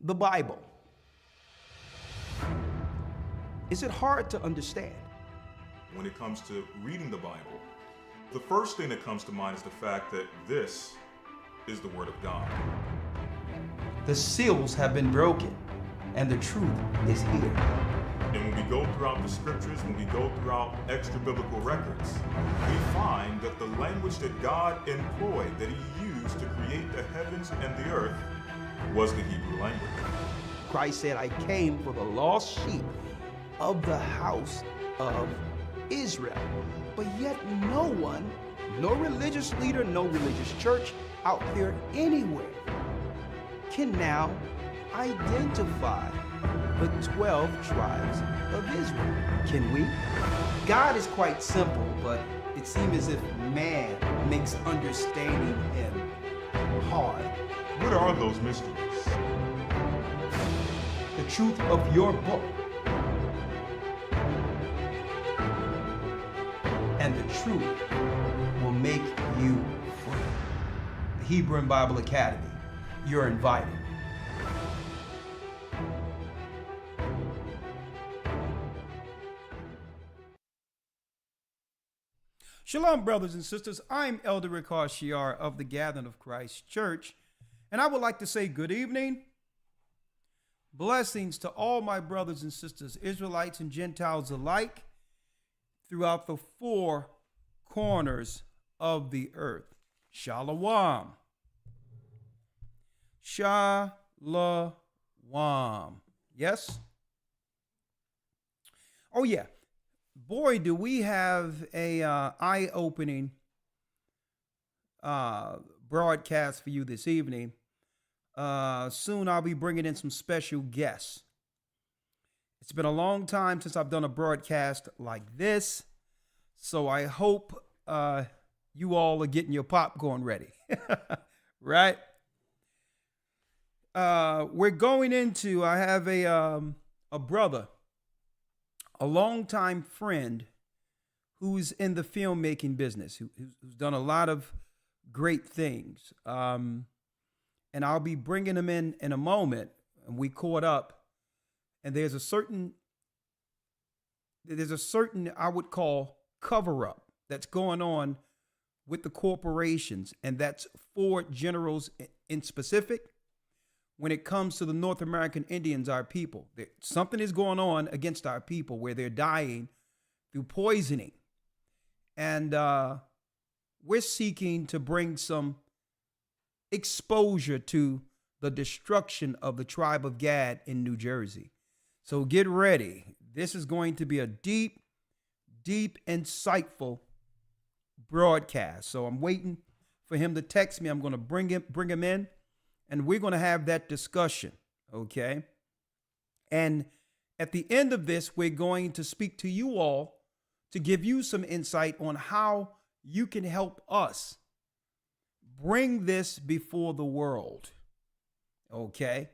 the Bible. Is it hard to understand? When it comes to reading the Bible, the first thing that comes to mind is the fact that this is the Word of God. The seals have been broken, and the truth is here. And when we go throughout the scriptures, when we go throughout extra biblical records, we find that the language that God employed, that He used to create the heavens and the earth, was the Hebrew language. Christ said, I came for the lost sheep of the house of Israel. But yet no one, no religious leader, no religious church out there anywhere can now identify the 12 tribes of Israel. Can we? God is quite simple, but it seems as if man makes understanding Him hard. What are those mysteries? The truth of your book and the truth will make you free. The Hebrew and Bible Academy, you're invited. Shalom, brothers and sisters. I'm Elder Ricard Shiar of the Gathering of Christ Church, and I would like to say good evening. Blessings to all my brothers and sisters, Israelites and Gentiles alike, throughout the four corners of the earth. Shalom. Shalom. Yes? Oh, yeah. Boy, do we have a eye-opening broadcast for you this evening. Soon I'll be bringing in some special guests. It's been a long time since I've done a broadcast like this, so I hope you all are getting your popcorn ready, right? We're going into, I have a brother, a longtime friend who's in the filmmaking business, who's done a lot of great things. And I'll be bringing him in a moment, and we caught up, and there's a certain I would call cover up that's going on with the corporations, and that's for generals in specific. When it comes to the North American Indians, our people, something is going on against our people where they're dying through poisoning. And we're seeking to bring some exposure to the destruction of the tribe of Gad in New Jersey. So get ready. This is going to be a deep, insightful broadcast. So I'm waiting for him to text me. I'm going to bring him in, and we're going to have that discussion, okay? And at the end of this, we're going to speak to you all to give you some insight on how you can help us bring this before the world, okay?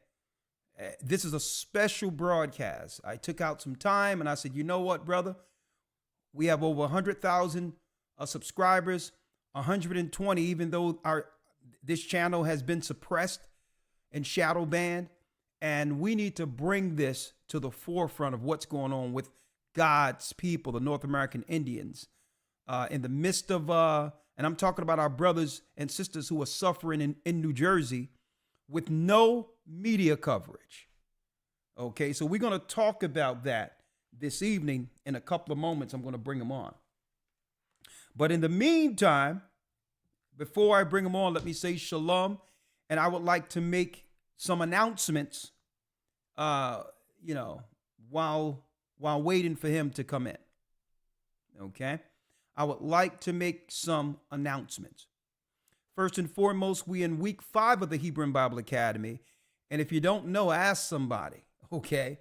This is a special broadcast. I took out some time and I said, you know what, brother? We have over 100,000 subscribers, 120, even though this channel has been suppressed and shadow banned. And we need to bring this to the forefront of what's going on with God's people, the North American Indians, in the midst of, and I'm talking about our brothers and sisters who are suffering in New Jersey with no media coverage. Okay, so we're going to talk about that this evening. In a couple of moments, I'm going to bring them on. But in the meantime, before I bring them on, let me say shalom. And I would like to make some announcements, while waiting for him to come in. Okay? I would like to make some announcements. First and foremost, we're in week 5 of the Hebrew and Bible Academy. And if you don't know, ask somebody, okay?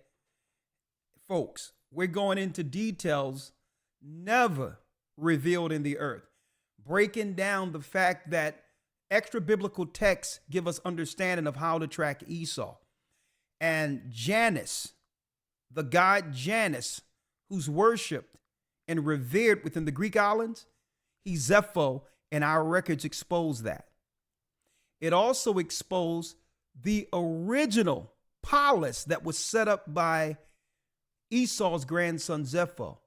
Folks, we're going into details never revealed in the earth, breaking down the fact that extra biblical texts give us understanding of how to track Esau. And Janus, the god Janus, who's worshipped and revered within the Greek islands, he's Zepho, and our records expose that. It also exposed the original palace that was set up by Esau's grandson Zepho.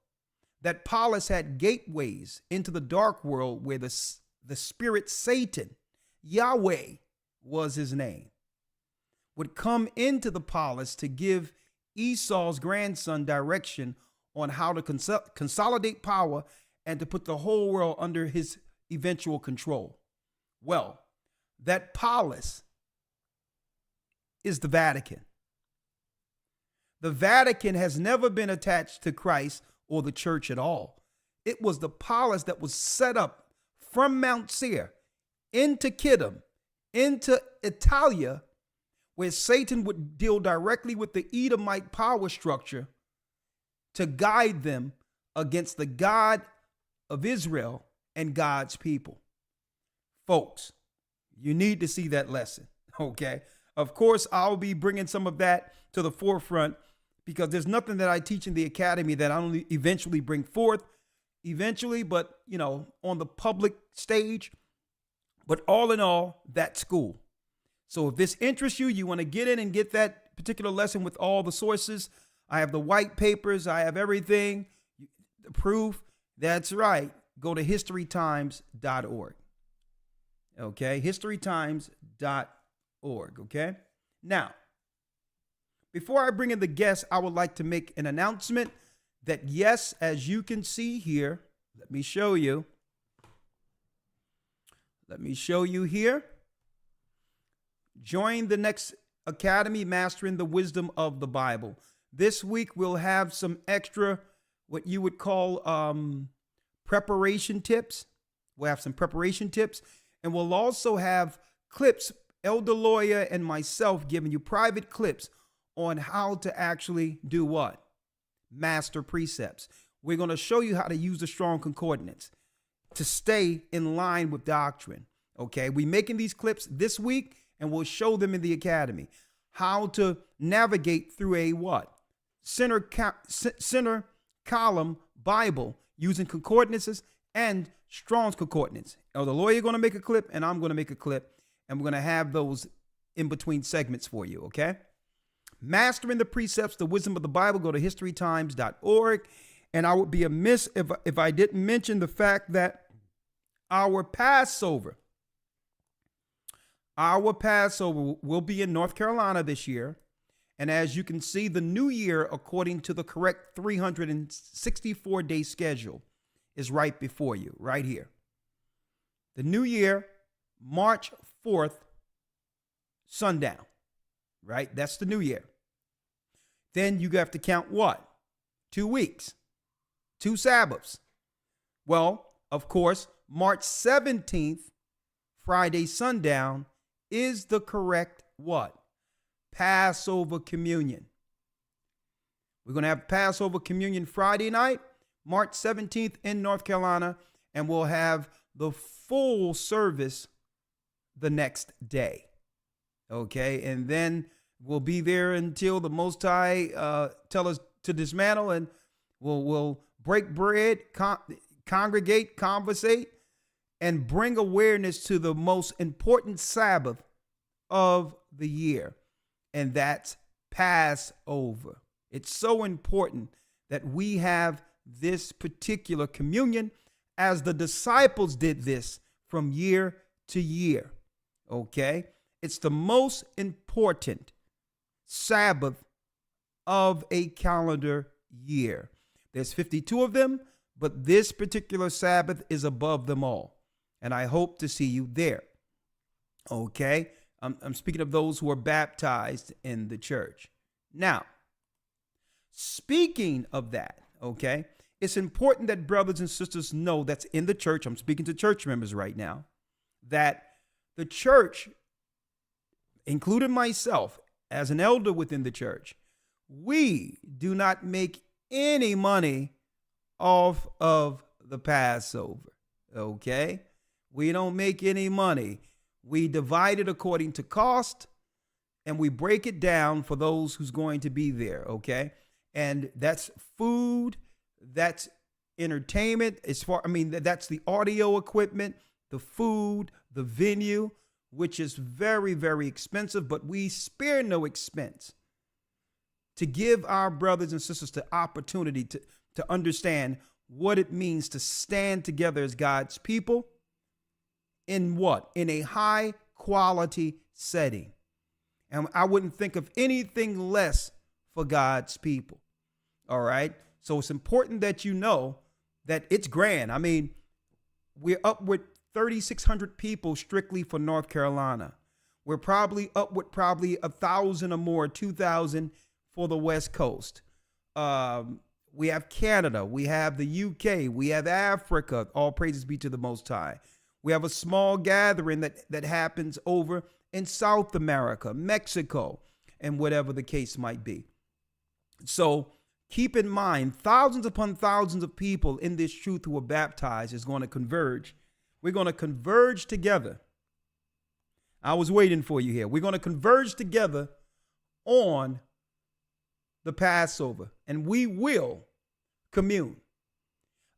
That palace had gateways into the dark world where the spirit Satan, Yahweh was his name, would come into the palace to give Esau's grandson direction on how to consolidate power and to put the whole world under his eventual control. Well, that palace is the Vatican. The Vatican has never been attached to Christ or the church at all. It was the palace that was set up from Mount Seir into Kittim, into Italia, where Satan would deal directly with the Edomite power structure to guide them against the God of Israel and God's people. Folks, you need to see that lesson, okay? Of course, I'll be bringing some of that to the forefront because there's nothing that I teach in the academy that I don't eventually bring forth, but, on the public stage. But all in all, that's school. So if this interests you, you want to get in and get that particular lesson with all the sources. I have the white papers. I have everything, the proof. That's right. Go to historytimes.org. Okay, historytimes.org. Okay. Now, before I bring in the guests, I would like to make an announcement that, yes, as you can see here, let me show you. Here. Join the next Academy, Mastering the Wisdom of the Bible. This week, we'll have some extra, what you would call preparation tips. We'll have some preparation tips. And we'll also have clips, Elder Lawyer and myself giving you private clips on how to actually do what? Master precepts. We're going to show you how to use the Strong Concordance to stay in line with doctrine. Okay, we're making these clips this week and we'll show them in the academy. How to navigate through a what? Center column Bible using concordances and Strong's Concordance. Now, the lawyer going to make a clip and I'm going to make a clip, and we're going to have those in between segments for you, okay? Mastering the Precepts, the Wisdom of the Bible. Go to historytimes.org. And I would be amiss if I didn't mention the fact that our Passover will be in North Carolina this year. And as you can see, the new year, according to the correct 364-day schedule, is right before you, right here. The new year, March 4th, sundown, right? That's the new year. Then you have to count what? 2 weeks, 2 Sabbaths. Well, of course, March 17th, Friday sundown, is the correct what? Passover communion. We're going to have Passover communion Friday night, March 17th in North Carolina, and we'll have the full service the next day. Okay, and then we'll be there until the Most High tell us to dismantle, and we'll break bread, congregate, conversate, and bring awareness to the most important Sabbath of the year, and that's Passover. It's so important that we have this particular communion as the disciples did this from year to year. Okay? It's the most important Sabbath of a calendar year. There's 52 of them, but this particular Sabbath is above them all. And I hope to see you there. Okay? I'm speaking of those who are baptized in the church. Now, speaking of that, okay, it's important that brothers and sisters know that's in the church. I'm speaking to church members right now, that the church, including myself as an elder within the church, we do not make any money off of the Passover. Okay? We don't make any money. We divide it according to cost, and we break it down for those who's going to be there. Okay? And that's food, that's entertainment, that's the audio equipment, the food, the venue, which is very, very expensive, but we spare no expense to give our brothers and sisters the opportunity to understand what it means to stand together as God's people in what? In a high quality setting. And I wouldn't think of anything less for God's people. All right. So it's important that you know that it's grand. I mean, we're up with 3,600 people strictly for North Carolina. We're probably up with 1,000 or more, 2,000 for the West Coast. We have Canada. We have the UK. We have Africa. All praises be to the Most High. We have a small gathering that happens over in South America, Mexico, and whatever the case might be. So keep in mind, thousands upon thousands of people in this truth who are baptized is going to converge. We're going to converge together. I was waiting for you here. We're going to converge together on the Passover, and we will commune.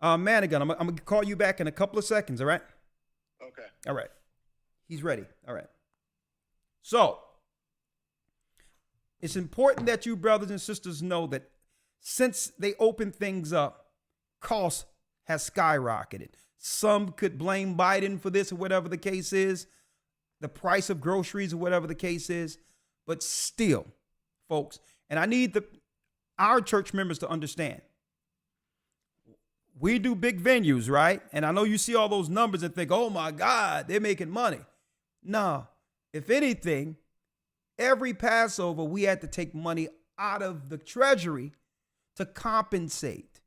Manigan, I'm going to call you back in a couple of seconds, all right? Okay. All right. He's ready. All right. So, it's important that you brothers and sisters know that since they opened things up, cost has skyrocketed. Some could blame Biden for this or whatever the case is, the price of groceries or whatever the case is, but still, folks, and I need our church members to understand, we do big venues, right? And I know you see all those numbers and think, oh my God, they're making money. No, if anything, every Passover, we had to take money out of the treasury to compensate.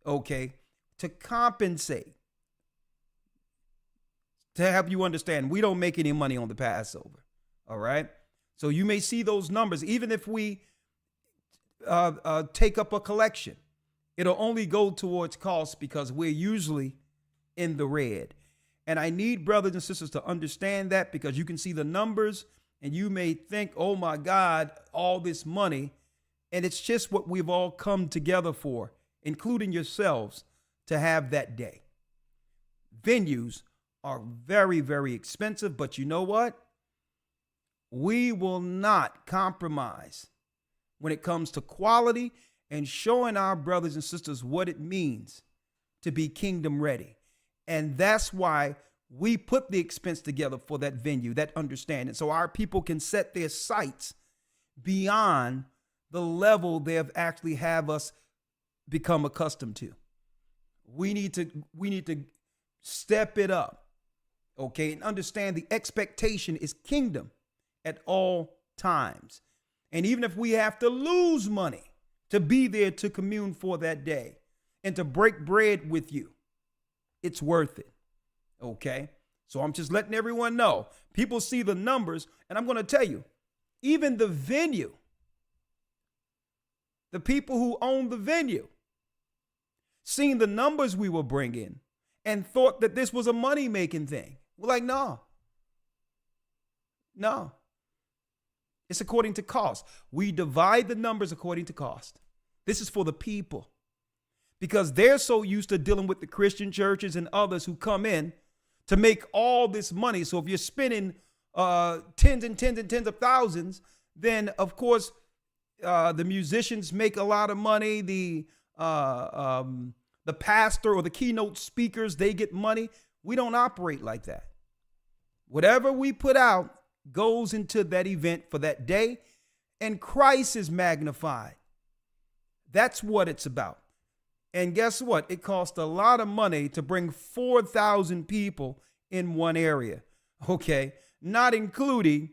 Okay, to compensate. To help you understand, we don't make any money on the Passover. All right. So you may see those numbers, even if we take up a collection, it'll only go towards costs because we're usually in the red. And I need brothers and sisters to understand that, because you can see the numbers and you may think, oh my God, all this money. And it's just what we've all come together for, including yourselves, to have that day. Venues are very, very expensive, but you know what? We will not compromise when it comes to quality and showing our brothers and sisters what it means to be kingdom ready. And that's why we put the expense together for that venue, that understanding, so our people can set their sights beyond the level they have actually have us become accustomed to. We need to step it up. Okay, and understand the expectation is kingdom at all times. And even if we have to lose money to be there to commune for that day and to break bread with you, it's worth it. Okay, so I'm just letting everyone know. People see the numbers, and I'm going to tell you, even the venue, the people who own the venue, seeing the numbers we were bringing and thought that this was a money-making thing. We're like, no. It's according to cost. We divide the numbers according to cost. This is for the people, because they're so used to dealing with the Christian churches and others who come in to make all this money. So if you're spending tens and tens and tens of thousands, then of course the musicians make a lot of money. The pastor or the keynote speakers, they get money. We don't operate like that. Whatever we put out goes into that event for that day, and Christ is magnified. That's what it's about. And guess what? It costs a lot of money to bring 4,000 people in one area. Okay. Not including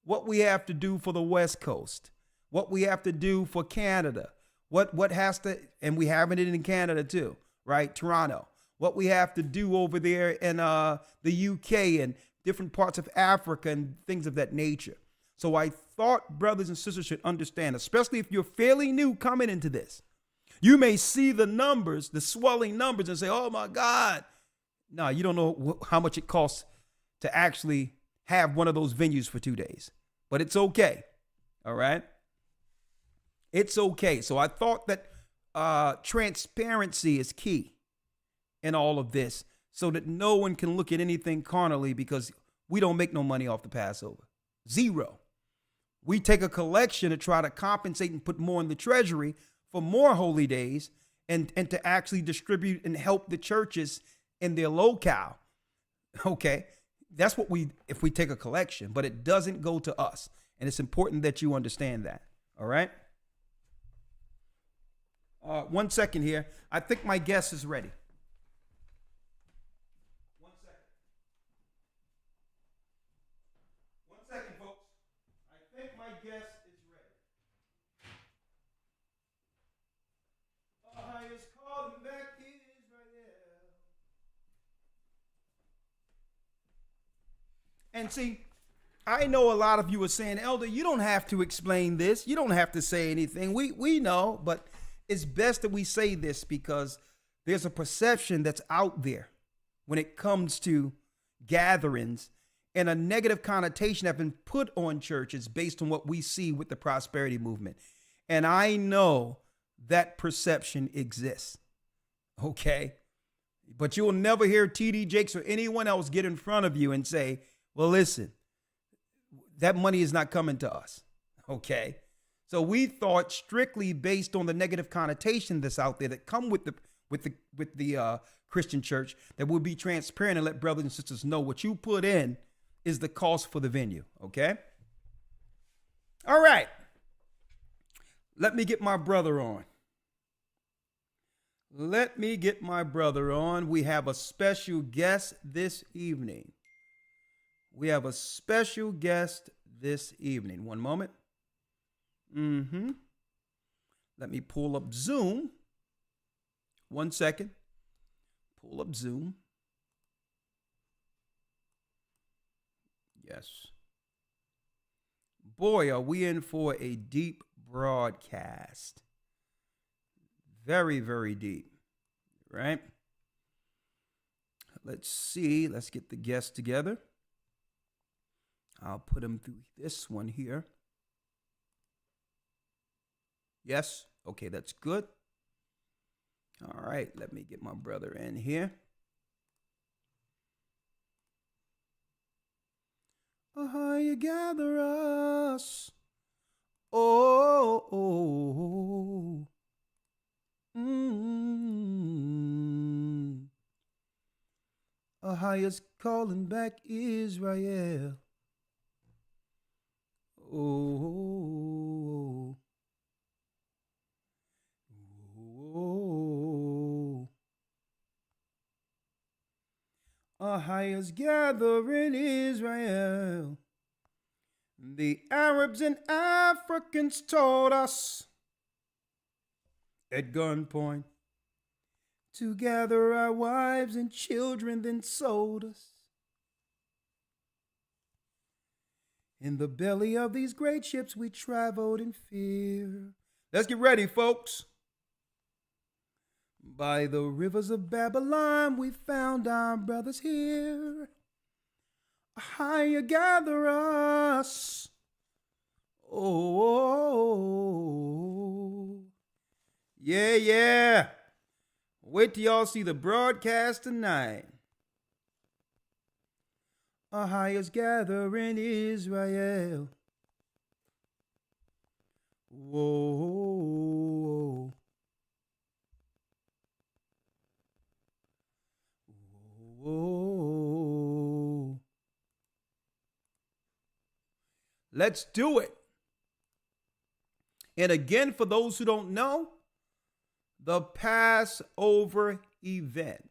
what we have to do for the West Coast, what we have to do for Canada, what has to, and we have it in Canada too, right? Toronto, what we have to do over there in the UK and different parts of Africa and things of that nature. So I thought brothers and sisters should understand, especially if you're fairly new coming into this. You may see the numbers, the swelling numbers, and say, oh my God. No, you don't know how much it costs to actually have one of those venues for 2 days. But it's okay. All right. It's okay. So I thought that transparency is key in all of this, so that no one can look at anything carnally, because we don't make no money off the Passover. Zero. We take a collection to try to compensate and put more in the treasury for more holy days and to actually distribute and help the churches in their locale. Okay. That's what if we take a collection, but it doesn't go to us. And it's important that you understand that. All right. 1 second here. I think my guest is ready. 1 second. 1 second, folks. I think my guest is ready. Highest calling back Israel. And see, I know a lot of you are saying, Elder, you don't have to explain this. You don't have to say anything. We know, but it's best that we say this because there's a perception that's out there when it comes to gatherings and a negative connotation that's been put on churches based on what we see with the prosperity movement. And I know that perception exists. Okay. But you'll never hear TD Jakes or anyone else get in front of you and say, well, listen, that money is not coming to us. Okay. So we thought strictly based on the negative connotation that's out there that come with the Christian church that we'll be transparent and let brothers and sisters know what you put in is the cost for the venue. Okay. All right. Let me get my brother on. We have a special guest this evening. One moment. Let me pull up Zoom. 1 second. Pull up Zoom. Yes. Boy, are we in for a deep broadcast. Very, very deep. Right? Let's see. Let's get the guests together. I'll put them through this one here. Yes. Okay, that's good. All right, let me get my brother in here. You gather us. Oh. Highest calling back Israel. Oh. Highest gathering Israel. The Arabs and Africans taught us at gunpoint to gather our wives and children, then sold us. In the belly of these great ships we traveled in fear. Let's get ready, folks. By the rivers of Babylon we found our brothers here. You gather us. Oh. Yeah. Wait till y'all see the broadcast tonight. Highest gathering Israel. Whoa. Whoa. Let's do it. And again, for those who don't know, the Passover event,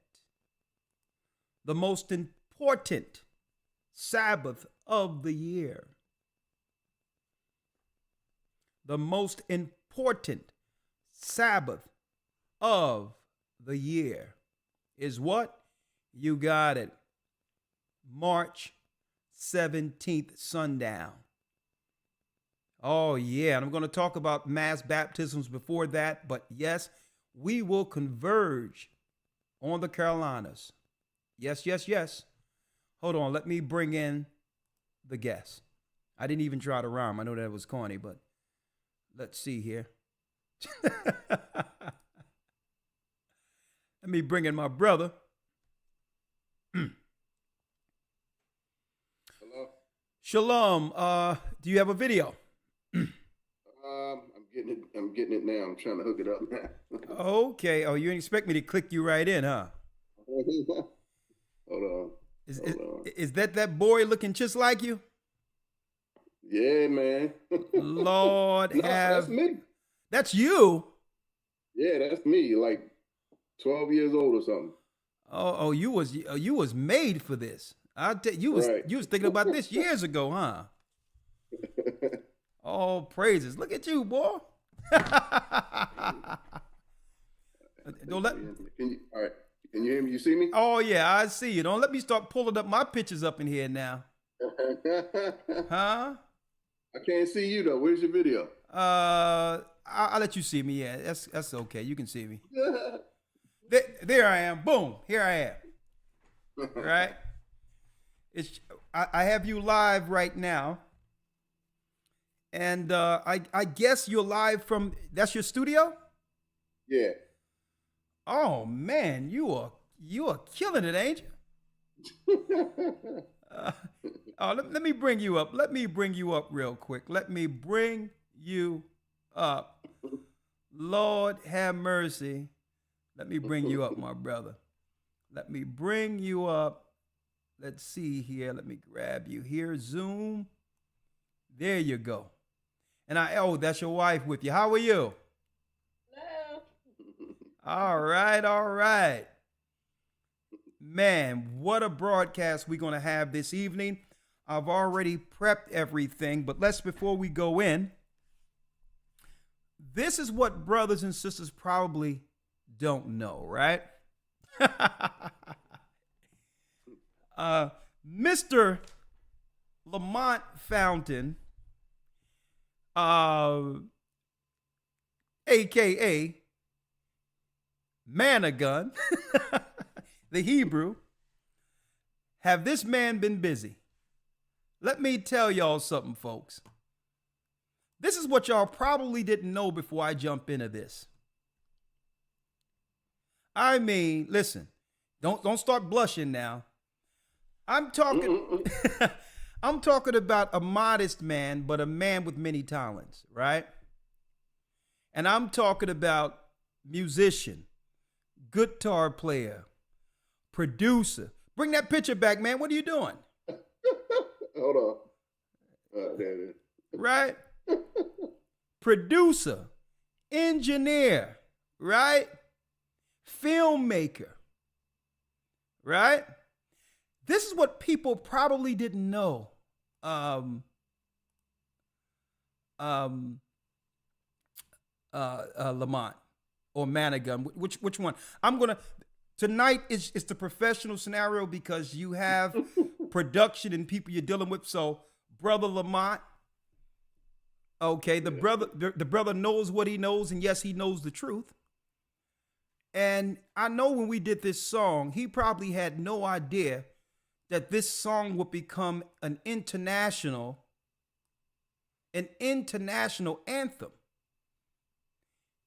the most important Sabbath of the year, the most important Sabbath of the year is what? You got it. March 17th, sundown. Oh, yeah. And I'm going to talk about mass baptisms before that. But yes, we will converge on the Carolinas. Yes. Hold on. Let me bring in the guest. I didn't even try to rhyme. I know that was corny, but let's see here. Let me bring in my brother. Hello. Shalom. Do you have a video? I'm getting it now. I'm trying to hook it up now. Okay. Oh, you didn't expect me to click you right in, huh? Hold on. Is, Hold is, on. is that boy looking just like you? Yeah, man. Lord No, that's have. me. That's you. Yeah, that's me. Like 12 years old or something. Oh, you was made for this. You was Right. you was thinking about this years ago, huh? Oh, praises! Look at you, boy. Don't let. All right. Can you hear me? You see me? Oh yeah, I see you. Don't let me start pulling up my pictures up in here now, huh? I can't see you though. Where's your video? I'll let you see me. Yeah, that's okay. You can see me. There I am. Boom. Here I am. Right. I have you live right now, and I guess you're live from. That's your studio. Yeah. Oh man, you are killing it, ain't you? Let me bring you up. Let me bring you up real quick. Let me bring you up. Lord have mercy. Let me bring you up, my brother. Let me bring you up. Let's see here. Let me grab you here. Zoom. There you go. And that's your wife with you. How are you? Hello. All right. Man, what a broadcast we're going to have this evening. I've already prepped everything, but before we go in, this is what brothers and sisters probably don't know, right? Mr. Lamont Fountain, a.k.a. Managun, the Hebrew, have this man been busy? Let me tell y'all something, folks. This is what y'all probably didn't know before I jump into this. I mean, listen, don't start blushing now. I'm talking I'm talking about a modest man, but a man with many talents, right? And I'm talking about musician, guitar player, producer. Bring that picture back, man. What are you doing? Hold on. There it is. Right? Producer, engineer, right? Filmmaker, right? This is what people probably didn't know. Lamont or Managun. Which one? Tonight is the professional scenario because you have production and people you're dealing with. So, Brother Lamont, okay, the brother knows what he knows, and yes, he knows the truth. And I know when we did this song, he probably had no idea that this song would become an international anthem.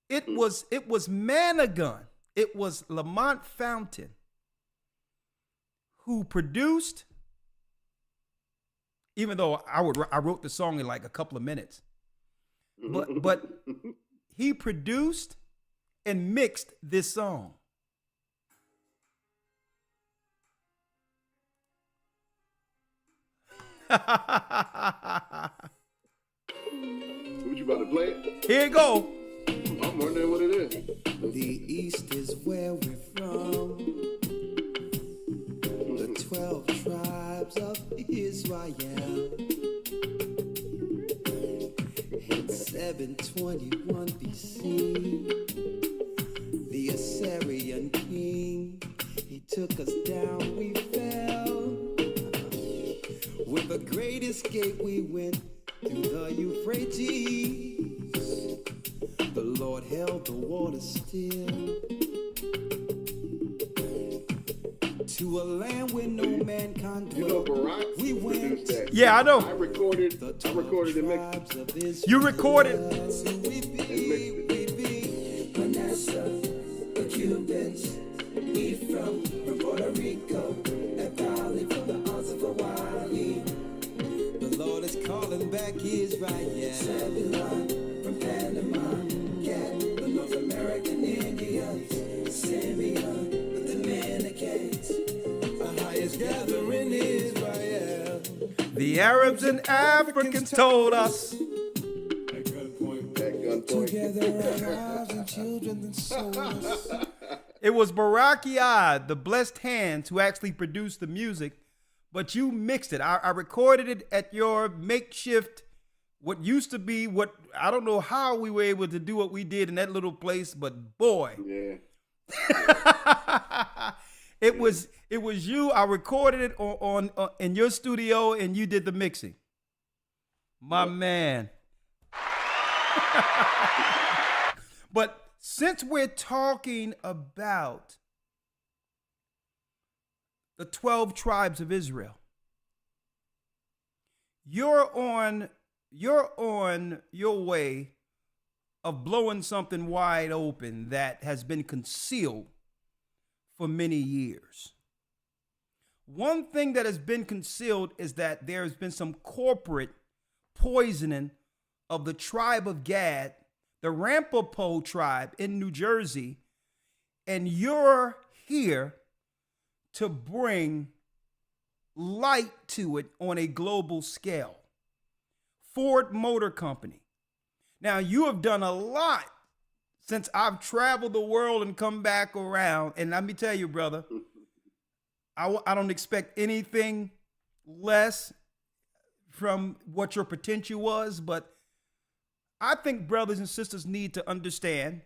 It was Managun. It was Lamont Fountain who produced, even though I wrote the song in like a couple of minutes, but he produced and mixed this song. What you about to play it? Here you go. I'm wondering what it is. The East is where we're from. The 12 tribes of Israel. In 721 BC, the Assyrian king, he took us down, we fell. With a great escape, we went through the Euphrates. The Lord held the water still. To a land where no man can dwell. You know Barack We went. produced that. Yeah, I know. I recorded and mixed it. You recorded. Manasseh, the Cubans, Ephraim from Puerto Rico, and Valley from the Isles of Hawaii. The Lord is calling back Israel. Zebulon from Panama. The Arabs and Africans told us. At gunpoint. Together our wives and children and souls. It was Barakia, the blessed hands, who actually produced the music, but you mixed it. I recorded it at your makeshift, what used to be what, I don't know how we were able to do what we did in that little place, but boy. Yeah. It was you. I recorded it on in your studio, and you did the mixing. My man. But since we're talking about the 12 tribes of Israel, you're on your way of blowing something wide open that has been concealed for many years. One thing that has been concealed is that there has been some corporate poisoning of the tribe of Gad, the Ramapo tribe in New Jersey, and you're here to bring light to it on a global scale. Ford Motor Company. Now, you have done a lot since I've traveled the world and come back around. And let me tell you, brother, I don't expect anything less from what your potential was, but I think brothers and sisters need to understand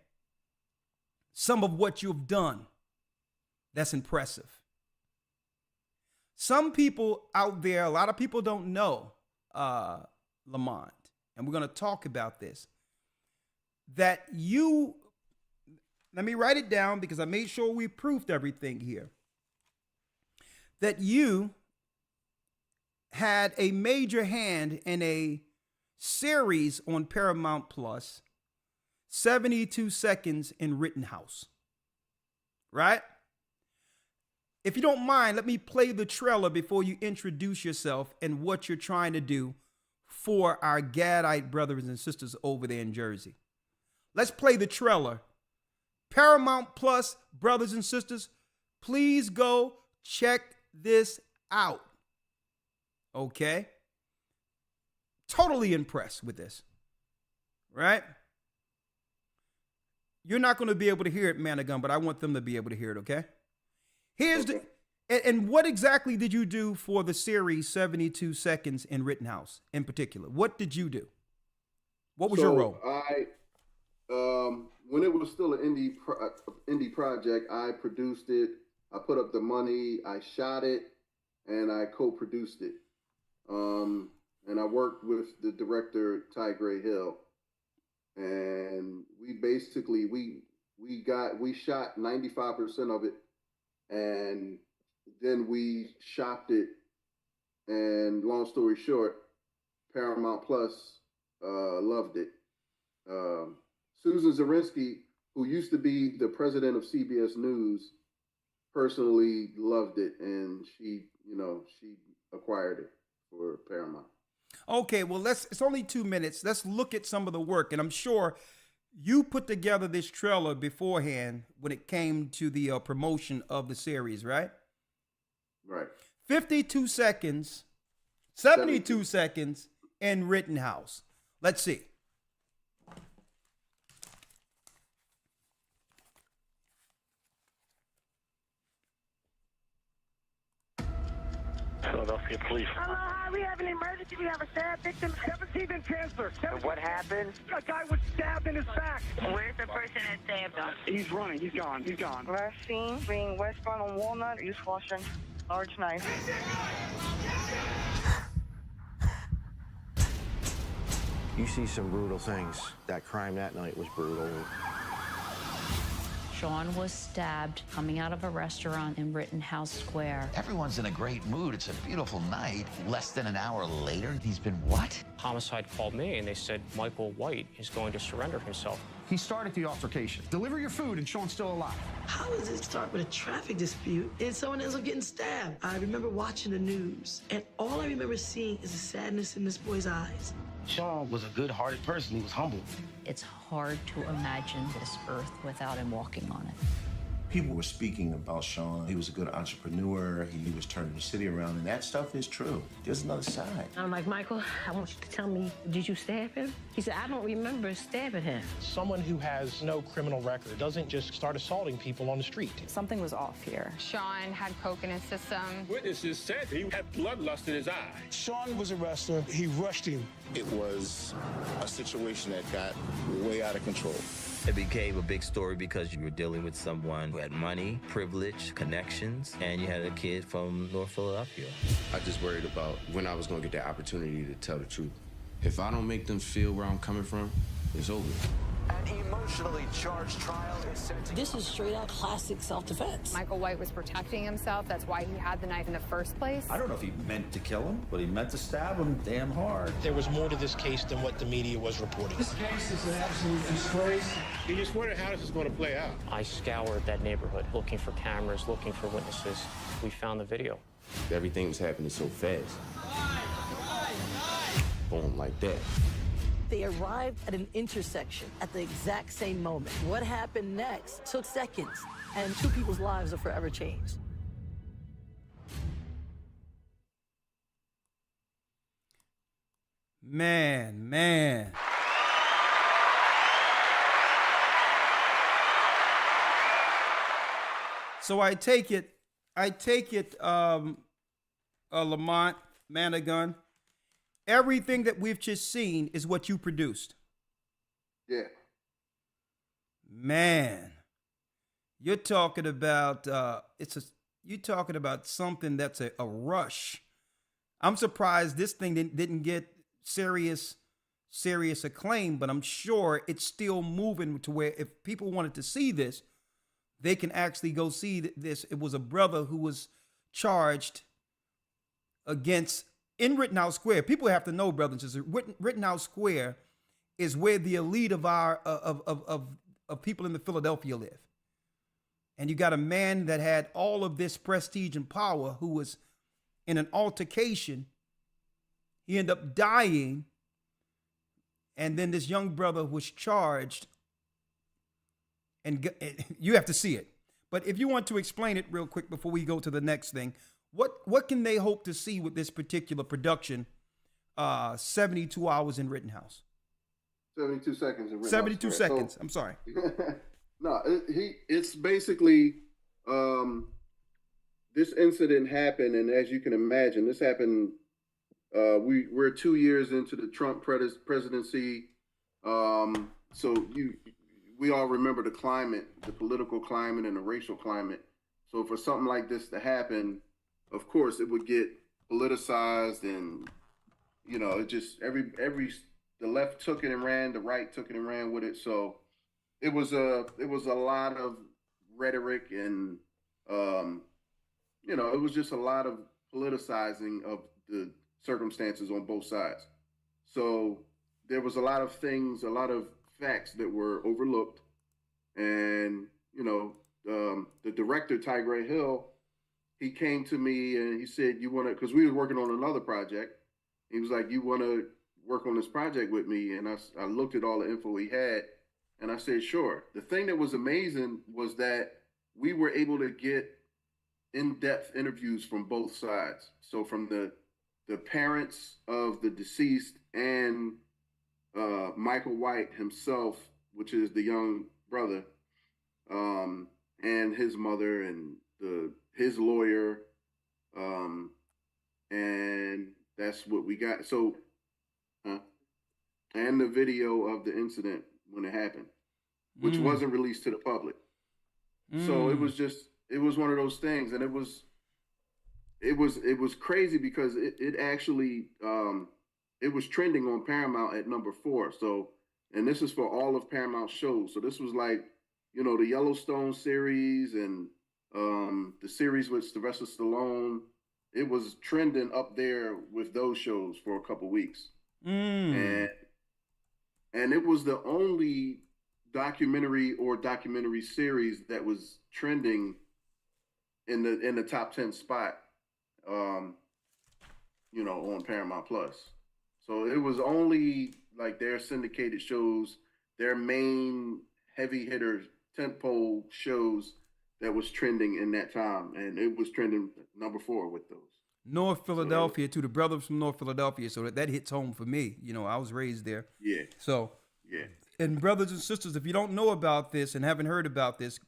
some of what you've done. That's impressive. Some people out there, a lot of people don't know, Lamont, and we're going to talk about this, that you, let me write it down because I made sure we proofed everything here, that you had a major hand in a series on Paramount Plus, 72 Seconds in Rittenhouse, right? If you don't mind, let me play the trailer before you introduce yourself and what you're trying to do for our Gadite brothers and sisters over there in Jersey. Let's play the trailer. Paramount Plus, brothers and sisters, please go check this out. Okay? Totally impressed with this, right? You're not going to be able to hear it, Man of Gun, but I want them to be able to hear it, okay? Here's the, and what exactly did you do for the series 72 Seconds in Rittenhouse in particular? What did you do? What was your role? When it was still an indie project, I produced it. I put up the money, I shot it, and I co-produced it. And I worked with the director, Ty Gray Hill. And we basically, we shot 95% of it, and then we shopped it. And long story short, Paramount Plus loved it. Susan Zirinsky, who used to be the president of CBS News, personally loved it, and she acquired it for Paramount. Okay, well, it's only 2 minutes. Let's look at some of the work. And I'm sure you put together this trailer beforehand when it came to the promotion of the series, right? Right. 52 seconds, 72 seconds in Rittenhouse. Let's see. Philadelphia police. We have an emergency. We have a stab victim. 17 in cancer. What happened? A guy was stabbed in his back. Where's the person that stabbed him? He's running. He's gone. He's gone. Last seen being westbound on Walnut, East Washington, large knife. You see some brutal things. That crime that night was brutal. Sean was stabbed coming out of a restaurant in Rittenhouse Square. Everyone's in a great mood. It's a beautiful night. Less than an hour later, he's been what? Homicide called me and they said Michael White is going to surrender himself. He started the altercation. Deliver your food and Sean's still alive. How does it start with a traffic dispute and someone ends up getting stabbed? I remember watching the news, and all I remember seeing is the sadness in this boy's eyes. Sean was a good-hearted person. He was humble. It's hard to imagine this earth without him walking on it. People were speaking about Sean. He was a good entrepreneur. He was turning the city around, and that stuff is true. There's another side. I'm like, Michael, I want you to tell me, did you stab him? He said, I don't remember stabbing him. Someone who has no criminal record doesn't just start assaulting people on the street. Something was off here. Sean had coke in his system. Witnesses said he had bloodlust in his eye. Sean was arrested. He rushed him. It was a situation that got way out of control. It became a big story because you were dealing with someone who had money, privilege, connections, and you had a kid from North Philadelphia. I just worried about when I was going to get the opportunity to tell the truth. If I don't make them feel where I'm coming from, it's over. An emotionally charged trial is set to... This is straight out classic self-defense. Michael White was protecting himself. That's why he had the knife in the first place. I don't know if he meant to kill him, but he meant to stab him damn hard. There was more to this case than what the media was reporting. This case is an absolute disgrace. You just wonder how this is going to play out. I scoured that neighborhood looking for cameras, looking for witnesses. We found the video. Everything was happening so fast. Boom, like that. They arrived at an intersection at the exact same moment. What happened next took seconds, and two people's lives are forever changed. Man. So I take it, Lamont Manigun, everything that we've just seen is what you produced. Yeah. Man, you're talking about you're talking about something that's a rush. I'm surprised this thing didn't get serious acclaim, but I'm sure it's still moving to where if people wanted to see this, they can actually go see this. It was a brother who was charged against in Rittenhouse Square. People have to know, brothers and sisters, Rittenhouse Square is where the elite of our of people in the Philadelphia live. And you got a man that had all of this prestige and power who was in an altercation. He ended up dying. And then this young brother was charged. And you have to see it. But if you want to explain it real quick before we go to the next thing, what can they hope to see with this particular production, 72 hours in Rittenhouse? 72 seconds in Rittenhouse. 72 Square. seconds. So, I'm sorry. No, it's basically this incident happened, and as you can imagine, this happened. We're 2 years into the Trump presidency, so we all remember the climate, the political climate, and the racial climate. So for something like this to happen, of course, it would get politicized, and it just the left took it and ran, the right took it and ran with it. So it was a lot of rhetoric, and it was just a lot of politicizing of the circumstances on both sides. So there was a lot of things, a lot of facts that were overlooked, and the director, Tigray Hill, he came to me and he said, "You want to?" Because we were working on another project. He was like, "You want to work on this project with me?" And I looked at all the info he had, and I said, "Sure." The thing that was amazing was that we were able to get in-depth interviews from both sides. So from the parents of the deceased and Michael White himself, which is the young brother, and his mother and his lawyer, and that's what we got. So, and the video of the incident when it happened, which wasn't released to the public. So it was one of those things, and it was crazy because it actually it was trending on Paramount at number 4. So, and this is for all of Paramount shows. So this was like, the Yellowstone series and the series with Sylvester Stallone. It was trending up there with those shows for a couple weeks. And it was the only documentary series that was trending in the top 10 spot, on Paramount Plus. So it was only like their syndicated shows, their main heavy hitter tentpole shows that was trending in that time, and it was trending number 4 with those. North Philadelphia, to the brothers from North Philadelphia, so that hits home for me. You know, I was raised there. Yeah. So, yeah. And brothers and sisters, if you don't know about this and haven't heard about this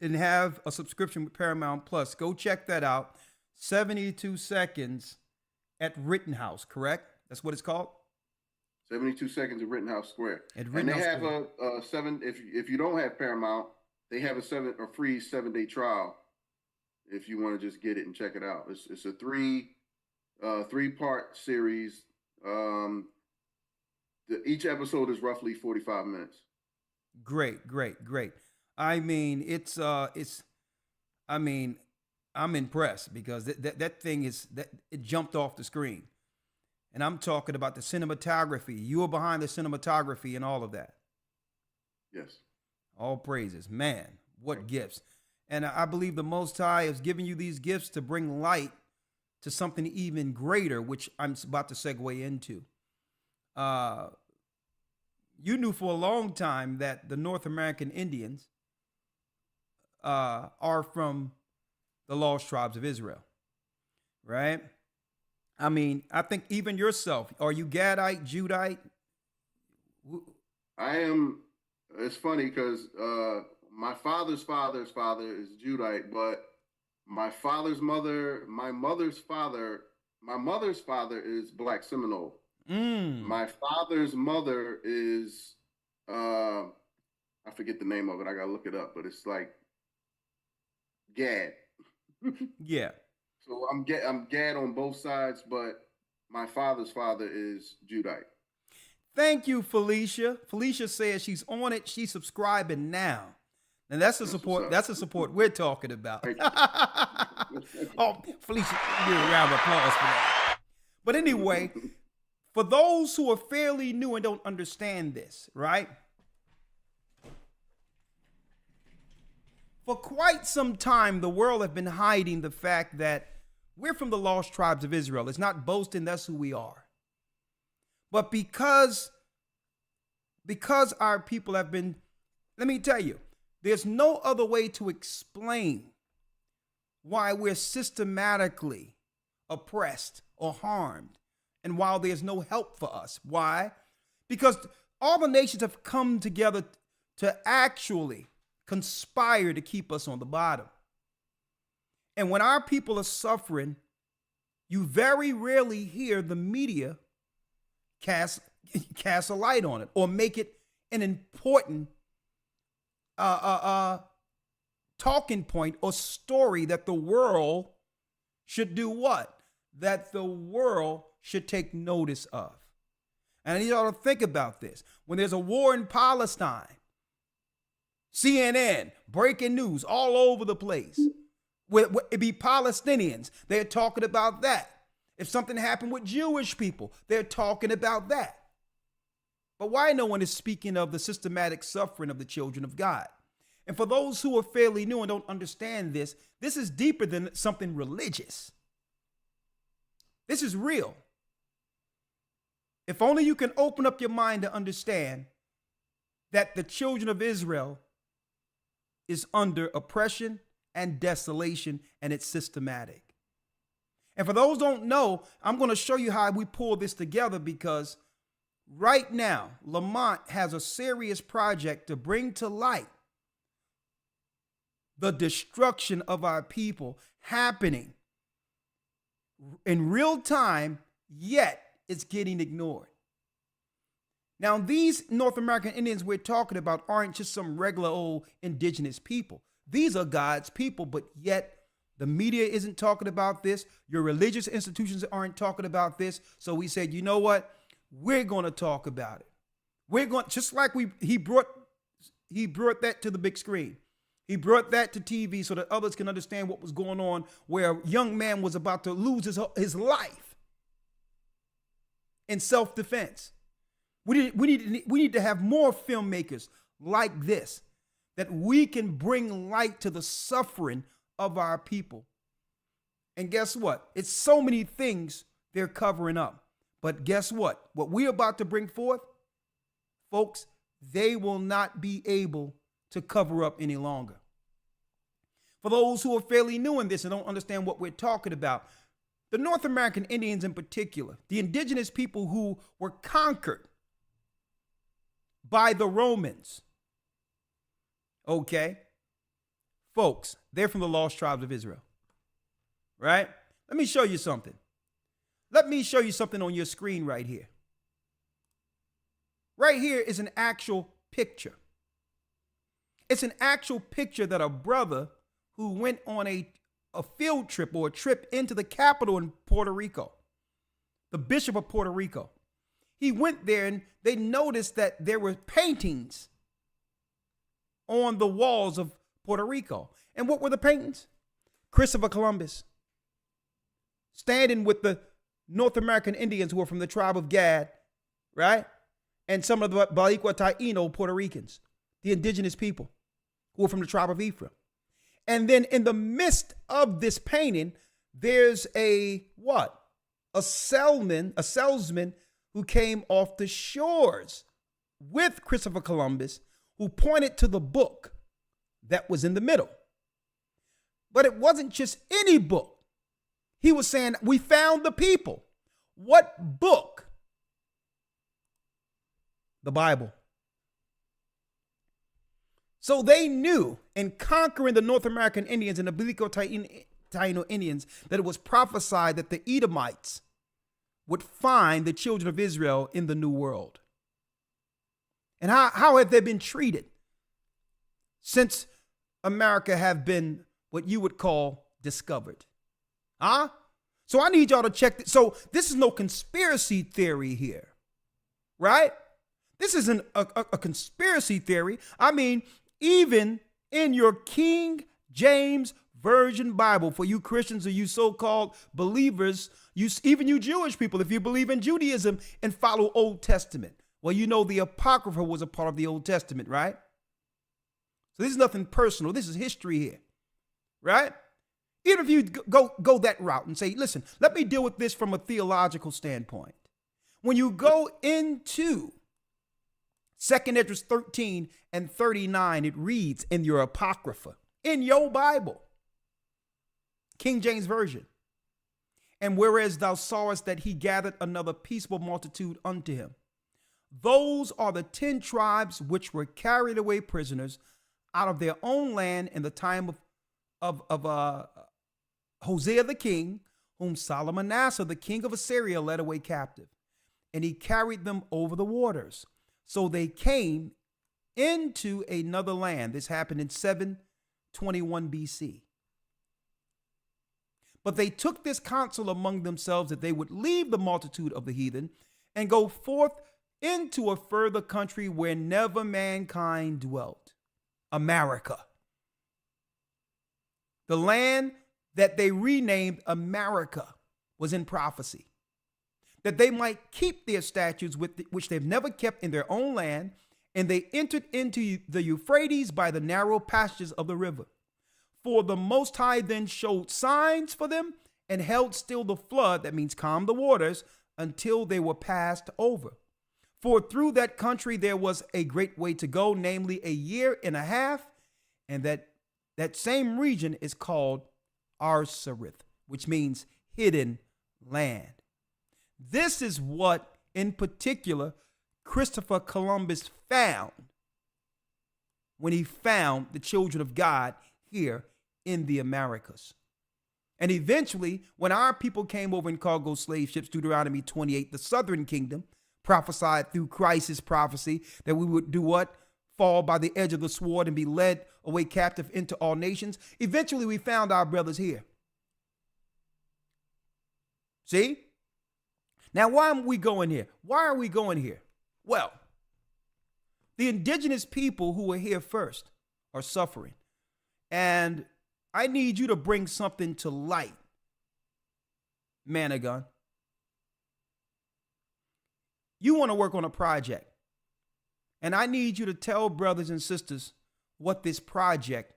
and have a subscription with Paramount Plus, go check that out. 72 Seconds at Rittenhouse, correct? That's what it's called? 72 Seconds at Rittenhouse Square. At And Rittenhouse they have Square. a 7, if you don't have Paramount, they have a free 7-day trial if you want to just get it and check it out. It's a 3-part series. Each episode is roughly 45 minutes. Great. I mean, I'm impressed because that thing it jumped off the screen. And I'm talking about the cinematography. You were behind the cinematography and all of that. Yes. All praises. Man, what gifts. And I believe the Most High is giving you these gifts to bring light to something even greater, which I'm about to segue into. You knew for a long time that the North American Indians are from the lost tribes of Israel, right? I mean, I think even yourself, are you Gadite, Judite? I am. It's funny because my father's father's father is Judite, but my father's mother, my mother's father is Black Seminole. My father's mother is, I forget the name of it. I gotta look it up, but it's like Gad. Yeah. So I'm Gad on both sides, but my father's father is Judite. Thank you, Felicia. Felicia says she's on it. She's subscribing now. And that's the support. That's the support we're talking about. Oh, Felicia, give a round of applause for that. But anyway, for those who are fairly new and don't understand this, right? For quite some time, the world has been hiding the fact that we're from the lost tribes of Israel. It's not boasting that's who we are. But because our people have been, let me tell you, there's no other way to explain why we're systematically oppressed or harmed, and while there's no help for us. Why? Because all the nations have come together to actually conspire to keep us on the bottom. And when our people are suffering, you very rarely hear the media cast a light on it or make it an important talking point or story that the world should do what? That the world should take notice of. And I need y'all to think about this. When there's a war in Palestine, CNN, breaking news all over the place. It be Palestinians, they're talking about that. If something happened with Jewish people, they're talking about that. But why no one is speaking of the systematic suffering of the children of God? And for those who are fairly new and don't understand this, this is deeper than something religious. This is real. If only you can open up your mind to understand that the children of Israel is under oppression and desolation, and it's systematic. And for those who don't know, I'm going to show you how we pull this together, because right now, Lamont has a serious project to bring to light the destruction of our people happening in real time, yet it's getting ignored. Now, these North American Indians we're talking about aren't just some regular old indigenous people. These are God's people, but yet the media isn't talking about this. Your religious institutions aren't talking about this. So we said, you know what? We're going to talk about it. We're going, just like he brought that to the big screen. He brought that to TV so that others can understand what was going on, where a young man was about to lose his life in self-defense. We need to have more filmmakers like this, that we can bring light to the suffering of our people. And guess what? It's so many things they're covering up. But guess what? What we're about to bring forth, folks, they will not be able to cover up any longer. For those who are fairly new in this and don't understand what we're talking about, the North American Indians in particular, the indigenous people who were conquered by the Romans, okay, folks, they're from the lost tribes of Israel, right? Let me show you something. Let me show you something on your screen right here. Right here is an actual picture. It's an actual picture that a brother who went on a field trip or a trip into the capital in Puerto Rico, the Bishop of Puerto Rico. He went there and they noticed that there were paintings on the walls of Puerto Rico. And what were the paintings? Christopher Columbus standing with the North American Indians who were from the tribe of Gad, right? And some of the Balikwa Taino Puerto Ricans, the indigenous people who were from the tribe of Ephraim. And then in the midst of this painting, there's a salesman who came off the shores with Christopher Columbus, who pointed to the book that was in the middle. But it wasn't just any book. He was saying, we found the people. What book? The Bible. So they knew in conquering the North American Indians and the Balikwa Taino Indians that it was prophesied that the Edomites would find the children of Israel in the New World. And how have they been treated since America have been what you would call discovered? Huh? So I need y'all to check this. So this is no conspiracy theory here, right? This isn't a conspiracy theory. I mean, even in your King James Version Bible, for you Christians or you so-called believers, even you Jewish people, if you believe in Judaism and follow Old Testament, well, you know the Apocrypha was a part of the Old Testament, right? So this is nothing personal. This is history here, right? Even if you go that route and say, listen, let me deal with this from a theological standpoint. When you go into 2nd Esdras 13 and 39, it reads in your Apocrypha, in your Bible, King James Version. And whereas thou sawest that he gathered another peaceable multitude unto him, those are the 10 tribes which were carried away prisoners out of their own land in the time of Hosea the king, whom Salmanasseh the king of Assyria led away captive. And he carried them over the waters. So they came into another land. This happened in 721 BC. But they took this counsel among themselves that they would leave the multitude of the heathen and go forth into a further country where never mankind dwelt. America. The land that they renamed America was in prophecy, that they might keep their statutes which they've never kept in their own land, and they entered into the Euphrates by the narrow passages of the river. For the Most High then showed signs for them and held still the flood, that means calm the waters, until they were passed over. For through that country there was a great way to go, namely 1.5 years, and that same region is called Arsarith, which means hidden land. This is what, in particular, Christopher Columbus found when he found the children of God here in the Americas. And eventually, when our people came over in cargo slave ships, Deuteronomy 28, the southern kingdom prophesied through Christ's prophecy that we would do what? Fall by the edge of the sword and be led away captive into all nations. Eventually, we found our brothers here. See? Now, why are we going here? Why are we going here? Well, the indigenous people who were here first are suffering. And I need you to bring something to light, man of God. You want to work on a project. And I need you to tell brothers and sisters what this project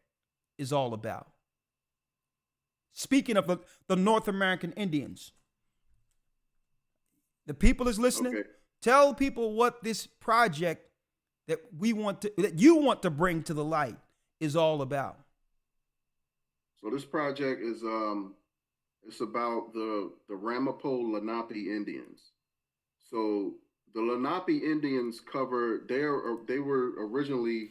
is all about. Speaking of the North American Indians, the people is listening. Okay. Tell people what this project that you want to bring to the light is all about. So this project is it's about the Ramapo Lenape Indians. So the Lenape Indians they were originally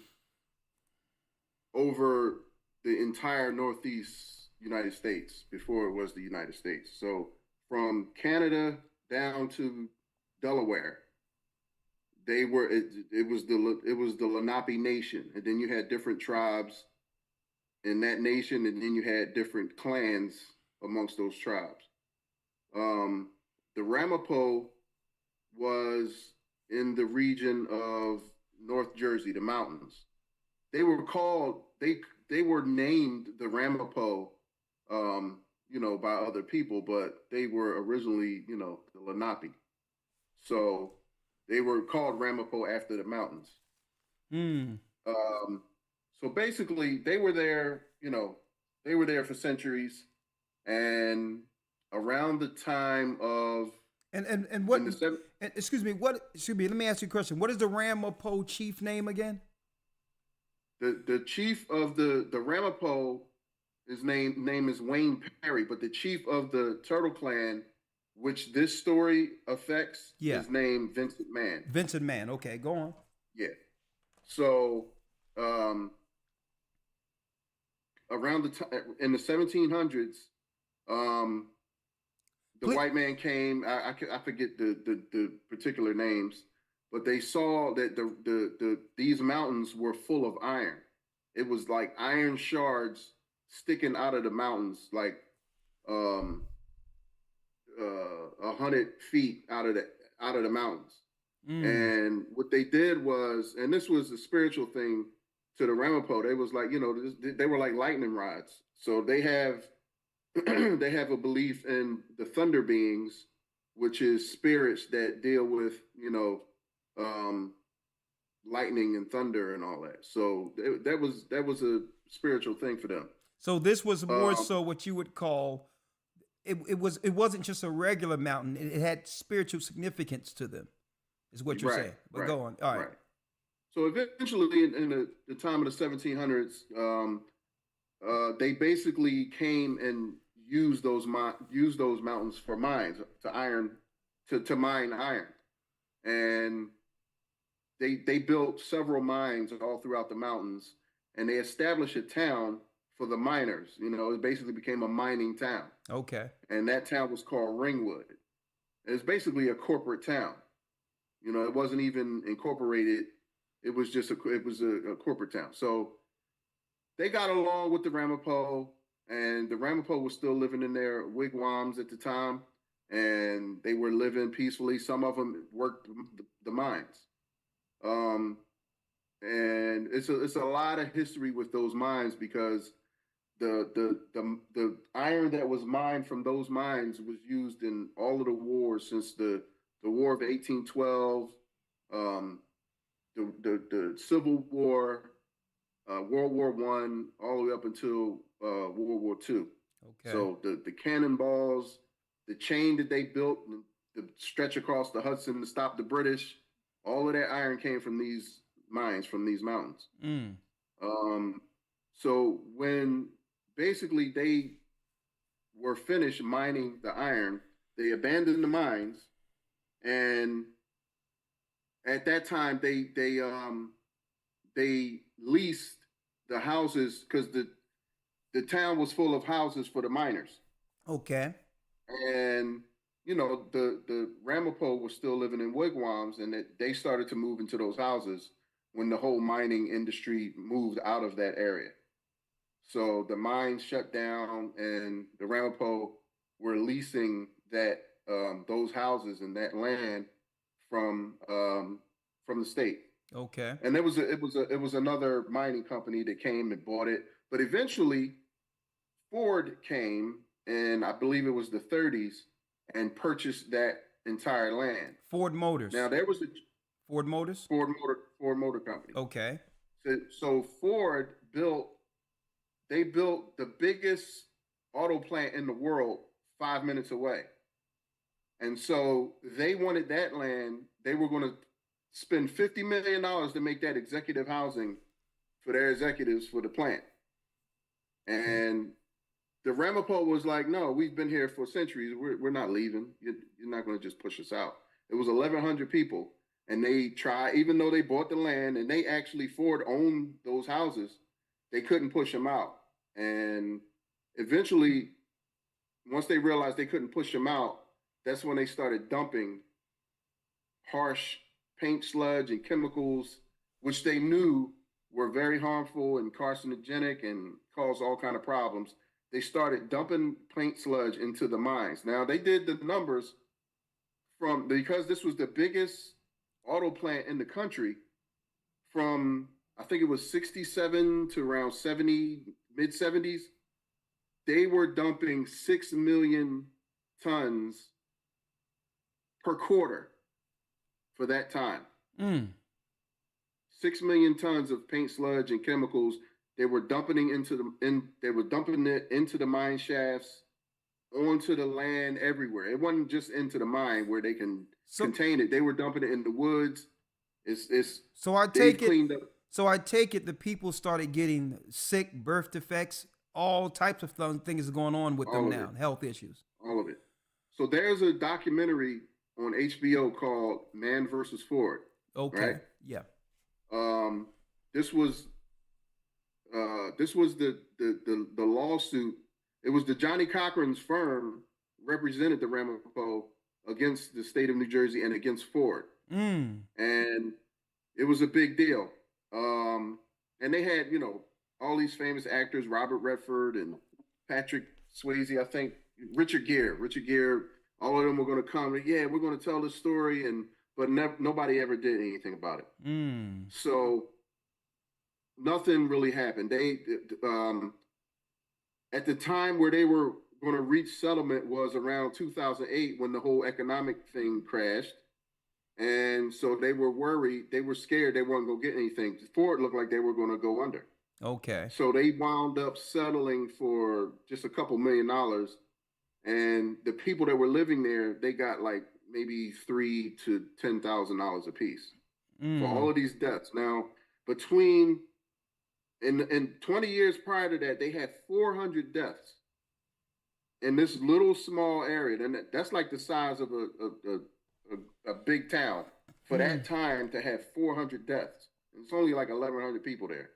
over the entire Northeast United States before it was the United States. So from Canada down to Delaware, it was the Lenape Nation, and then you had different tribes in that nation, and then you had different clans amongst those tribes. The Ramapo was in the region of North Jersey, the mountains. They were named the Ramapo, by other people, but they were originally, the Lenape. So they were called Ramapo after the mountains. So basically they were there, for centuries, and around the time of let me ask you a question. What is the Ramapo chief name again? The chief of the Ramapo, his name is Wayne Perry, but the chief of the Turtle Clan, which this story affects, is named Vincent Mann. Vincent Mann. Okay, go on. Yeah. So around the time in the 1700s, the white man came. I forget the particular names, but they saw that these mountains were full of iron. It was like iron shards sticking out of the mountains, like 100 feet out of the mountains. And what they did was, and this was a spiritual thing to the Ramapo. They was like, they were like lightning rods. So they have they have a belief in the thunder beings, which is spirits that deal with, lightning and thunder and all that. So that was a spiritual thing for them. So this was more so what you would call it wasn't just a regular mountain. It had spiritual significance to them, is what you're saying. But go on. All right. So eventually, in the time of the 1700s, they basically came and used those mountains for mines to mine iron, and they built several mines all throughout the mountains, and they established a town for the miners. It basically became a mining town. Okay. And that town was called Ringwood. It's basically a corporate town. It wasn't even incorporated. It was just a corporate town. So they got along with the Ramapo, and the Ramapo was still living in their wigwams at the time, and they were living peacefully. Some of them worked the mines. And it's a lot of history with those mines, because the iron that was mined from those mines was used in all of the wars since the War of 1812, the Civil War, World War I, all the way up until World War II. Okay. So the cannonballs, the chain that they built, the stretch across the Hudson to stop the British, all of that iron came from these mines, from these mountains. So when basically they were finished mining the iron, they abandoned the mines, and at that time they leased the houses, because the town was full of houses for the miners. Okay. And the Ramapo was still living in wigwams, and they started to move into those houses when the whole mining industry moved out of that area. So the mines shut down, and the Ramapo were leasing those houses and that land from the state. Okay. And it was another mining company that came and bought it, but eventually Ford came, and I believe it was the 30s, and purchased that entire land. Ford Motors. Now there was Ford Motors. Ford Motor Company. Okay. So Ford built the biggest auto plant in the world 5 minutes away. And so they wanted that land. They were going to spend $50 million to make that executive housing for their executives for the plant. And the Ramapo was like, no, we've been here for centuries. We're not leaving. You're not going to just push us out. It was 1,100 people, and they tried, even though they bought the land and they actually Ford owned those houses, they couldn't push them out. And eventually, once they realized they couldn't push them out, that's when they started dumping harsh paint sludge and chemicals, which they knew were very harmful and carcinogenic and caused all kind of problems. They started dumping paint sludge into the mines. Now, they did the numbers because this was the biggest auto plant in the country from, I think it was 67 to around 70, mid 70s. They were dumping 6 million tons per quarter for that time. 6 million tons of paint sludge and chemicals. They were dumping it into the mine shafts, onto the land, everywhere. It wasn't just into the mine where they can contain it. They were dumping it in the woods. So I take it the people started getting sick, birth defects, all types of things going on with them now, health issues. All of it. So there's a documentary on HBO called Man versus Ford. Okay. Right? Yeah. This was the lawsuit. It was the Johnny Cochran's firm represented the Ramapo against the state of New Jersey and against Ford. And it was a big deal. And they had, all these famous actors, Robert Redford and Patrick Swayze, I think, Richard Gere, all of them were going to come. Yeah, we're going to tell the story, but nobody ever did anything about it. So nothing really happened. They, at the time where they were going to reach settlement was around 2008 when the whole economic thing crashed. And so they were worried, they were scared they weren't going to get anything. Ford looked like they were going to go under. Okay. So they wound up settling for just a couple $1 million. And the people that were living there, they got like maybe $3,000 to $10,000 a piece for all of these deaths. Now, between in 20 years prior to that, they had 400 deaths in this little small area. And that's like the size of a big town for that time to have 400 deaths. It's only like 1,100 people there.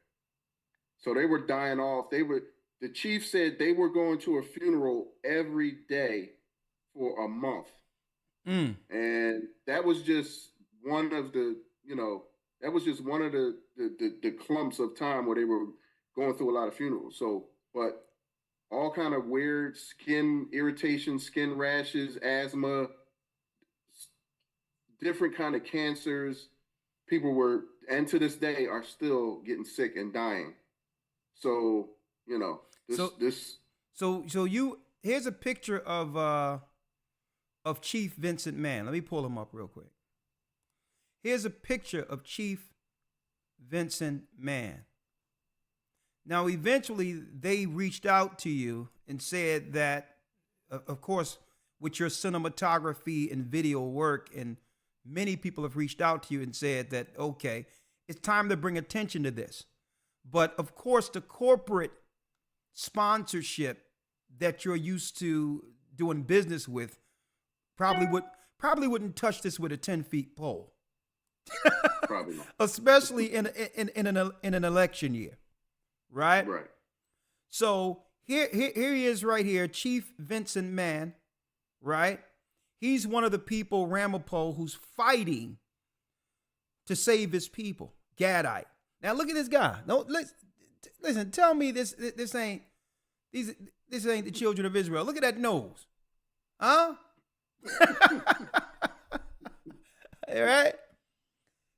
So they were dying off. The chief said they were going to a funeral every day for a month. And that was just one of the, that was just one of the clumps of time where they were going through a lot of funerals. So, but all kind of weird skin irritation, skin rashes, asthma, different kind of cancers. People were, and to this day, are still getting sick and dying. So, here's a picture of Chief Vincent Mann. Let me pull him up real quick. Here's a picture of Chief Vincent Mann. Now, eventually, they reached out to you and said that, of course, with your cinematography and video work, and many people have reached out to you and said that, okay, it's time to bring attention to this. But, of course, the corporate sponsorship that you're used to doing business with probably wouldn't touch this with a 10-foot pole. Probably not. Especially in an election year, right? Right. So here he is right here, Chief Vincent Mann, right? He's one of the people, Ramapo, who's fighting to save his people, Gadite. Now look at this guy. No, listen. Tell me this ain't the children of Israel. Look at that nose, huh? All right.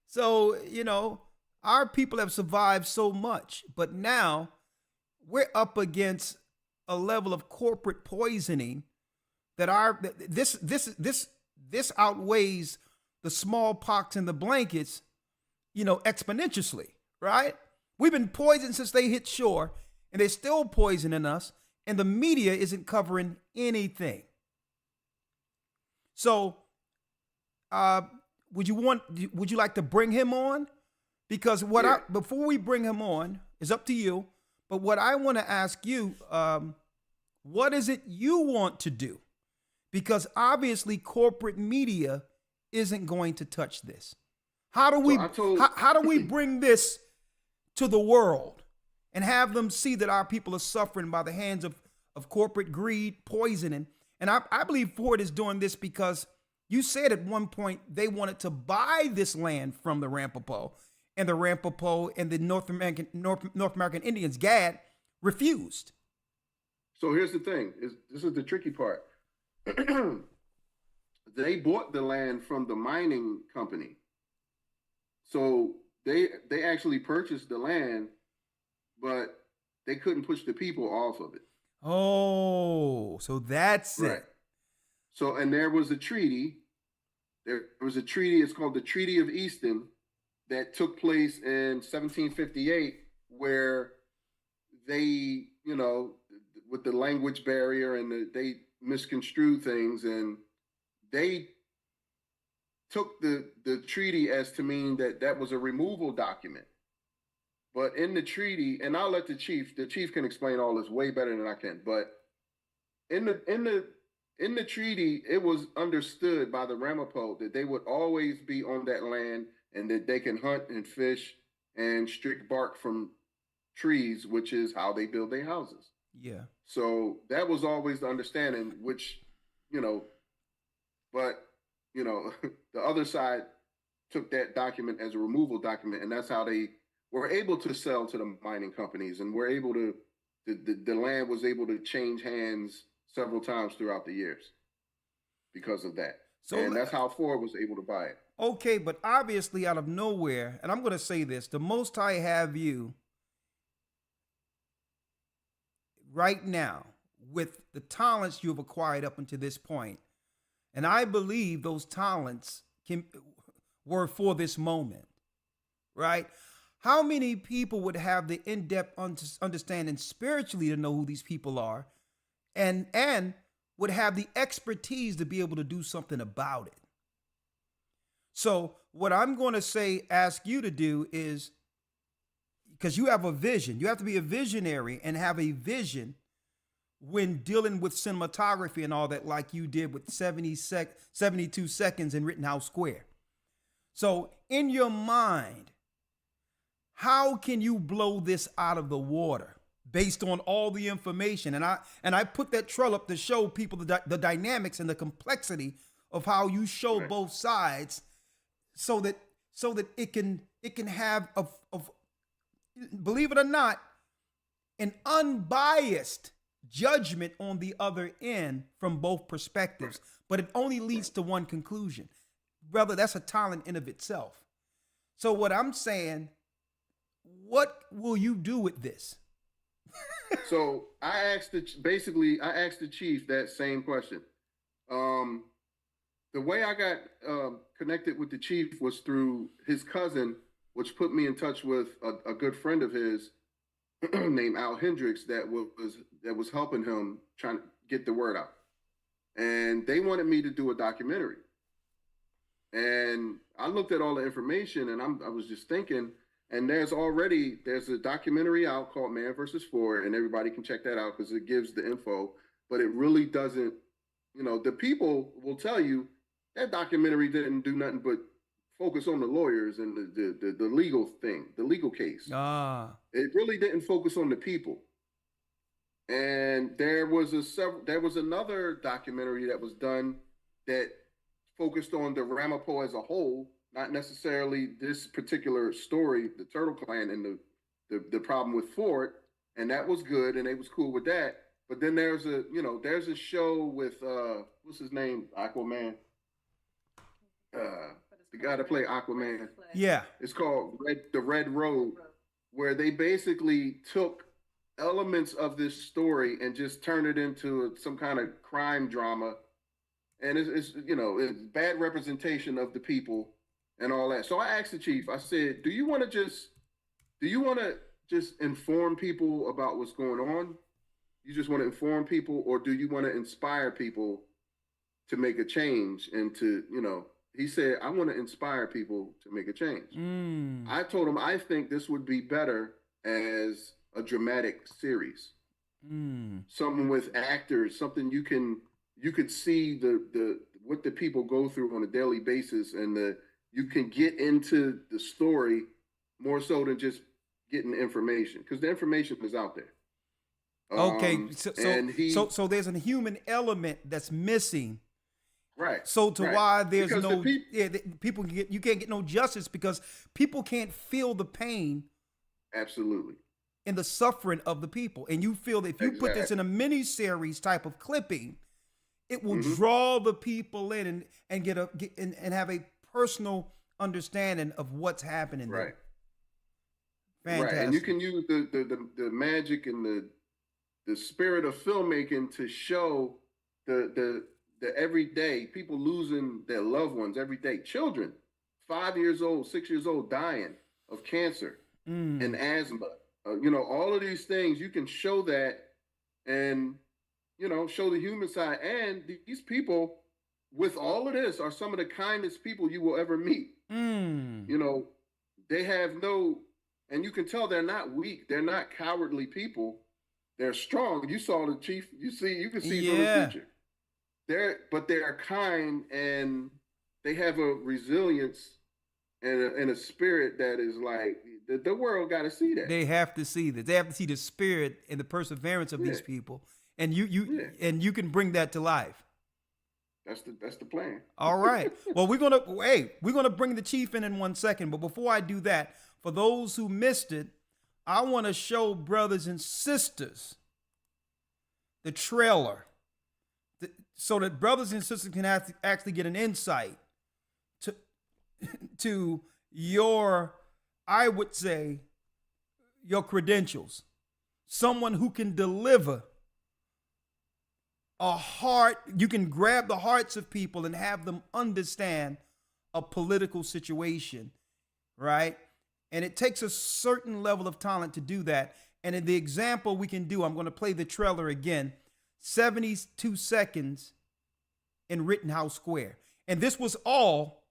So our people have survived so much, but now we're up against a level of corporate poisoning that this outweighs the smallpox and the blankets, exponentially. Right? We've been poisoned since they hit shore, and they're still poisoning us, and the media isn't covering anything. So, would you like to bring him on? Because before we bring him on, it's up to you. But what I want to ask you, What is it you want to do? Because obviously corporate media isn't going to touch this. How do we how do we bring this to the world and have them see that our people are suffering by the hands of corporate greed, poisoning? And I believe Ford is doing this because you said at one point they wanted to buy this land from the Ramapo, and the Ramapo and the North American Indians, GAD, refused. So here's the thing: this is the tricky part. They bought the land from the mining company, so they actually purchased the land, but they couldn't push the people off of it. Oh, so that's right. So, and there was a treaty. There was a treaty. It's called the Treaty of Easton, that took place in 1758, where they, you know, with the language barrier and they misconstrued things, and they took the treaty as to mean that that was a removal document. But in the treaty, and I'll let the chief can explain all this way better than I can, but in the treaty, it was understood by the Ramapo that they would always be on that land and that they can hunt and fish and strip bark from trees, which is how they build their houses. Yeah. So that was always the understanding, which, you know, but, you know, the other side took that document as a removal document, and that's how they were able to sell to the mining companies, and were able to, the land was able to change hands several times throughout the years because of that. So, and that's how Ford was able to buy it. Okay, but obviously out of nowhere, and I'm going to say this, the Most High have you right now with the talents you've acquired up until this point, and I believe those talents were for this moment, right? How many people would have the in-depth understanding spiritually to know who these people are, and would have the expertise to be able to do something about it? So what I'm going to ask you to do is, because you have a vision, you have to be a visionary and have a vision when dealing with cinematography and all that, like you did with 72 seconds in Rittenhouse Square. So in your mind, how can you blow this out of the water based on all the information? And I put that trail up to show people the dynamics and the complexity of how you show both sides, so that it can have believe it or not, an unbiased judgment on the other end from both perspectives. But it only leads to one conclusion. Brother, that's a talent in of itself. So what I'm saying, what will you do with this? So I asked the chief that same question. The way I got connected with the chief was through his cousin, which put me in touch with a good friend of his named Al Hendricks that was helping him trying to get the word out. And they wanted me to do a documentary. And I looked at all the information, and I was just thinking, and there's a documentary out called Man vs. Ford, and everybody can check that out because it gives the info, but it really doesn't, you know, the people will tell you that documentary didn't do nothing but focus on the lawyers and the legal thing, the legal case. It really didn't focus on the people. And there was another documentary that was done that focused on the Ramapo as a whole, not necessarily this particular story, the Turtle Clan and the problem with Ford, and that was good, and they was cool with that. But then there's a show with what's his name, Aquaman, the guy that played Aquaman. Yeah, it's called The Red Road, where they basically took elements of this story and just turned it into some kind of crime drama, and it's bad representation of the people and all that. So I asked the chief, I said, do you want to just inform people about what's going on? You just want to inform people, or do you want to inspire people to make a change and to, he said, I want to inspire people to make a change. I told him, I think this would be better as a dramatic series. Something with actors, something you could see the what the people go through on a daily basis, and you can get into the story more so than just getting the information, because the information is out there. Okay, so there's a human element that's missing. Right. So why there's because no people you can't get no justice because people can't feel the pain. Absolutely. And the suffering of the people, and you feel that if you put this in a mini-series type of clipping, it will draw the people in and and have a personal understanding of what's happening there. Fantastic. Right, and you can use the magic and the spirit of filmmaking to show the everyday people losing their loved ones every day. Children, 5 years old, 6 years old, dying of cancer and asthma. All of these things, you can show that and, show the human side. And these people, with all of this, are some of the kindest people you will ever meet. They have and you can tell they're not weak. They're not cowardly people. They're strong. You saw the chief. You can see from the picture. They are kind, and they have a resilience and a spirit that is like the world got to see that. They have to see that. They have to see the spirit and the perseverance of these people, and you can bring that to life. That's the plan. All right. Well, we're gonna bring the chief in 1 second, but before I do that, for those who missed it, I want to show brothers and sisters the trailer, so that brothers and sisters can actually get an insight to your, I would say, your credentials. Someone who can deliver you can grab the hearts of people and have them understand a political situation, right? And it takes a certain level of talent to do that. And in the example we can do, I'm going to play the trailer again, 72 seconds in Rittenhouse Square. And this was all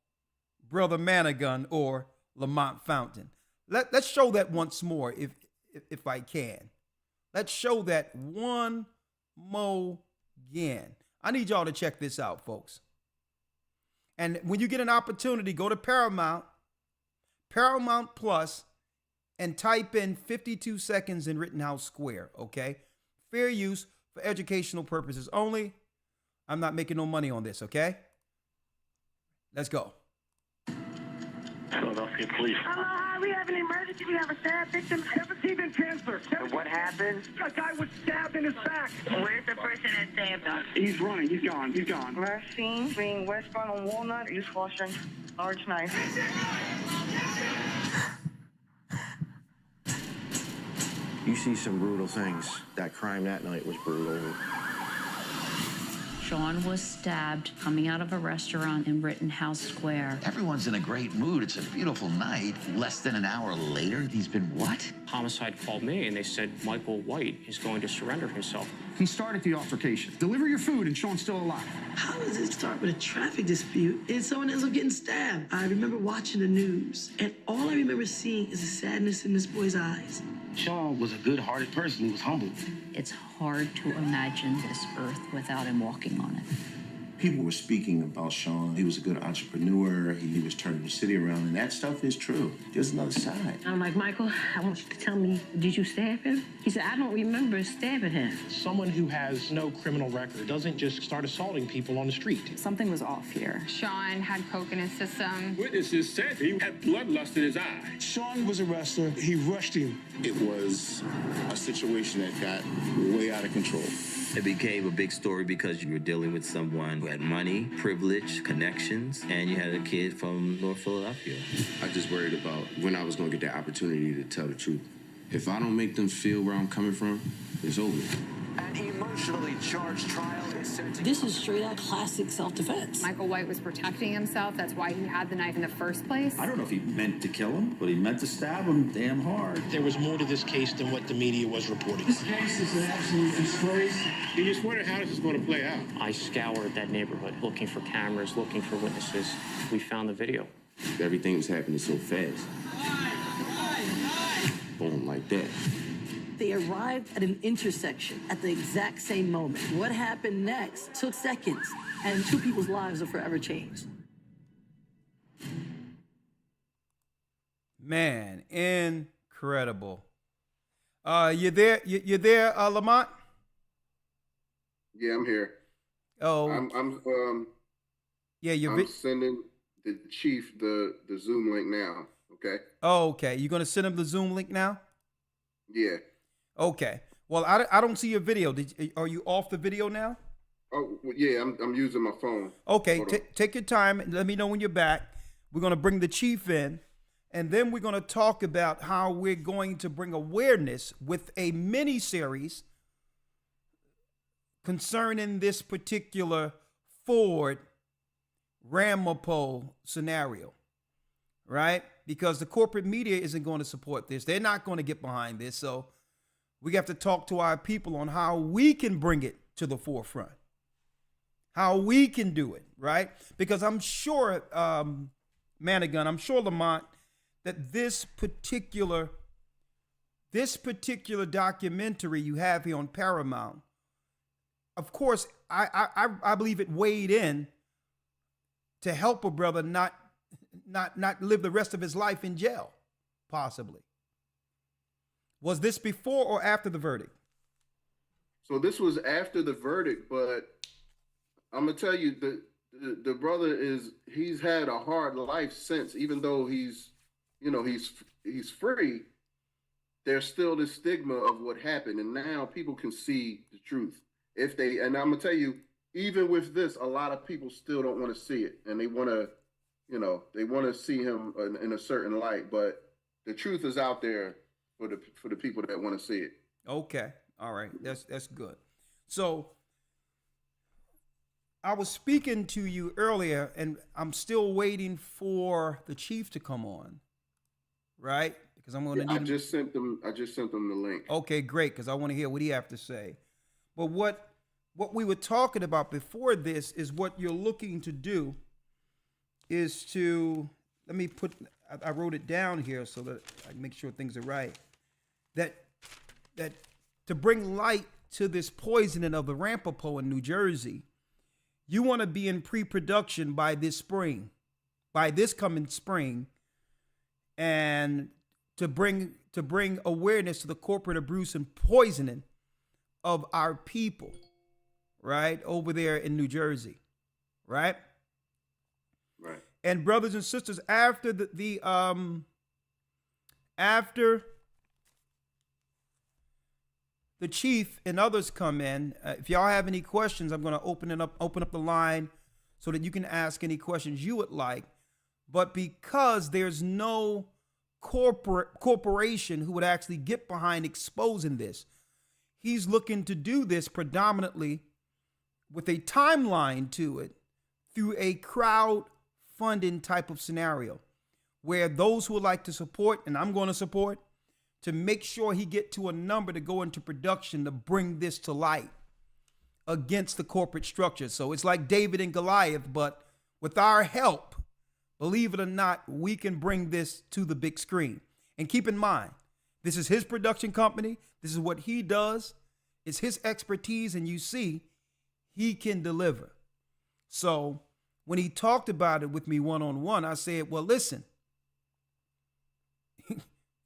Brother Manigun or Lamont Fountain. Let's show that once more, if I can. Let's show that one more again. I need y'all to check this out, folks. And when you get an opportunity, go to Paramount Plus, and type in 52 seconds in Rittenhouse Square, okay? Fair use for educational purposes only. I'm not making no money on this, okay? Let's go. Philadelphia police. We have an emergency. We have a stab victim. 17 cancer. What happened? A guy was stabbed in his back. Where's the person that stabbed us? He's running. He's gone. Last seen being westbound on Walnut, East Washington. Large knife. You see some brutal things. That crime that night was brutal. Sean was stabbed coming out of a restaurant in Rittenhouse Square. Everyone's in a great mood. It's a beautiful night. Less than an hour later, he's been what? Homicide called me and they said Michael White is going to surrender himself. He started the altercation. Deliver your food and Sean's still alive. How does it start with a traffic dispute and someone ends up getting stabbed? I remember watching the news, and all I remember seeing is the sadness in this boy's eyes. Sean was a good-hearted person. He was humble. It's hard to imagine this earth without him walking on it. People were speaking about Sean. He was a good entrepreneur. He was turning the city around, and that stuff is true. There's another side. I'm like, Michael, I want you to tell me, did you stab him? He said, I don't remember stabbing him. Someone who has no criminal record doesn't just start assaulting people on the street. Something was off here. Sean had coke in his system. Witnesses said he had bloodlust in his eye. Sean was arrested. He rushed him. It was a situation that got way out of control. It became a big story because you were dealing with someone who had money, privilege, connections, and you had a kid from North Philadelphia. I just worried about when I was going to get the opportunity to tell the truth. If I don't make them feel where I'm coming from, it's over. An emotionally charged trial is set to... This is straight out classic self-defense. Michael White was protecting himself. That's why he had the knife in the first place. I don't know if he meant to kill him, but he meant to stab him damn hard. There was more to this case than what the media was reporting. This case is an absolute disgrace. You just wonder how this is going to play out. I scoured that neighborhood looking for cameras, looking for witnesses. We found the video. Everything was happening so fast. Boom, like that. They arrived at an intersection at the exact same moment. What happened next took seconds, and two people's lives are forever changed. Man, incredible. You there? You there, Lamont? Yeah, I'm here. Oh, I'm sending the chief the Zoom link now. Okay. Oh, okay. You're gonna send him the Zoom link now? Yeah. Okay. Well, I don't see your video. Are you off the video now? Oh, yeah. I'm using my phone. Okay. Take your time and let me know when you're back. We're gonna bring the chief in, and then we're gonna talk about how we're going to bring awareness with a mini series concerning this particular Ford Ramapo scenario, right? Because the corporate media isn't going to support this. They're not going to get behind this. So we have to talk to our people on how we can bring it to the forefront, how we can do it, right? Because I'm sure, Manigan, I'm sure, Lamont, that this particular documentary you have here on Paramount, of course, I believe it weighed in to help a brother not live the rest of his life in jail, possibly. Was this before or after the verdict? So this was after the verdict, but I'm gonna tell you the brother he's had a hard life since, even though he's free. There's still this stigma of what happened, and now people can see the truth. And I'm gonna tell you, even with this, a lot of people still don't want to see it, and they want to see him in a certain light. But the truth is out there for the people that want to see it. Okay, all right, that's good. So I was speaking to you earlier, and I'm still waiting for the chief to come on, right? Because I'm going to need. I just sent them the link. Okay, great, because I want to hear what he have to say. But what we were talking about before this is what you're looking to do is to, I wrote it down here so that I can make sure things are right. That to bring light to this poisoning of the Ramapo in New Jersey, you want to be in pre-production by this coming spring, and to bring awareness to the corporate abuse and poisoning of our people, right, over there in New Jersey, right? Right. And brothers and sisters, after after the chief and others come in, if y'all have any questions, I'm going to open up the line so that you can ask any questions you would like. But because there's no corporation who would actually get behind exposing this, he's looking to do this predominantly with a timeline to it through a crowdfunding type of scenario where those who would like to support, and I'm going to support, to make sure he get to a number to go into production to bring this to light against the corporate structure. So it's like David and Goliath, but with our help, believe it or not, we can bring this to the big screen. And keep in mind, this is his production company. This is what he does. It's his expertise, and you see, he can deliver. So when he talked about it with me one-on-one, I said, well, listen,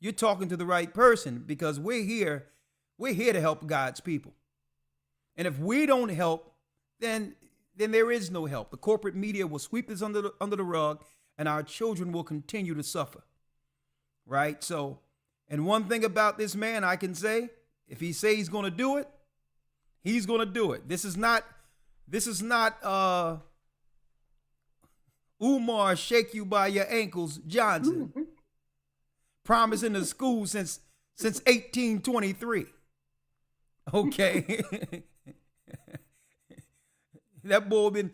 you're talking to the right person, because we're here to help God's people. And if we don't help, then there is no help. The corporate media will sweep this under the rug, and our children will continue to suffer. Right? So, and one thing about this man I can say, if he say he's going to do it, he's going to do it. This is not Umar shake you by your ankles Johnson promising the school since 1823. Okay. That boy been,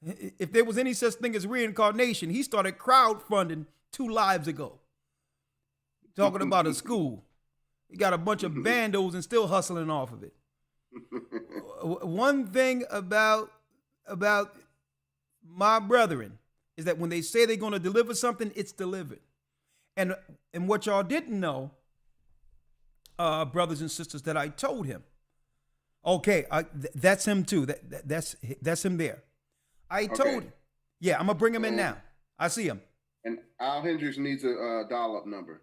if there was any such thing as reincarnation, he started crowdfunding 2 lives ago. Talking about a school. He got a bunch of bandos and still hustling off of it. One thing about my brethren is that when they say they're going to deliver something, it's delivered. And what y'all didn't know, brothers and sisters that I told him. Okay, that's him too. That's him there. I told him. Yeah, I'm gonna bring him in now. I see him. And Al Hendricks needs a dial-up number.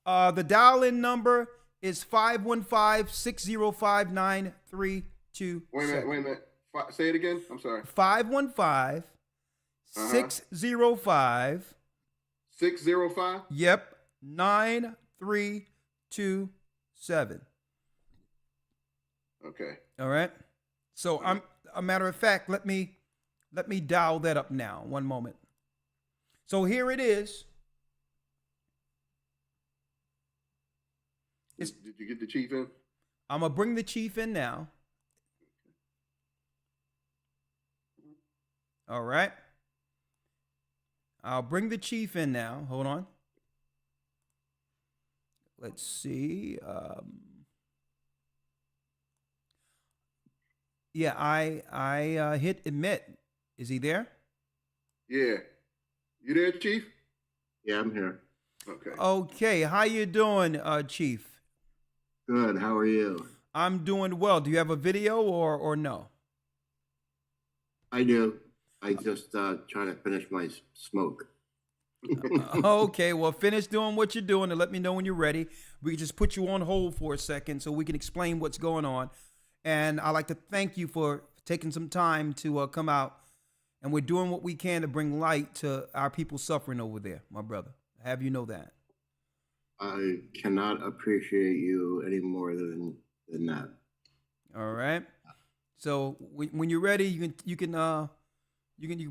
The dial-in number is 515-605-9327. Wait a minute. Say it again. I'm sorry. 515 605. 605? Yep. 9327. Okay. All right. So I'm a matter of fact, let me dial that up now. One moment. So here it is. Did you get the chief in? I'm gonna bring the chief in now. All right. I'll bring the chief in now. Hold on. Let's see. Yeah, I hit admit. Is he there? Yeah. You there, Chief? Yeah, I'm here. Okay. Okay. How you doing, Chief? Good. How are you? I'm doing well. Do you have a video or no? I do. I just trying to finish my smoke. Okay, well, finish doing what you're doing and let me know when you're ready. We can just put you on hold for a second so we can explain what's going on. And I'd like to thank you for taking some time to come out. And we're doing what we can to bring light to our people suffering over there, my brother. Have you know that? I cannot appreciate you any more than that. All right. So when you're ready, you can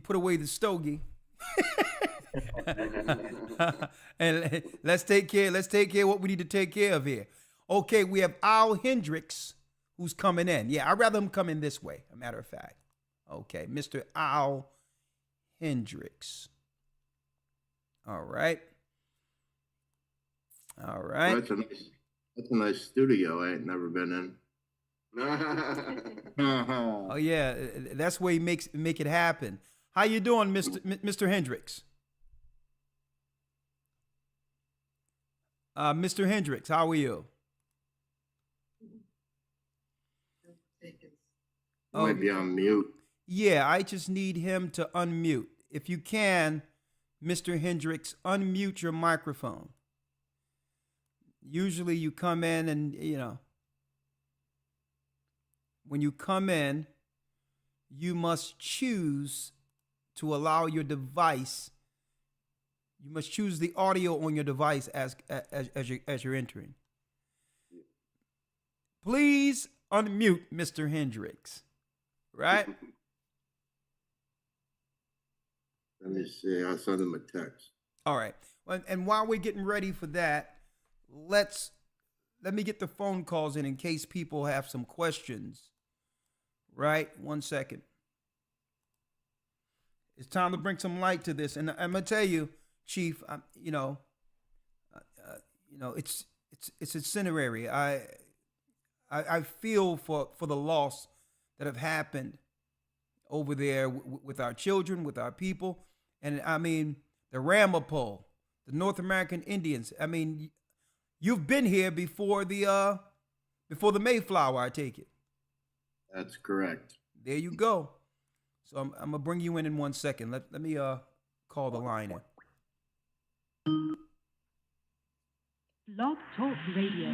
put away the stogie. And let's take care of what we need to take care of here. Okay, we have Al Hendricks who's coming in. Yeah, I'd rather him come in this way, a matter of fact. Okay, Mr. Al Hendricks. All right. All right. Well, that's a nice studio. I ain't never been in. Oh yeah, that's where he make it happen. How you doing, Mr. Hendricks? Mr. Hendricks, how are you? Might be on mute. Yeah, I just need him to unmute. If you can, Mr. Hendricks, unmute your microphone. Usually you come in and, when you come in, you must choose to allow your device. You must choose the audio on your device as you're entering. Please unmute Mr. Hendricks. Right? Let me see. I'll send him a text. All right. And while we're getting ready for that, let me get the phone calls in case people have some questions. Right? 1 second. It's time to bring some light to this, and I'm gonna tell you, Chief. It's incendiary. I feel for the loss that have happened over there with our children, with our people, and I mean the Ramapo, the North American Indians. I mean, you've been here before the Mayflower. I take it. That's correct. There you go. So I'm gonna bring you in 1 second. Let me call the line in. Blog Talk Radio.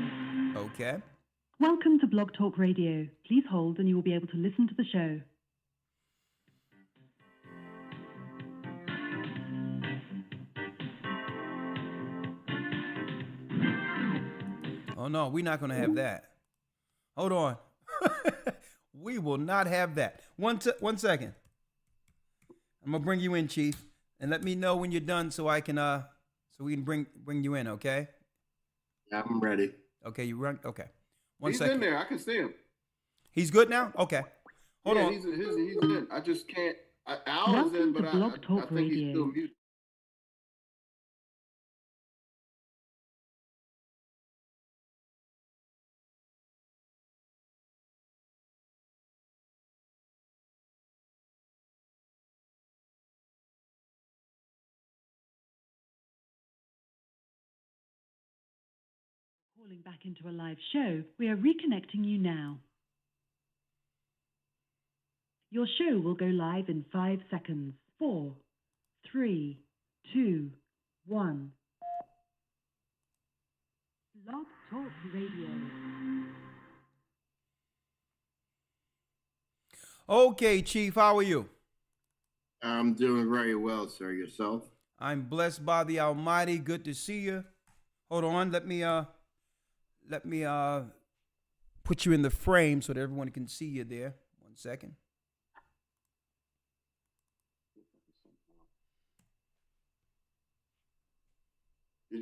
Okay. Welcome to Blog Talk Radio. Please hold and you will be able to listen to the show. Oh no, we're not gonna have that. Hold on. We will not have that. 1 second. I'm gonna bring you in, Chief, and let me know when you're done so I can so we can bring you in, okay? Yeah, I'm ready. Okay, you run. Okay. He's in there. I can see him. He's good now. Okay. Hold on. He's in. I just can't. Al is in, but I think he's still muted. Calling back into a live show, we are reconnecting you now. Your show will go live in 5 seconds. 4, 3, 2, 1. Blog Talk Radio. Okay, Chief, how are you? I'm doing very well, sir. Yourself? I'm blessed by the Almighty. Good to see you. Hold on, let me put you in the frame so that everyone can see you there. 1 second.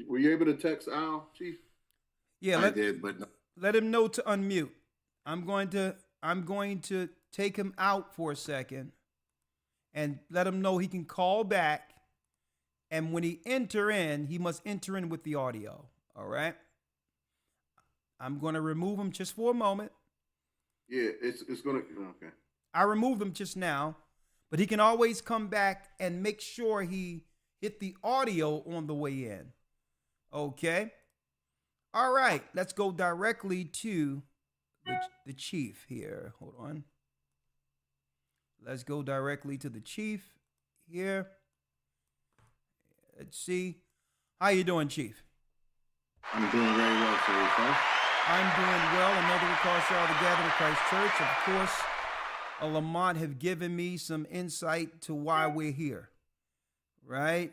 Were you able to text Al, Chief? Yeah, I did, but no. Let him know to unmute. I'm going to take him out for a second and let him know he can call back. And when he enter in, he must enter in with the audio. All right. I'm going to remove him just for a moment. Yeah, it's going to, okay. I removed him just now, but he can always come back and make sure he hit the audio on the way in. Okay. All right. Let's go directly to the chief here. Hold on. Let's go directly to the chief here. Let's see. How you doing, Chief? I'm doing very well, sir. Yourself? I'm doing well. Another we call y'all to gather to Christ Church. Of course, Lamont have given me some insight to why we're here, right?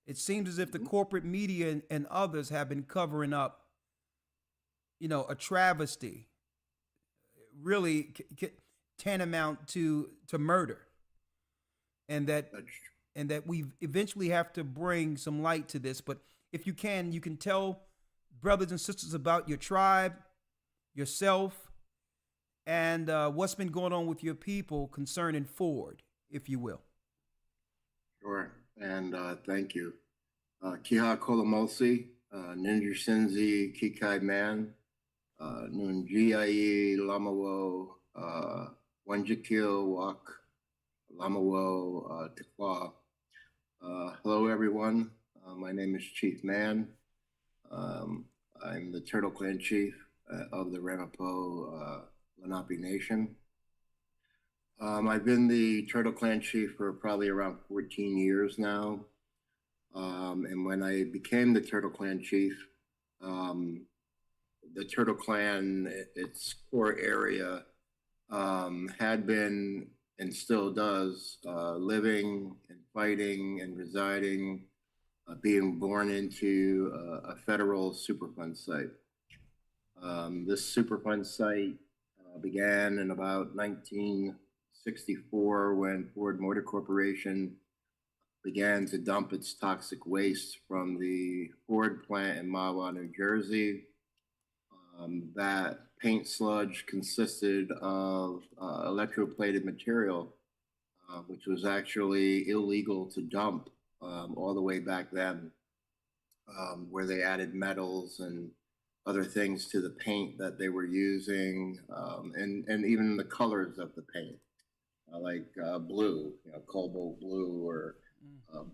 It seems as if the corporate media and others have been covering up, a travesty, really tantamount to murder, and that we eventually have to bring some light to this. But if you can tell brothers and sisters about your tribe, yourself, and what's been going on with your people concerning Ford, if you will. Sure, and thank you. Kiha Kolomosi, Ninja Sinzi, Kikai Man, Nunjiai Lamawo, Wanjikil Wak, Lamawo, Tekwa. Hello, everyone. My name is Chief Man. I'm the Turtle Clan Chief of the Ramapo Lenape Nation. I've been the Turtle Clan Chief for probably around 14 years now. And when I became the Turtle Clan Chief, the Turtle Clan, its core area, had been and still does living and fighting and residing, being born into a federal Superfund site. This Superfund site began in about 1964 when Ford Motor Corporation began to dump its toxic waste from the Ford plant in Mahwah, New Jersey. That paint sludge consisted of electroplated material, which was actually illegal to dump all the way back then, where they added metals and other things to the paint that they were using, and even the colors of the paint, like blue, cobalt blue, or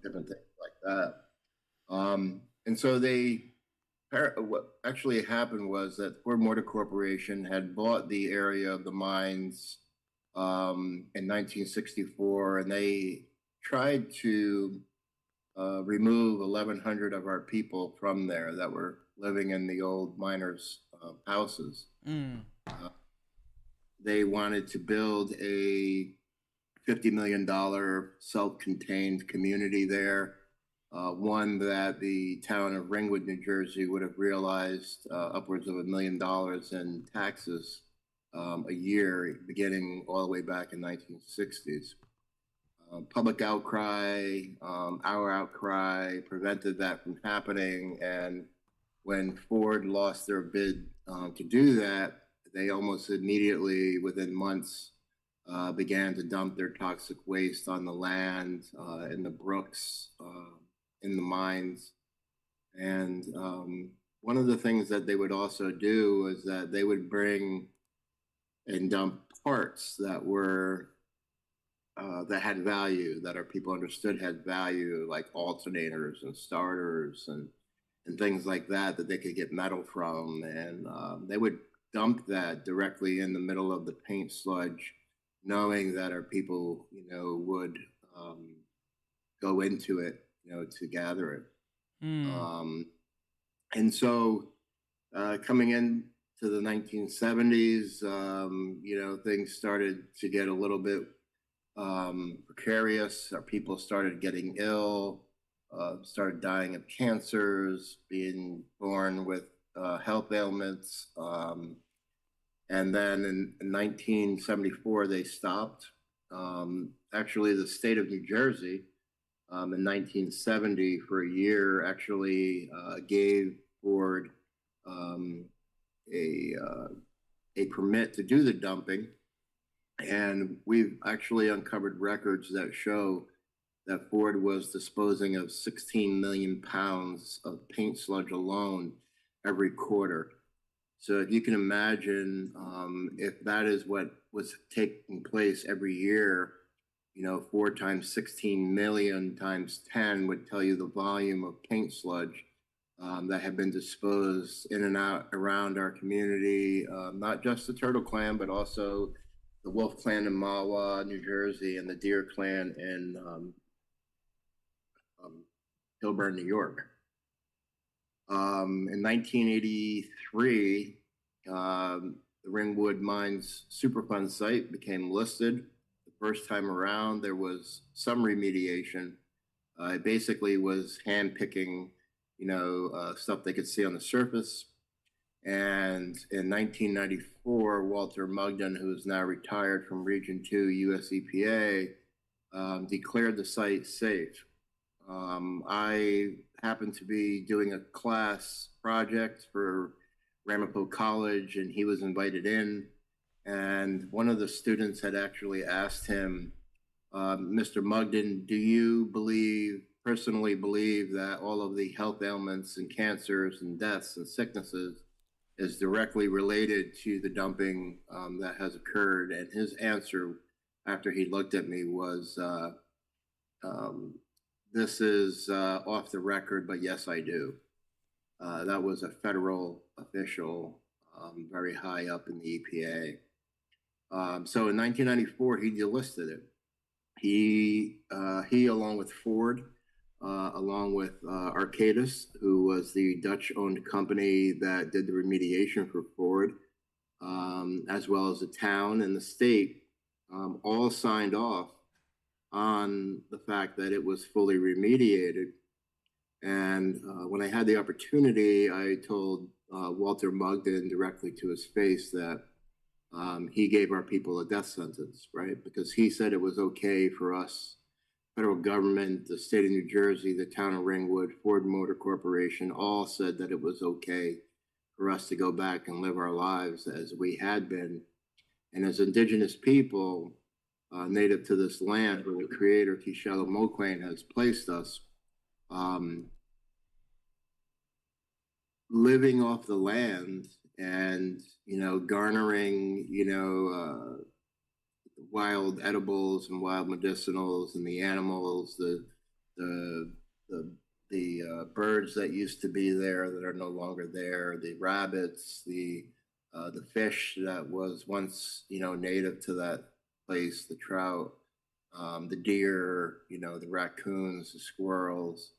different things like that. And so what actually happened was that Ford Motor Corporation had bought the area of the mines in 1964, and they tried to remove 1,100 of our people from there that were living in the old miners' houses. They wanted to build a $50 million self-contained community there, one that the town of Ringwood, New Jersey would have realized upwards of $1 million in taxes a year, beginning all the way back in 1960s. Public outcry, our outcry prevented that from happening. And when Ford lost their bid to do that, they almost immediately, within months, began to dump their toxic waste on the land, in the brooks, in the mines. And one of the things that they would also do is that they would bring and dump parts that were that had value, that our people understood had value, like alternators and starters and things like that that they could get metal from, and they would dump that directly in the middle of the paint sludge, knowing that our people, would go into it, to gather it. And so coming in to the 1970s, things started to get a little bit precarious. Our people started getting ill, started dying of cancers, being born with health ailments. And then in 1974, they stopped. Actually, the state of New Jersey in 1970 for a year actually gave Ford a permit to do the dumping. And we've actually uncovered records that show that Ford was disposing of 16 million pounds of paint sludge alone every quarter. So if you can imagine, if that is what was taking place every year, 4 times 16 million times 10 would tell you the volume of paint sludge that had been disposed in and out around our community, not just the Turtle Clan, but also the Wolf Clan in Mahwah, New Jersey, and the Deer Clan in Hillburn, New York. In 1983, the Ringwood Mines Superfund site became listed. The first time around, there was some remediation. It basically was hand-picking, stuff they could see on the surface. And in 1994, Walter Mugden, who is now retired from Region 2 US EPA, declared the site safe. I happened to be doing a class project for Ramapo College, and he was invited in. And one of the students had actually asked him, Mr. Mugden, do you personally believe that all of the health ailments and cancers and deaths and sicknesses is directly related to the dumping that has occurred? And his answer, after he looked at me, was, this is off the record, but yes, I do. That was a federal official very high up in the EPA. So in 1994, he delisted it. He along with Ford, along with Arcadis, who was the Dutch-owned company that did the remediation for Ford, as well as the town and the state, all signed off on the fact that it was fully remediated. And when I had the opportunity, I told Walter Mugden directly to his face that he gave our people a death sentence, right? Because he said it was okay for us, federal government, the state of New Jersey, the town of Ringwood, Ford Motor Corporation, all said that it was okay for us to go back and live our lives as we had been. And as indigenous people, native to this land where the creator, Kishelo Moquane, has placed us, living off the land and, garnering, wild edibles and wild medicinals and the animals, the birds that used to be there that are no longer there, the rabbits, the fish that was once, native to that place, the trout, the deer, the raccoons, the squirrels,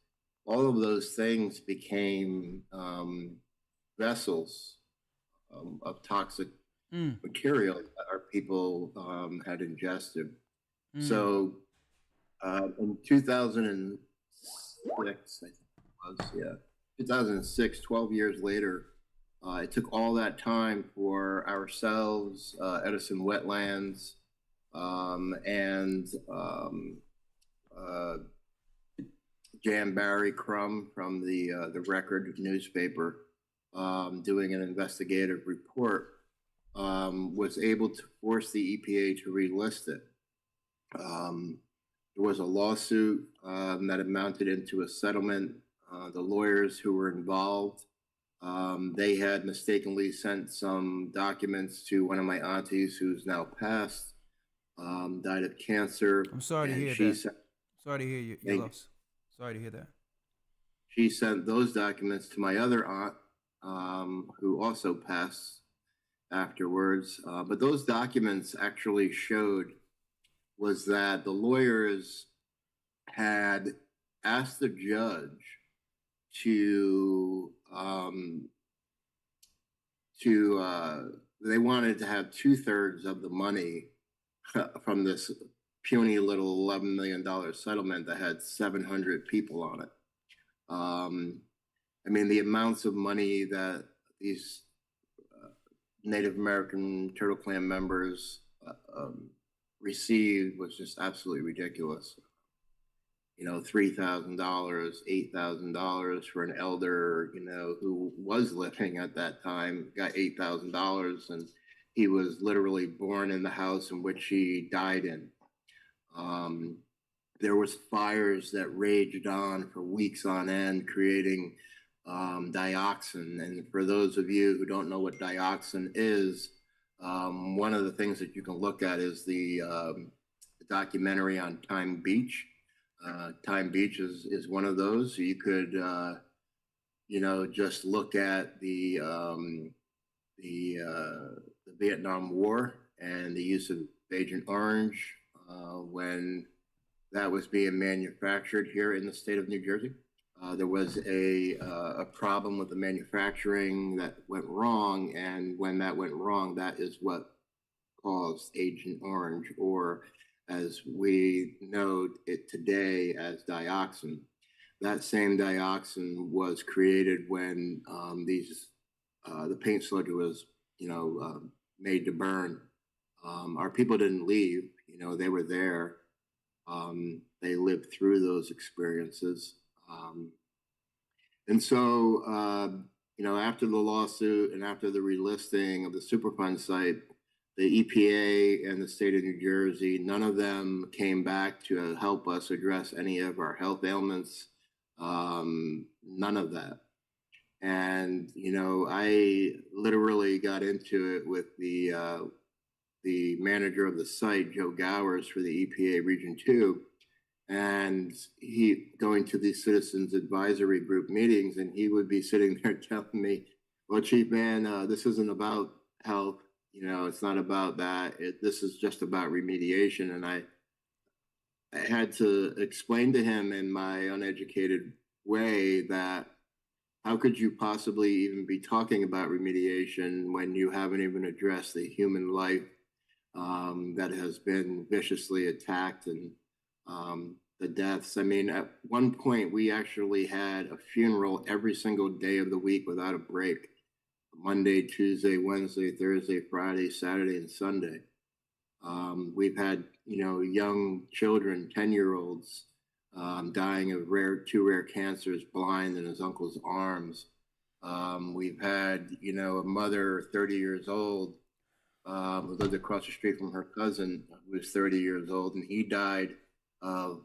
all of those things became vessels of toxic material that our people had ingested. So in 2006, I think it was, 2006, 12 years later, it took all that time for ourselves, Edison Wetlands, and Jan Barry Crum from the Record newspaper, doing an investigative report, was able to force the EPA to relist it. There was a lawsuit that amounted into a settlement. The lawyers who were involved, they had mistakenly sent some documents to one of my aunties who's now passed, died of cancer. I'm sorry to hear that. Sorry to hear your loss. Sorry to hear that. she sent those documents to my other aunt, who also passed afterwards. But those documents actually showed was that the lawyers had asked the judge to they wanted to have 2/3 of the money from this puny little $11 million settlement that had 700 people on it. I mean, the amounts of money that these Native American Turtle Clan members received was just absolutely ridiculous. You know, $3,000, $8,000 for an elder, you know, who was living at that time, got $8,000, and he was literally born in the house in which he died in. There was fires that raged on for weeks on end, creating dioxin. And for those of you who don't know what dioxin is, one of the things that you can look at is the documentary on Time Beach. Time Beach is one of those. So you could, you know, just look at the Vietnam War and the use of Agent Orange when that was being manufactured here in the state of New Jersey. There was a problem with the manufacturing that went wrong, and when that went wrong, that is what caused Agent Orange, or as we know it today as dioxin. That same dioxin was created when the paint sludge was, you know, made to burn. Our people didn't leave, you know, they were there. They lived through those experiences. And so, you know, after the lawsuit and after the relisting of the Superfund site, the EPA and the state of New Jersey, none of them came back to help us address any of our health ailments, none of that. And, you know, I literally got into it with the manager of the site, Joe Gowers, for the EPA Region 2, and he going to these citizens advisory group meetings, and he would be sitting there telling me, well, Chief, man, this isn't about health. You know, it's not about that. This is just about remediation. And I had to explain to him in my uneducated way that how could you possibly even be talking about remediation when you haven't even addressed the human life that has been viciously attacked, and the deaths. I mean, at one point, we actually had a funeral every single day of the week without a break. Monday, Tuesday, Wednesday, Thursday, Friday, Saturday, and Sunday. We've had, you know, young children, 10-year-olds, dying of two rare cancers, blind in his uncle's arms. We've had, you know, a mother, 30 years old, who lived across the street from her cousin, who was 30 years old, and he died of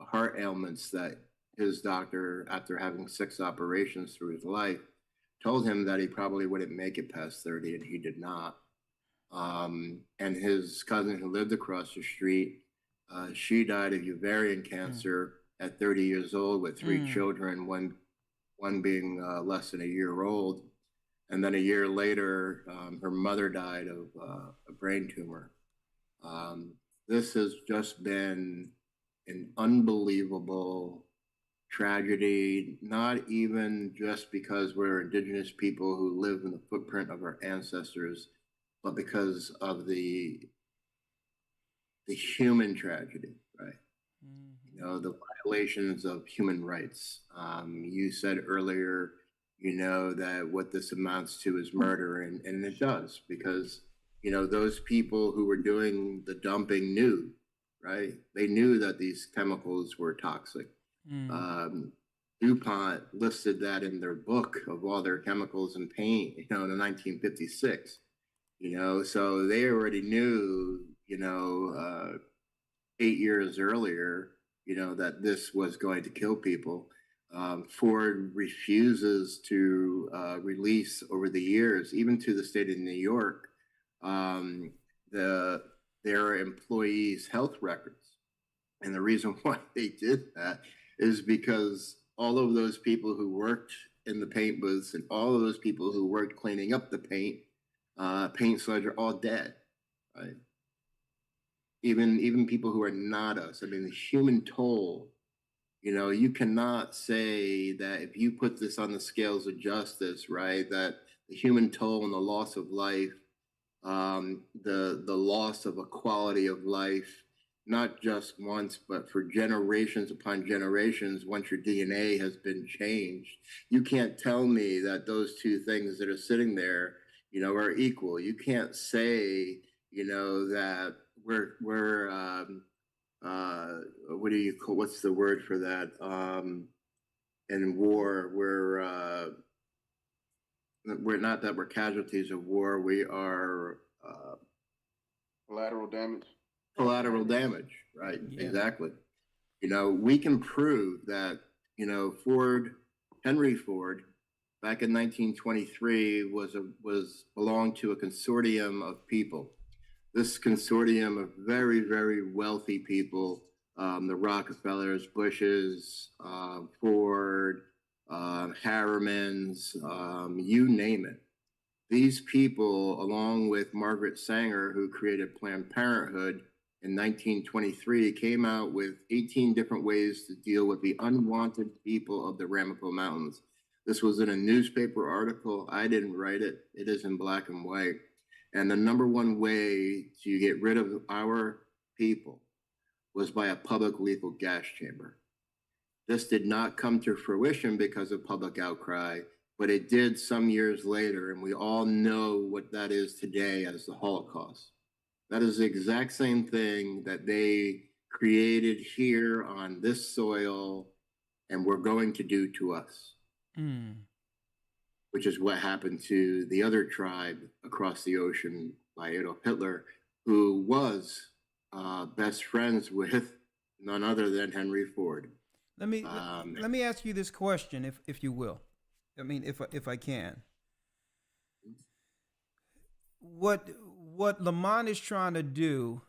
heart ailments that his doctor, after having 6 operations through his life, told him that he probably wouldn't make it past 30, and he did not. And his cousin who lived across the street, she died of ovarian cancer at 30 years old with 3 children, one being less than a year old. And then a year later, her mother died of a brain tumor. This has just been an unbelievable tragedy, not even just because we're indigenous people who live in the footprint of our ancestors, but because of the human tragedy, right? You know, the violations of human rights. You said earlier, you know, that what this amounts to is murder, and it does, because, you know, those people who were doing the dumping knew, right? They knew that these chemicals were toxic. DuPont listed that in their book of all their chemicals in paint, you know, in 1956, you know, so they already knew, you know, 8 years earlier, you know, that this was going to kill people. Ford refuses to release over the years, even to the state of New York, their employees' health records. And the reason why they did that is because all of those people who worked in the paint booths and all of those people who worked cleaning up the paint, paint sludge are all dead, right? Even people who are not us. I mean, the human toll, you know, you cannot say that if you put this on the scales of justice, right, that the human toll and the loss of life, the loss of a quality of life, not just once, but for generations upon generations, once your DNA has been changed, you can't tell me that those two things that are sitting there, you know, are equal. You can't say, you know, that we're what do you call, what's the word for that? In war, we're not that we're casualties of war. We are Collateral damage. Collateral damage, right? Yeah. Exactly. You know, we can prove that, you know, Henry Ford, back in 1923, belonged to a consortium of people. This consortium of very, very wealthy people, the Rockefellers, Bushes, Ford, Harrimans, you name it. These people, along with Margaret Sanger, who created Planned Parenthood in 1923, came out with 18 different ways to deal with the unwanted people of the Ramapo Mountains. This was in a newspaper article. I didn't write it. It is in black and white. And the number one way to get rid of our people was by a public lethal gas chamber. This did not come to fruition because of public outcry, but it did some years later, and we all know what that is today as the Holocaust. That is the exact same thing that they created here on this soil and were going to do to us. Which is what happened to the other tribe across the ocean by Adolf Hitler, who was best friends with none other than Henry Ford. Let me ask you this question, if you will. I mean, if I can. What Lamont is trying to do,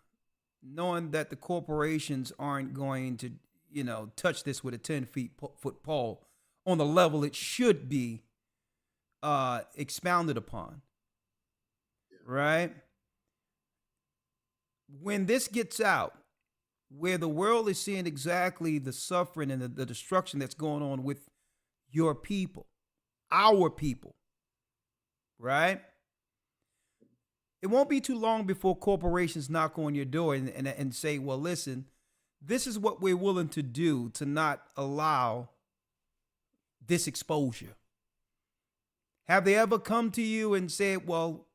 knowing that the corporations aren't going to, you know, touch this with a 10-foot pole on the level it should be expounded upon, right? When this gets out, where the world is seeing exactly the suffering and the destruction that's going on with your people, our people, right? It won't be too long before corporations knock on your door and say, well, listen, this is what we're willing to do to not allow this exposure. Have they ever come to you and said, well,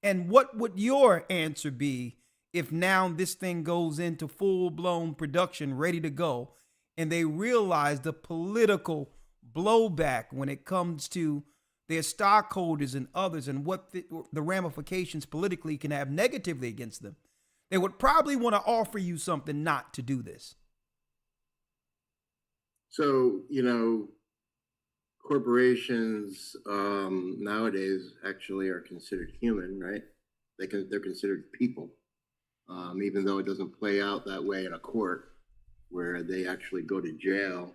and what would your answer be if now this thing goes into full-blown production, ready to go, and they realize the political blowback when it comes to their stockholders and others and what the ramifications politically can have negatively against them? They would probably want to offer you something not to do this. So, you know, corporations nowadays actually are considered human, right? They're considered people, even though it doesn't play out that way in a court where they actually go to jail.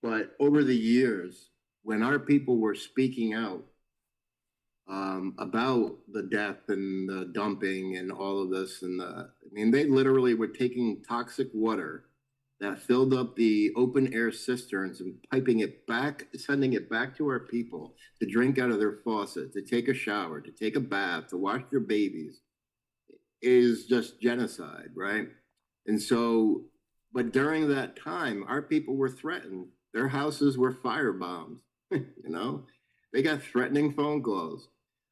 But over the years, when our people were speaking out about the death and the dumping and all of this, they literally were taking toxic water that filled up the open air cisterns and piping it back, sending it back to our people to drink out of their faucet, to take a shower, to take a bath, to wash their babies, is just genocide, right? And so, but during that time, our people were threatened. Their houses were firebombed, you know? They got threatening phone calls.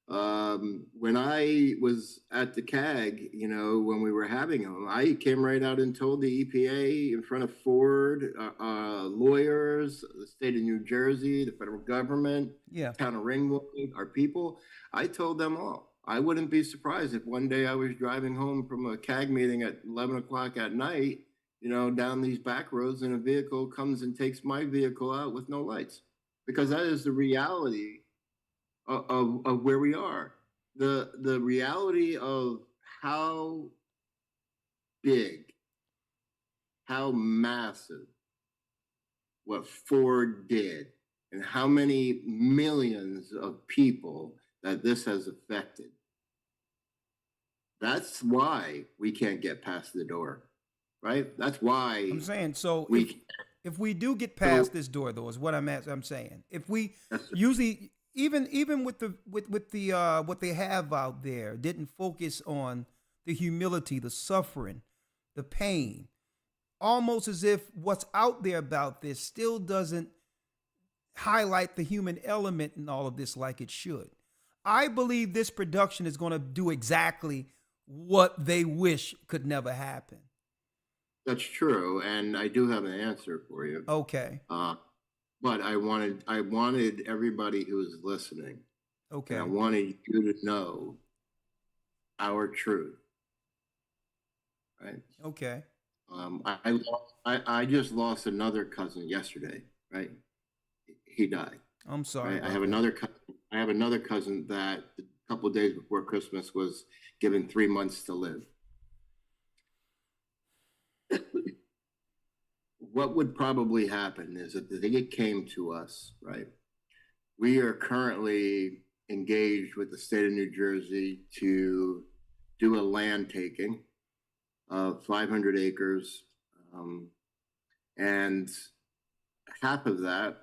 When I was at the CAG, you know, when we were having them, I came right out and told the EPA in front of Ford, lawyers, the state of New Jersey, the federal government, town of Ringwood, our people, I told them all. I wouldn't be surprised if one day I was driving home from a CAG meeting at 11 o'clock at night, you know, down these back roads, and a vehicle comes and takes my vehicle out with no lights, because that is the reality of where we are. The reality of how big, how massive what Ford did and how many millions of people that this has affected. That's why we can't get past the door, right? That's why I'm saying, so we if we do get past this door, though, is what I'm saying. If we usually even with the what they have out there didn't focus on the humility, the suffering, the pain, almost as if what's out there about this still doesn't highlight the human element in all of this like it should. I believe this production is going to do exactly what they wish could never happen. That's true, and I do have an answer for you. Okay. But I wanted everybody who is listening. Okay. And I wanted you to know our truth. Right. Okay. I just lost another cousin yesterday. Right. He died. I'm sorry. Right? I have another cousin that a couple of days before Christmas was given 3 months to live. What would probably happen is that it came to us, right? We are currently engaged with the state of New Jersey to do a land taking of 500 acres. And half of that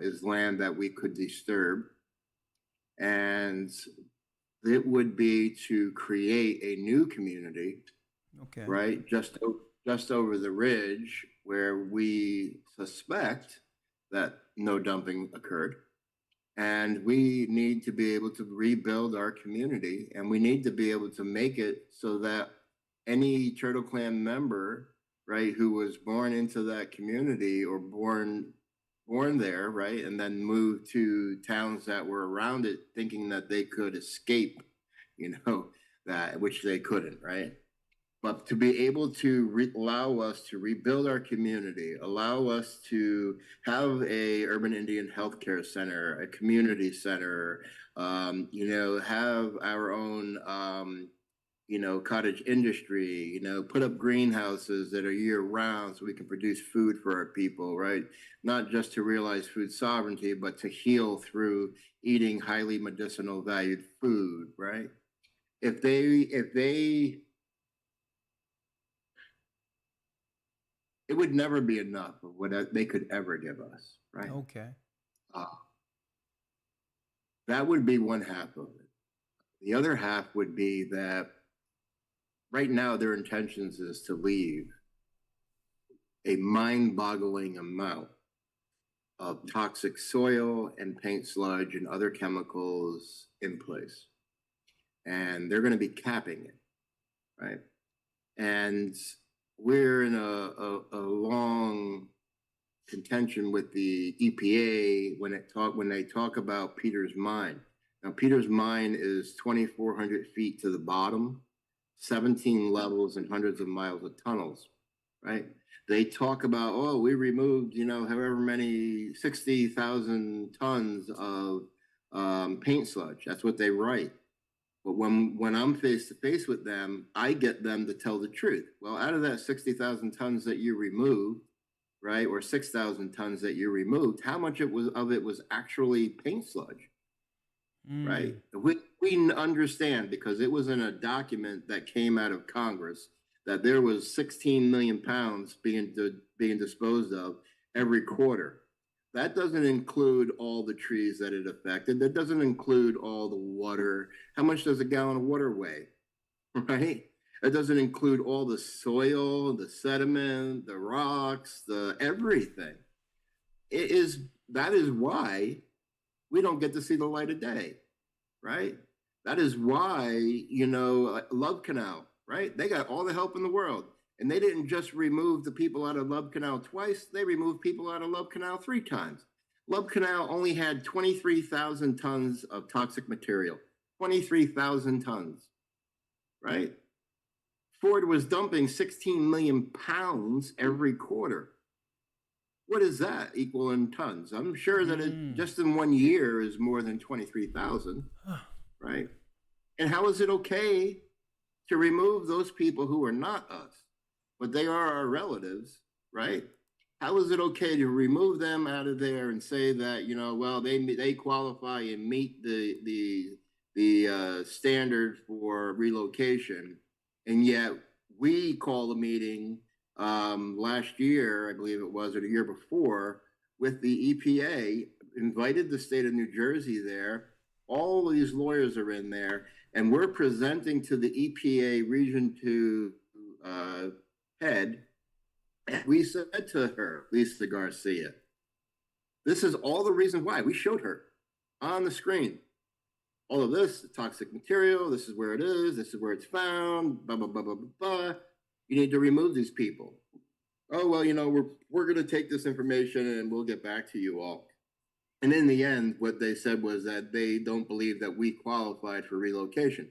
is land that we could disturb. And it would be to create a new community, okay, right? Just over the ridge where we suspect that no dumping occurred. And we need to be able to rebuild our community, and we need to be able to make it so that any Turtle Clan member, right, who was born into that community or born there, right, and then moved to towns that were around it thinking that they could escape, that, which they couldn't, right? But to be able to allow us to rebuild our community, allow us to have a urban Indian healthcare center, a community center, have our own, cottage industry, put up greenhouses that are year round so we can produce food for our people, right? Not just to realize food sovereignty, but to heal through eating highly medicinal valued food, right? If they it would never be enough of what they could ever give us, right? Okay. That would be one half of it. The other half would be that right now their intentions is to leave a mind-boggling amount of toxic soil and paint sludge and other chemicals in place. And they're going to be capping it, right? And we're in a long contention with the EPA when they talk about Peter's Mine. Now, Peter's Mine is 2,400 feet to the bottom, 17 levels and hundreds of miles of tunnels, right? They talk about, we removed, however many 60,000 tons of paint sludge. That's what they write. But when I'm face to face with them, I get them to tell the truth. Well, out of that 60,000 tons that you removed, right, or 6,000 tons that you removed, how much of it was actually paint sludge, right? We understand, because it was in a document that came out of Congress, that there was 16 million pounds being disposed of every quarter. That doesn't include all the trees that it affected. That doesn't include all the water. How much does a gallon of water weigh, right? It doesn't include all the soil, the sediment, the rocks, the everything. That is why we don't get to see the light of day, right? That is why, Love Canal, right? They got all the help in the world. And they didn't just remove the people out of Love Canal twice, they removed people out of Love Canal 3 times. Love Canal only had 23,000 tons of toxic material, 23,000 tons, right? Ford was dumping 16 million pounds every quarter. What does that equal in tons? I'm sure that it just in 1 year is more than 23,000, right? And how is it okay to remove those people who are not us, but they are our relatives, right? how is it okay to remove them out of there and say that, you know, well, they qualify and meet the standard for relocation, and yet we call a meeting last year, I believe it was, or the year before, with the EPA, invited the state of New Jersey there. All of these lawyers are in there, and we're presenting to the EPA Region 2 head. And we said to her, Lisa Garcia, this is all the reasons why. We showed her on the screen. All of this, the toxic material, this is where it is, this is where it's found, blah, blah, blah, blah, blah, blah. You need to remove these people. Oh, well, you know, we're going to take this information and we'll get back to you all. And in the end, what they said was that they don't believe that we qualified for relocation.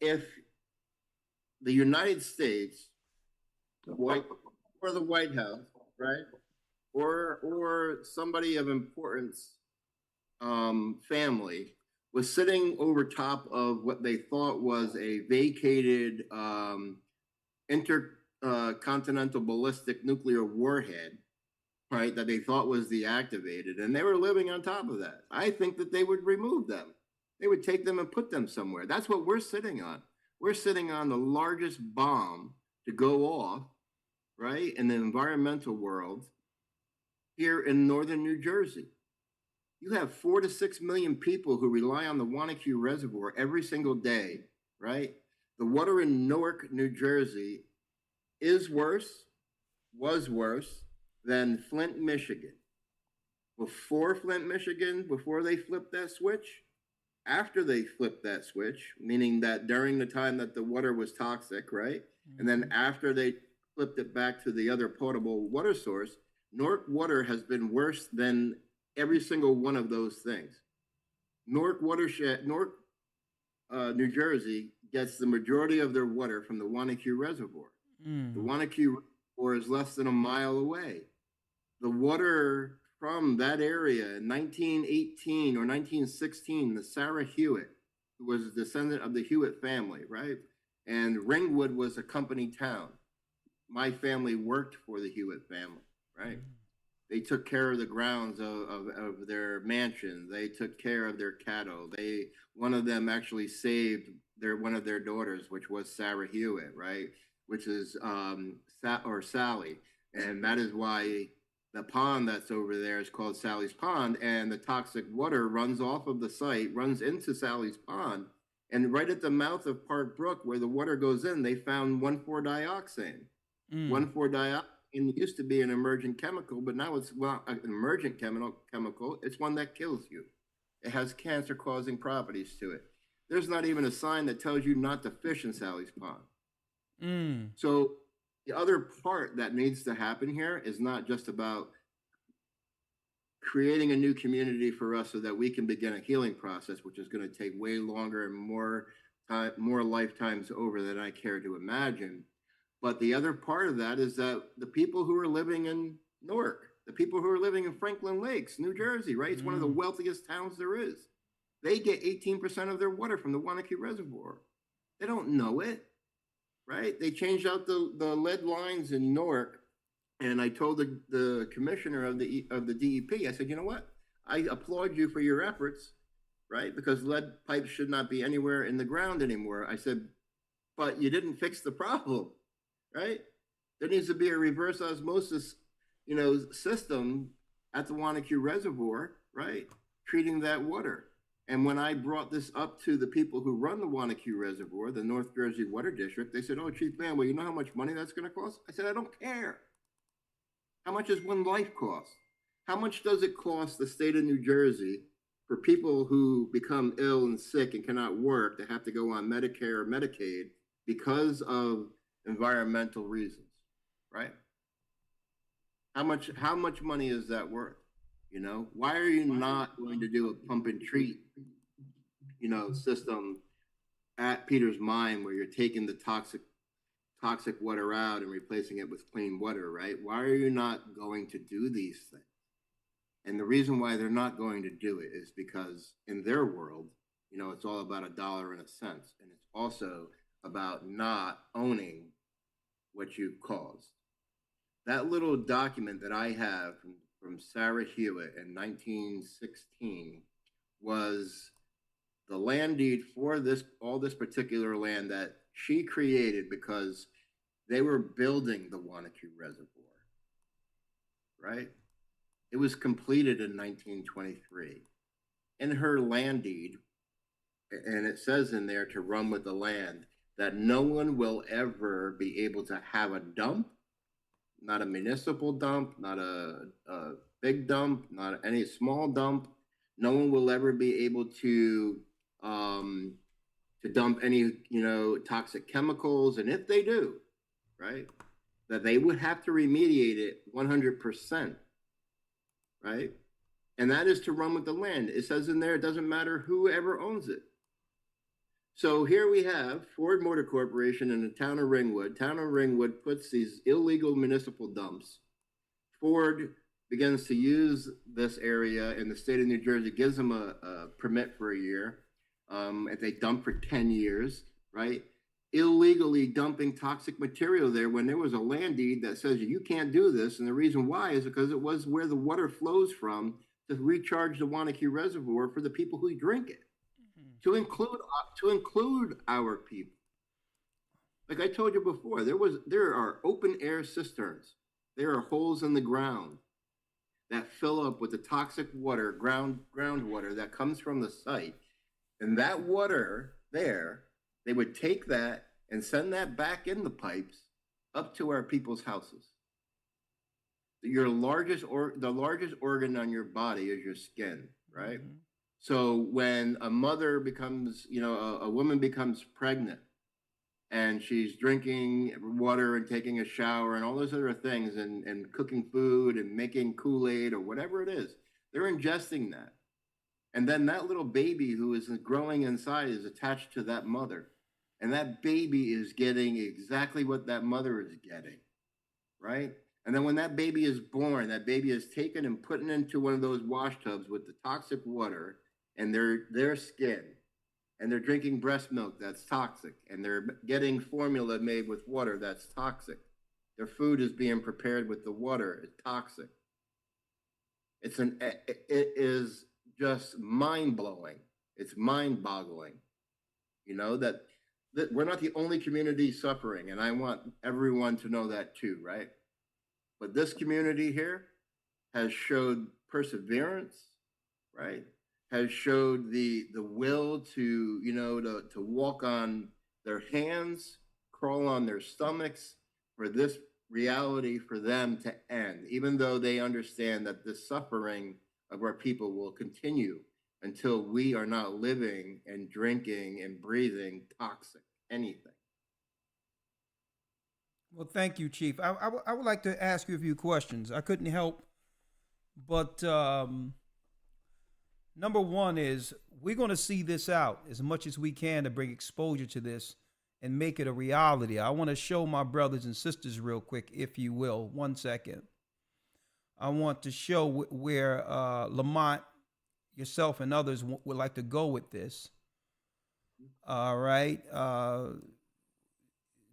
If the United States, or the White House, right, or somebody of importance, family, was sitting over top of what they thought was a vacated intercontinental ballistic nuclear warhead, right, that they thought was deactivated, and they were living on top of that, I think that they would remove them. They would take them and put them somewhere. That's what we're sitting on. We're sitting on the largest bomb to go off, right, in the environmental world here in northern New Jersey. You have 4 to 6 million people who rely on the Wanacue Reservoir every single day, right? The water in Newark, New Jersey was worse than Flint, Michigan. Before Flint, Michigan, before they flipped that switch, after they flipped that switch, meaning that during the time that the water was toxic, right? And then after they flipped it back to the other potable water source, Newark water has been worse than every single one of those things. Newark watershed, New Jersey gets the majority of their water from the Wanacue Reservoir. The Wanacue Reservoir is less than a mile away. The water from that area in 1918 or 1916, the Sarah Hewitt, who was a descendant of the Hewitt family, right? And Ringwood was a company town. My family worked for the Hewitt family, right? They took care of the grounds of their mansion. They took care of their cattle. One of them actually saved one of their daughters, which was Sarah Hewitt, right? Which is Sally. And that is why the pond that's over there is called Sally's Pond, and the toxic water runs off of the site, runs into Sally's Pond, and right at the mouth of Park Brook, where the water goes in, they found 1,4-dioxane. 1,4-dioxane used to be an emergent chemical, but now it's an emergent chemical. It's one that kills you. It has cancer-causing properties to it. There's not even a sign that tells you not to fish in Sally's Pond. So the other part that needs to happen here is not just about creating a new community for us so that we can begin a healing process, which is going to take way longer and more lifetimes over than I care to imagine. But the other part of that is that the people who are living in Newark, the people who are living in Franklin Lakes, New Jersey, right? It's one of the wealthiest towns there is. They get 18% of their water from the Wanacue Reservoir. They don't know it. Right? They changed out the lead lines in Newark, and I told the commissioner of the DEP, I said, you know what? I applaud you for your efforts, right? Because lead pipes should not be anywhere in the ground anymore. I said, but you didn't fix the problem, right? There needs to be a reverse osmosis, system at the Wanacue Reservoir, right? Treating that water. And when I brought this up to the people who run the Wanacue Reservoir, the North Jersey Water District, they said, oh, Chief Van, well, you know how much money that's going to cost? I said, I don't care. How much does one life cost? How much does it cost the state of New Jersey for people who become ill and sick and cannot work to have to go on Medicare or Medicaid because of environmental reasons, right? How much money is that worth? Why are you not going to do a pump and treat, system at Peter's Mine where you're taking the toxic water out and replacing it with clean water, right? Why are you not going to do these things? And the reason why they're not going to do it is because in their world, it's all about a dollar and a cent. And it's also about not owning what you've caused. that little document that I have from Sarah Hewitt in 1916 was the land deed for all this particular land that she created because they were building the Wanacue Reservoir, right? It was completed in 1923. In her land deed, and it says in there to run with the land, that no one will ever be able to have a dump, not a municipal dump, not a big dump, not any small dump. No one will ever be able to dump any, toxic chemicals. And if they do, right, that they would have to remediate it 100%, right? And that is to run with the land. It says in there, it doesn't matter whoever owns it. So here we have Ford Motor Corporation in the town of Ringwood. Town of Ringwood puts these illegal municipal dumps. Ford begins to use this area, and the state of New Jersey gives them a permit for a year. If they dump for 10 years, right? Illegally dumping toxic material there when there was a land deed that says you can't do this. And the reason why is because it was where the water flows from to recharge the Wanacue Reservoir for the people who drink it. To include our people. Like I told you before, there are open air cisterns. There are holes in the ground that fill up with the toxic water, groundwater that comes from the site. And that water there, they would take that and send that back in the pipes up to our people's houses. The largest organ on your body is your skin, right? Mm-hmm. So when a mother becomes, a woman becomes pregnant and she's drinking water and taking a shower and all those other things and cooking food and making Kool-Aid or whatever it is, they're ingesting that. And then that little baby who is growing inside is attached to that mother. And that baby is getting exactly what that mother is getting, right? And then when that baby is born, that baby is taken and put into one of those wash tubs with the toxic water and their skin, and they're drinking breast milk that's toxic, and they're getting formula made with water that's toxic. Their food is being prepared with the water, it's toxic. It is just mind-blowing. It's mind-boggling, that we're not the only community suffering, and I want everyone to know that too, right? But this community here has showed perseverance, right? Has showed the will to, to walk on their hands, crawl on their stomachs for this reality for them to end, even though they understand that the suffering of our people will continue until we are not living and drinking and breathing toxic anything. Well, thank you, Chief. I would like to ask you a few questions. I couldn't help but number one is we're going to see this out as much as we can to bring exposure to this and make it a reality. I want to show my brothers and sisters real quick, if you will. 1 second. I want to show where Lamont, yourself, and others would like to go with this. All right.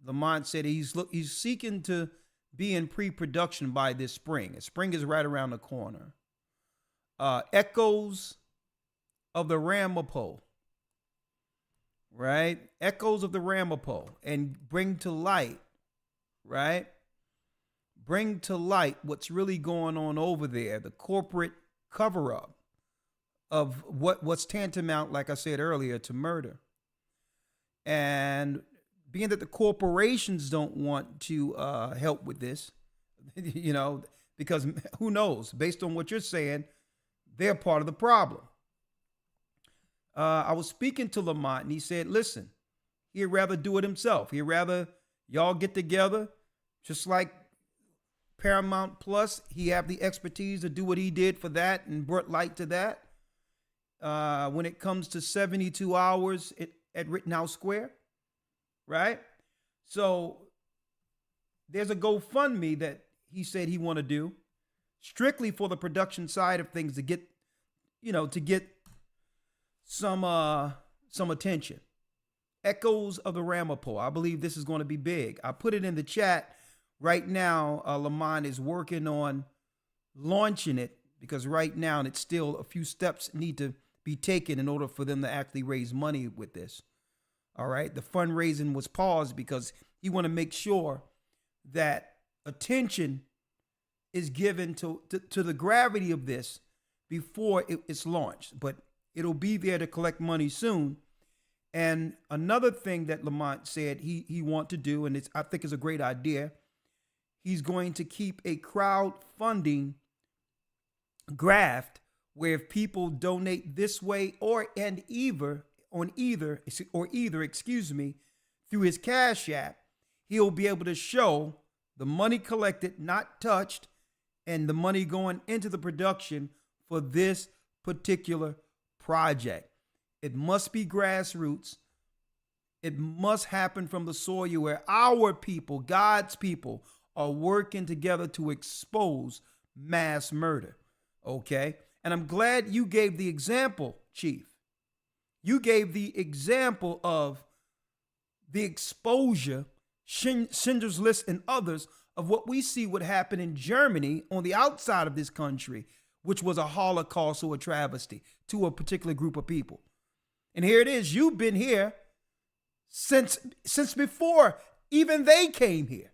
Lamont said he's seeking to be in pre-production by this spring. Spring is right around the corner. Echoes of the Ramapo, right? Echoes of the Ramapo, and bring to light, right? Bring to light what's really going on over there, the corporate cover-up of what's tantamount, like I said earlier, to murder. And being that the corporations don't want to help with this, because who knows, based on what you're saying, they're part of the problem. I was speaking to Lamont and he said, listen, he'd rather do it himself. He'd rather y'all get together, just like Paramount Plus. He have the expertise to do what he did for that and brought light to that. When it comes to 72 hours at Rittenhouse Square, right? So there's a GoFundMe that he said he want to do strictly for the production side of things to get, to get some attention. Echoes of the Ramapo. I believe this is going to be big. I put it in the chat right now, Lamont is working on launching it, because right now it's still a few steps need to be taken in order for them to actually raise money with this. All right. The fundraising was paused because he want to make sure that attention is given to the gravity of this before it's launched. But it'll be there to collect money soon. And another thing that Lamont said he want to do, and I think is a great idea, he's going to keep a crowdfunding graft where if people donate this way or either through his Cash App, he'll be able to show the money collected, not touched, and the money going into the production for this particular project. It must be grassroots. It must happen from the soil where our people, God's people, are working together to expose mass murder. Okay? And I'm glad you gave the example, Chief. You gave the example of the exposure, Schindler's List and others, of what we see would happen in Germany on the outside of this country, which was a Holocaust or a travesty to a particular group of people. And here it is. You've been here since before even they came here.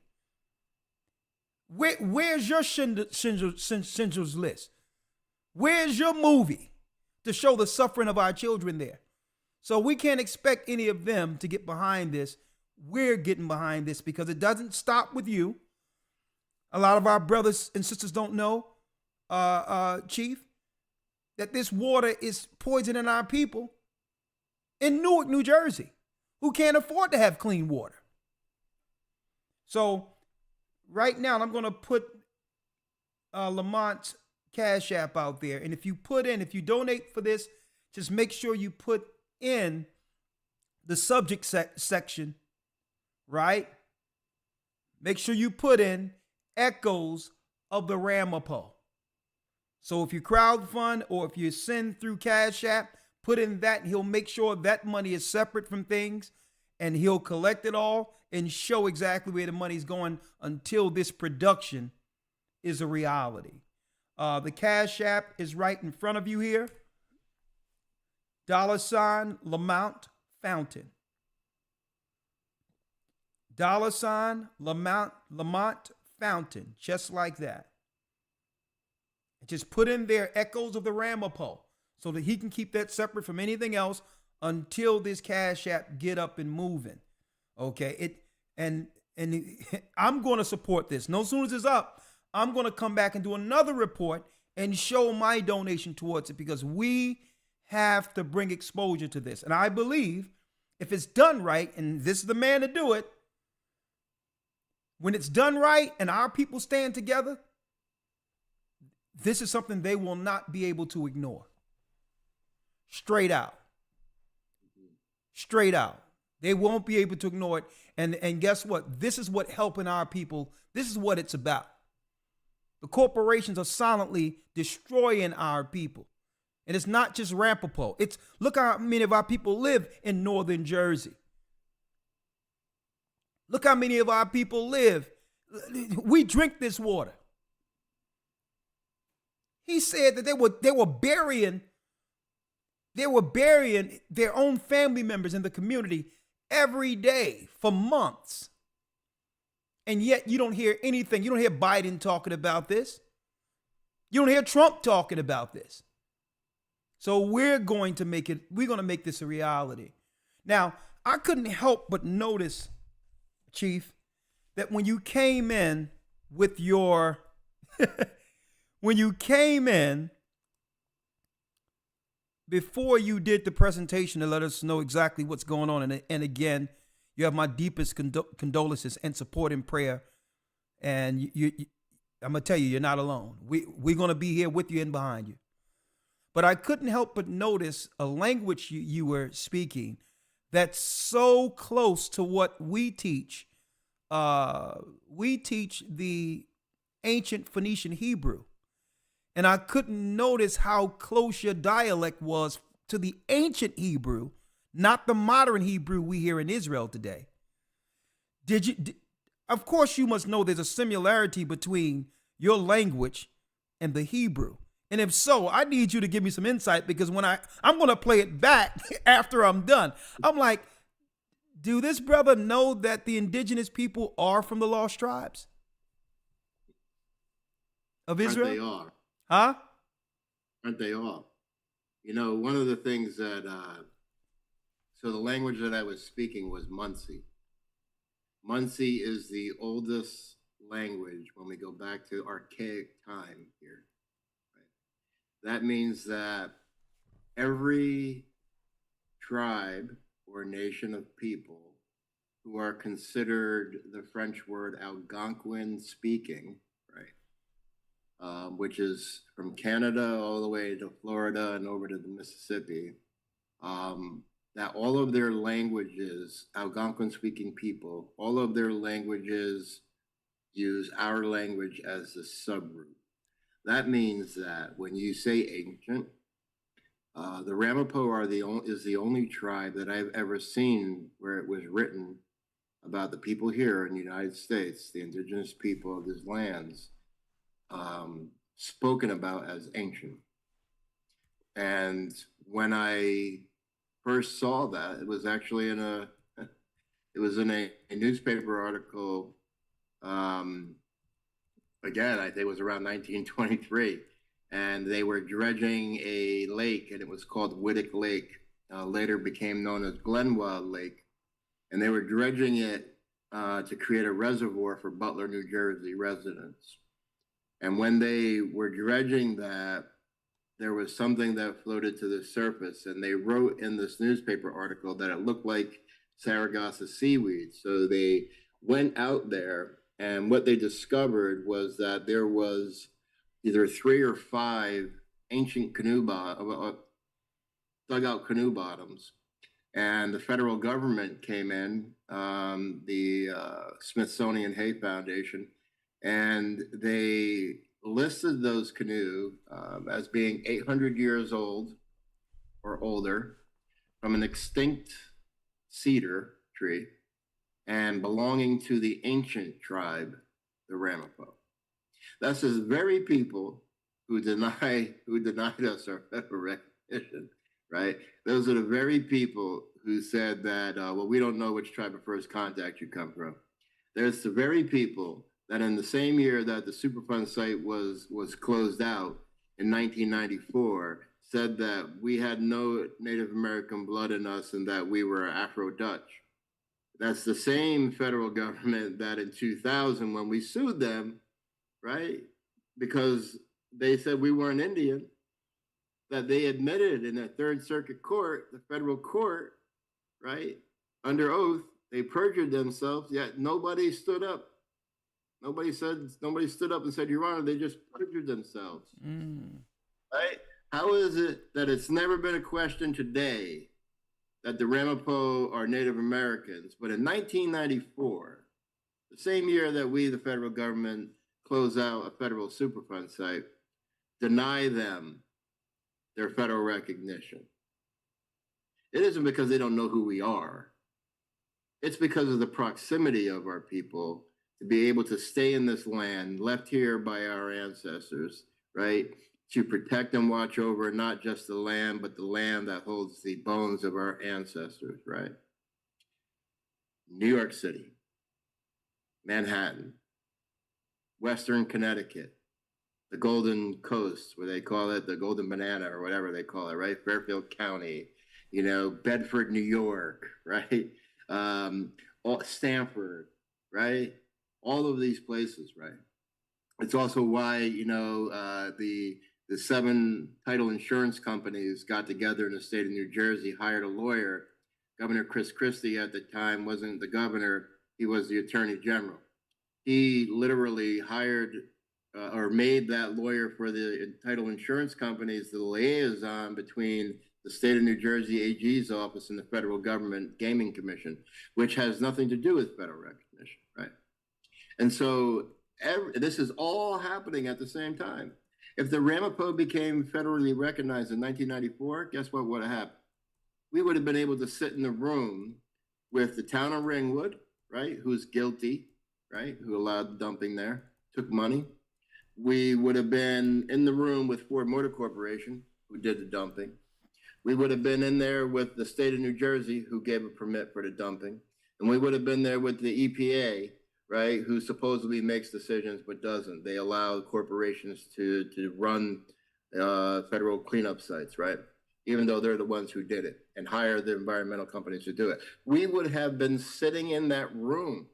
Where's your Schindler's List? Where's your movie to show the suffering of our children there? So we can't expect any of them to get behind this. We're getting behind this because it doesn't stop with you. A lot of our brothers and sisters don't know, Chief, that this water is poisoning our people in Newark, New Jersey, who can't afford to have clean water. So right now, I'm going to put Lamont's Cash App out there. And if you donate for this, just make sure you put in the subject section, right? Make sure you put in Echoes of the Ramapo. So if you crowdfund or if you send through Cash App, put in that, and he'll make sure that money is separate from things, and he'll collect it all and show exactly where the money's going until this production is a reality. The Cash App is right in front of you here. $ Lamont Fountain. $ Lamont Fountain, just like that. Just put in there Echoes of the Ramapo so that he can keep that separate from anything else until this Cash App get up and moving. Okay, and I'm going to support this. No sooner as it's up, I'm going to come back and do another report and show my donation towards it, because we have to bring exposure to this. And I believe if it's done right, and this is the man to do it, when it's done right and our people stand together, this is something they will not be able to ignore. Straight out. Straight out. They won't be able to ignore it. And guess what? This is what helping our people, this is what it's about. The corporations are silently destroying our people. And it's not just Ramapo. It's, look how many of our people live in northern Jersey. Look how many of our people live. We drink this water. He said that they were burying their own family members in the community every day for months. And yet you don't hear anything. You don't hear Biden talking about this. You don't hear Trump talking about this. So we're going to make this a reality. Now, I couldn't help but notice, Chief, that when you came in with your, before you did the presentation to let us know exactly what's going on, and again, you have my deepest condolences and support and prayer, and I'm gonna tell you, you're not alone. We're gonna be here with you and behind you. But I couldn't help but notice a language you were speaking that's so close to what we teach. We teach the ancient Phoenician Hebrew. And I couldn't notice how close your dialect was to the ancient Hebrew, not the modern Hebrew we hear in Israel today. Of course, you must know there's a similarity between your language and the Hebrew. And if so, I need you to give me some insight, because when I'm going to play it back after I'm done. I'm like, do this brother know that the indigenous people are from the lost tribes of Israel? Aren't they all? Huh? Aren't they all? You know, one of the things that, so the language that I was speaking was Munsee. Munsee is the oldest language when we go back to archaic time here. Right? That means that every tribe or nation of people who are considered the French word Algonquin speaking, right, which is from Canada all the way to Florida and over to the Mississippi, that all of their languages, Algonquin speaking people, all of their languages use our language as the subroot. That means that when you say ancient, the Ramapo is the only tribe that I've ever seen where it was written about the people here in the United States, the indigenous people of these lands, spoken about as ancient. And when I first saw that, it was actually in a newspaper article. Again, I think it was around 1923, and they were dredging a lake, and it was called Whittick Lake. Later became known as Glenwild Lake, and they were dredging it to create a reservoir for Butler, New Jersey residents. And when they were dredging that, there was something that floated to the surface, and they wrote in this newspaper article that it looked like Saragossa seaweed. So they went out there, and what they discovered was that there was either 3 or 5 ancient dugout canoe bottoms, and the federal government came in, the Smithsonian Hay Foundation, and they listed those canoe as being 800 years old or older, from an extinct cedar tree, and belonging to the ancient tribe, the Ramapo. That's the very people who denied us our federal recognition, right? Those are the very people who said that, well, we don't know which tribe of first contact you come from. There's the very people that in the same year that the Superfund site was closed out in 1994, said that we had no Native American blood in us and that we were Afro-Dutch. That's the same federal government that in 2000, when we sued them, right, because they said we weren't Indian, that they admitted in the Third Circuit Court, the federal court, right, under oath, they perjured themselves, yet nobody stood up. Nobody stood up and said, Your Honor, they just perjured themselves. Right? How is it that it's never been a question today that the Ramapo are Native Americans, but in 1994, the same year that we, the federal government, close out a federal Superfund site, deny them their federal recognition? It isn't because they don't know who we are. It's because of the proximity of our people to be able to stay in this land, left here by our ancestors, right? To protect and watch over not just the land, but the land that holds the bones of our ancestors, right? New York City, Manhattan, Western Connecticut, the Golden Coast, where they call it the Golden Banana or whatever they call it, right? Fairfield County, you know, Bedford, New York, right? Stanford, right? All of these places, right? It's also why, you know, the 7 title insurance companies got together in the state of New Jersey, hired a lawyer. Governor Chris Christie at the time wasn't the governor, he was the attorney general. He literally hired or made that lawyer for the title insurance companies the liaison between the state of New Jersey AG's office and the federal government gaming commission, which has nothing to do with federal recognition, right? And so this is all happening at the same time. If the Ramapo became federally recognized in 1994, guess what would have happened? We would have been able to sit in the room with the town of Ringwood, right, who's guilty, right, who allowed dumping there, took money. We would have been in the room with Ford Motor Corporation, who did the dumping. We would have been in there with the state of New Jersey, who gave a permit for the dumping. And we would have been there with the EPA, right, who supposedly makes decisions but doesn't. They allow corporations to run federal cleanup sites, right, even though they're the ones who did it, and hire the environmental companies to do it. We would have been sitting in that room,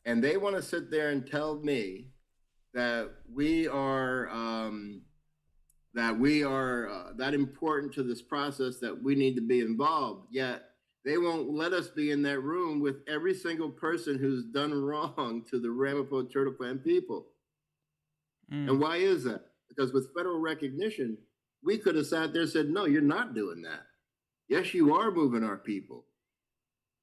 and they want to sit there and tell me that we are that important to this process that we need to be involved, yet they won't let us be in that room with every single person who's done wrong to the Ramapo Turtle Clan people. And why is that? Because with federal recognition, we could have sat there and said, no, you're not doing that. Yes, you are moving our people.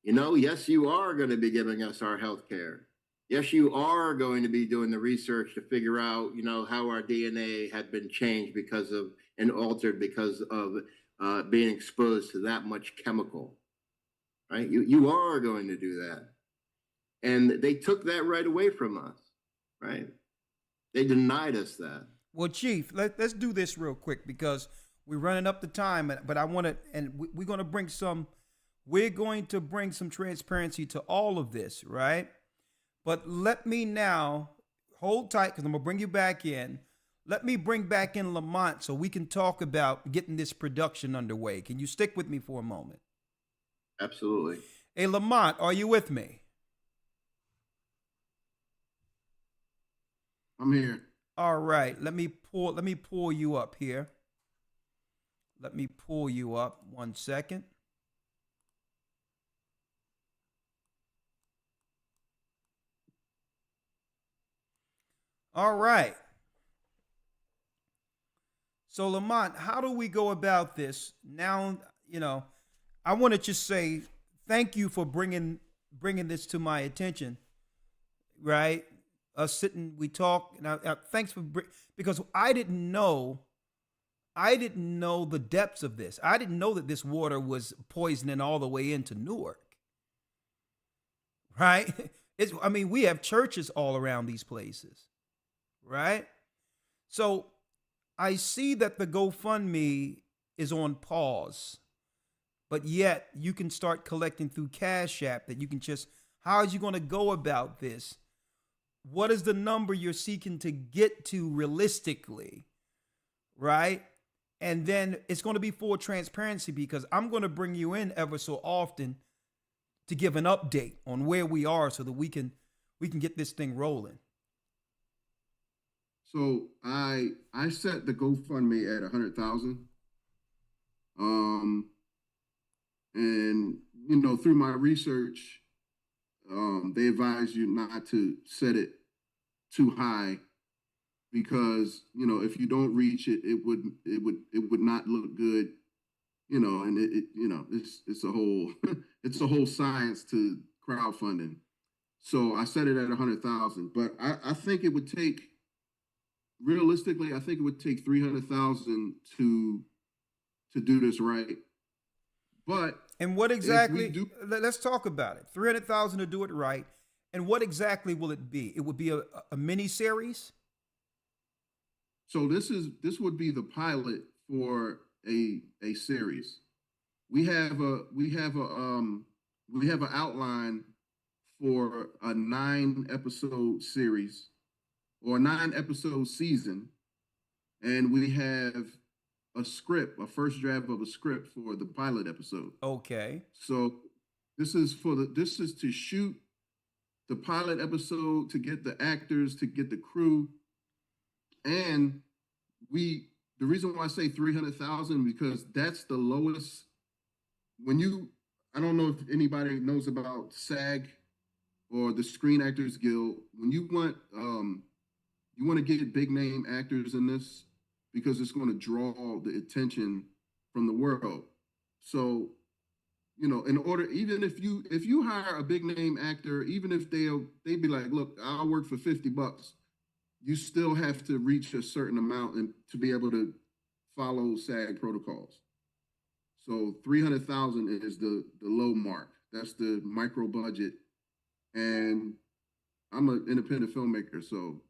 You know, yes, you are going to be giving us our health care. Yes, you are going to be doing the research to figure out, you know, how our DNA had been changed because of and altered because of being exposed to that much chemical, right? You are going to do that. And they took that right away from us, right? They denied us that. Well, Chief, let's do this real quick because we're running up the time, but I want to, and we're going to bring some transparency to all of this, right? But let me now hold tight because I'm going to bring you back in. Let me bring back in Lamont so we can talk about getting this production underway. Can you stick with me for a moment? Absolutely. Hey, Lamont, are you with me? I'm here. All right. Let me pull you up here. Let me pull you up 1 second. All right. So Lamont, how do we go about this? Now, you know, I want to just say thank you for bringing this to my attention, right? Us sitting, we talk, and thanks for because I didn't know the depths of this. I didn't know that this water was poisoning all the way into Newark, right? I mean, we have churches all around these places, right? So I see that the GoFundMe is on pause, but yet you can start collecting through Cash App. That you can just, how are you going to go about this? What is the number you're seeking to get to realistically, right? And then it's going to be full transparency because I'm going to bring you in ever so often to give an update on where we are so that we can get this thing rolling. So I set the GoFundMe at 100,000. And you know, through my research, they advise you not to set it too high because, you know, if you don't reach it, it would not look good, you know, and it's a whole it's a whole science to crowdfunding. So I set it at 100,000, but I think it would take, realistically, I think it would take 300,000 to do this right. But and what exactly? Let's talk about it. 300,000 to do it right. And what exactly will it be? It would be a mini series. So this would be the pilot for a series. We have an outline for a 9-episode series or a 9-episode season, and we have a script, a first draft of a script for the pilot episode. Okay. So this is to shoot the pilot episode, to get the actors, to get the crew. And the reason why I say 300,000 because that's the lowest. I don't know if anybody knows about SAG or the Screen Actors Guild. When you want to get big name actors in this, because it's going to draw the attention from the world. So, you know, in order, even if you hire a big name actor, even if they'd be like, look, I'll work for $50, you still have to reach a certain amount and to be able to follow SAG protocols. So 300,000 is the low mark. That's the micro budget. And I'm an independent filmmaker, so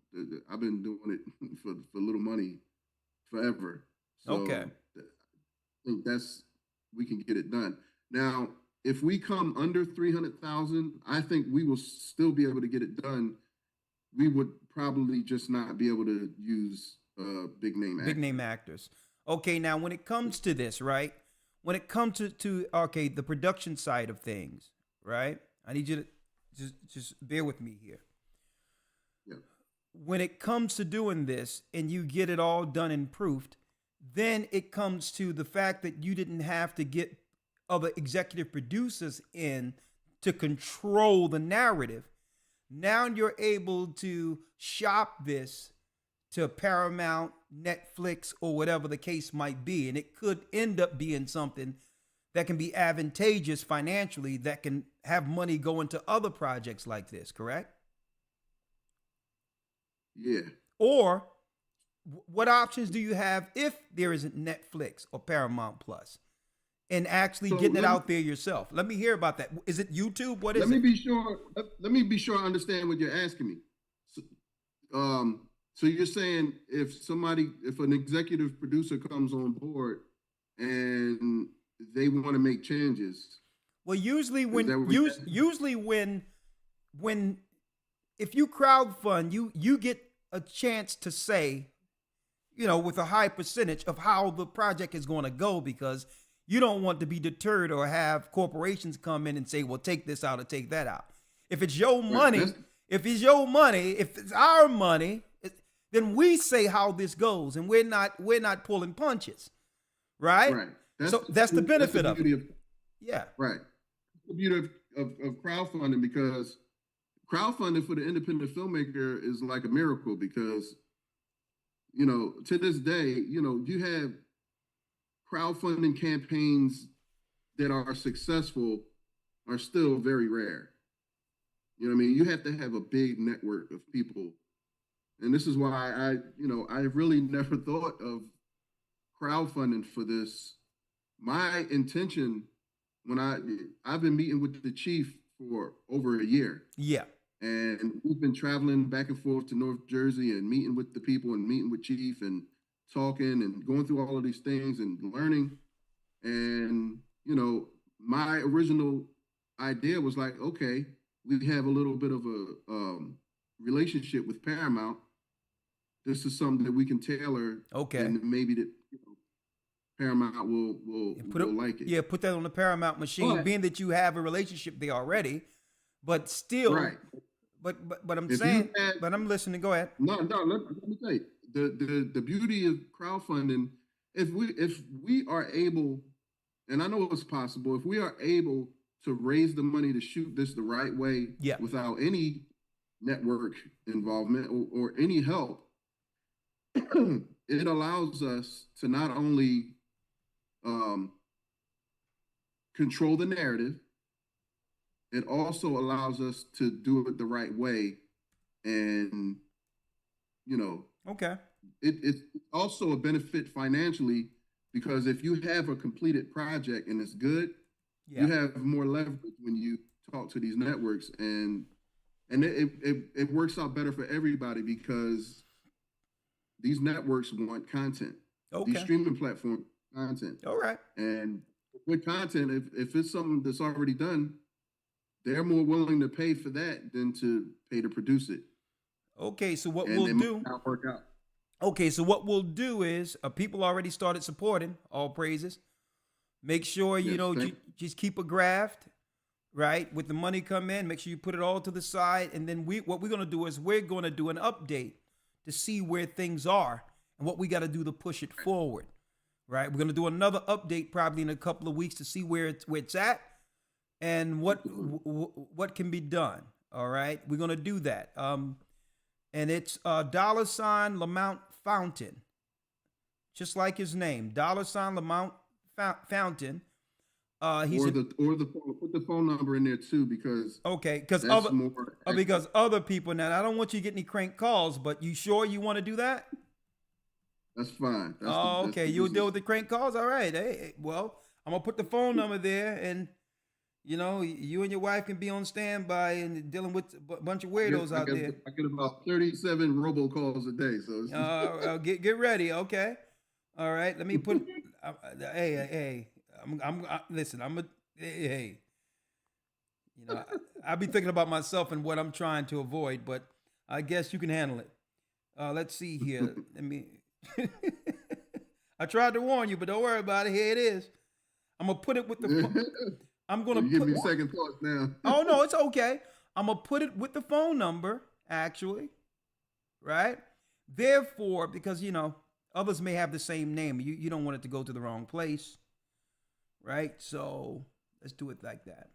I've been doing it for little money forever. So Okay. I think we can get it done. Now, if we come under 300,000, I think we will still be able to get it done. We would probably just not be able to use big name actors. Okay, now when it comes to this, right? When it comes to okay, the production side of things, right? I need you to just bear with me here. Yeah. When it comes to doing this and you get it all done and proofed, then it comes to the fact that you didn't have to get other executive producers in to control the narrative. Now you're able to shop this to Paramount, Netflix, or whatever the case might be. And it could end up being something that can be advantageous financially, that can have money go into other projects like this, correct? Yeah. Or what options do you have if there isn't Netflix or Paramount Plus, and actually getting it out there yourself? Let me hear about that. Is it YouTube? What is it? Let me be sure I understand what you're asking me. So you're saying if an executive producer comes on board and they want to make changes. Well, usually when if you crowdfund, you get a chance to say, with a high percentage of how the project is going to go, because you don't want to be deterred or have corporations come in and say, well, take this out or take that out. If it's your money, if it's our money, then we say how this goes, and we're not pulling punches, right? Right. That's the benefit of it. Yeah. Right. The beauty of crowdfunding, because crowdfunding for the independent filmmaker is like a miracle, because, to this day, you have crowdfunding campaigns that are successful are still very rare. You know what I mean? You have to have a big network of people. And this is why I really never thought of crowdfunding for this. My intention, when I've been meeting with the chief for over a year. Yeah. And we've been traveling back and forth to North Jersey and meeting with the people and meeting with chief and talking and going through all of these things and learning. And, my original idea was like, okay, we have a little bit of a relationship with Paramount. This is something that we can tailor. Okay. And maybe that Paramount will like it. Yeah, put that on the Paramount machine, being that you have a relationship there already. But still, right. But I'm saying, but I'm listening. Go ahead. No. Let me tell you, the beauty of crowdfunding, if we are able, and I know it's possible, if we are able to raise the money to shoot this the right way, without any network involvement or any help, it allows us to not only control the narrative, it also allows us to do it the right way. And, okay. It's also a benefit financially, because if you have a completed project and it's good, you have more leverage when you talk to these networks, and it works out better for everybody, because these networks want content. Okay. These streaming platforms content. All right. And with content, if it's something that's already done, they're more willing to pay for that than to pay to produce it. Okay, so what and we'll it do? might not work out. Okay, so what we'll do is people already started supporting. All praises. Make sure you just keep a graft, right? With the money come in, make sure you put it all to the side, and then what we're gonna do is we're gonna do an update to see where things are and what we got to do to push it forward, right? We're gonna do another update probably in a couple of weeks to see where it's at and what can be done. All right, we're gonna do that. And it's $ Lamont Fountain, just like his name, $ Lamont Fountain. Put the phone number in there too, because because other people. Now, I don't want you to get any crank calls, but you sure you want to do that? That's fine. Okay, you'll deal with the crank calls. All right. Hey, well, I'm gonna put the phone number there, and You know, you and your wife can be on standby and dealing with a bunch of weirdos out there. I get about 37 robocalls a day, so it's Get ready, okay? All right, let me put. Hey, listen. Hey. You know, I be thinking about myself and what I'm trying to avoid, but I guess you can handle it. Let's see here. Let me. I tried to warn you, but don't worry about it. Here it is. I'm gonna put it with the. I'm gonna give me second thoughts now. Oh no, it's okay. I'm gonna put it with the phone number, actually. Right? Therefore, because you know, others may have the same name. You don't want it to go to the wrong place. Right? So let's do it like that.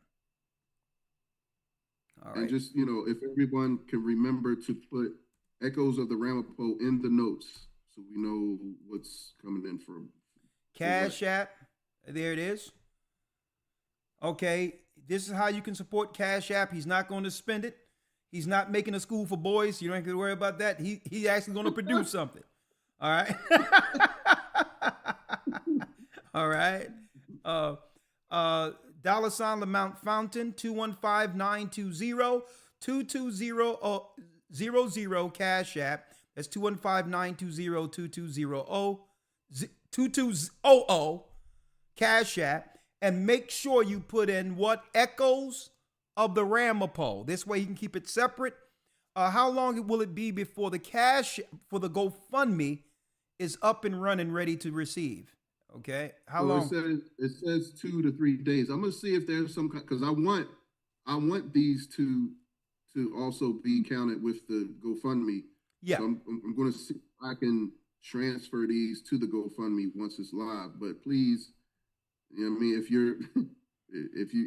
All right. And just, you know, if everyone can remember to put Echoes of the Ramapo in the notes so we know what's coming in from Cash App. There it is. Okay, this is how you can support Cash App. He's not going to spend it. He's not making a school for boys. You don't have to worry about that. He actually going to produce something. All right. All right. $ Lamont Fountain 215-920-22000 Cash App. That's 215-920-2200 Cash App. And make sure you put in what? Echoes of the Ramapo. This way you can keep it separate. How long will it be before the cash for the GoFundMe is up and running, ready to receive? Okay. How long? It says 2 to 3 days. I'm gonna see if there's some, because I want these to also be counted with the GoFundMe. Yeah. So I'm gonna see if I can transfer these to the GoFundMe once it's live. But please, you know what I mean,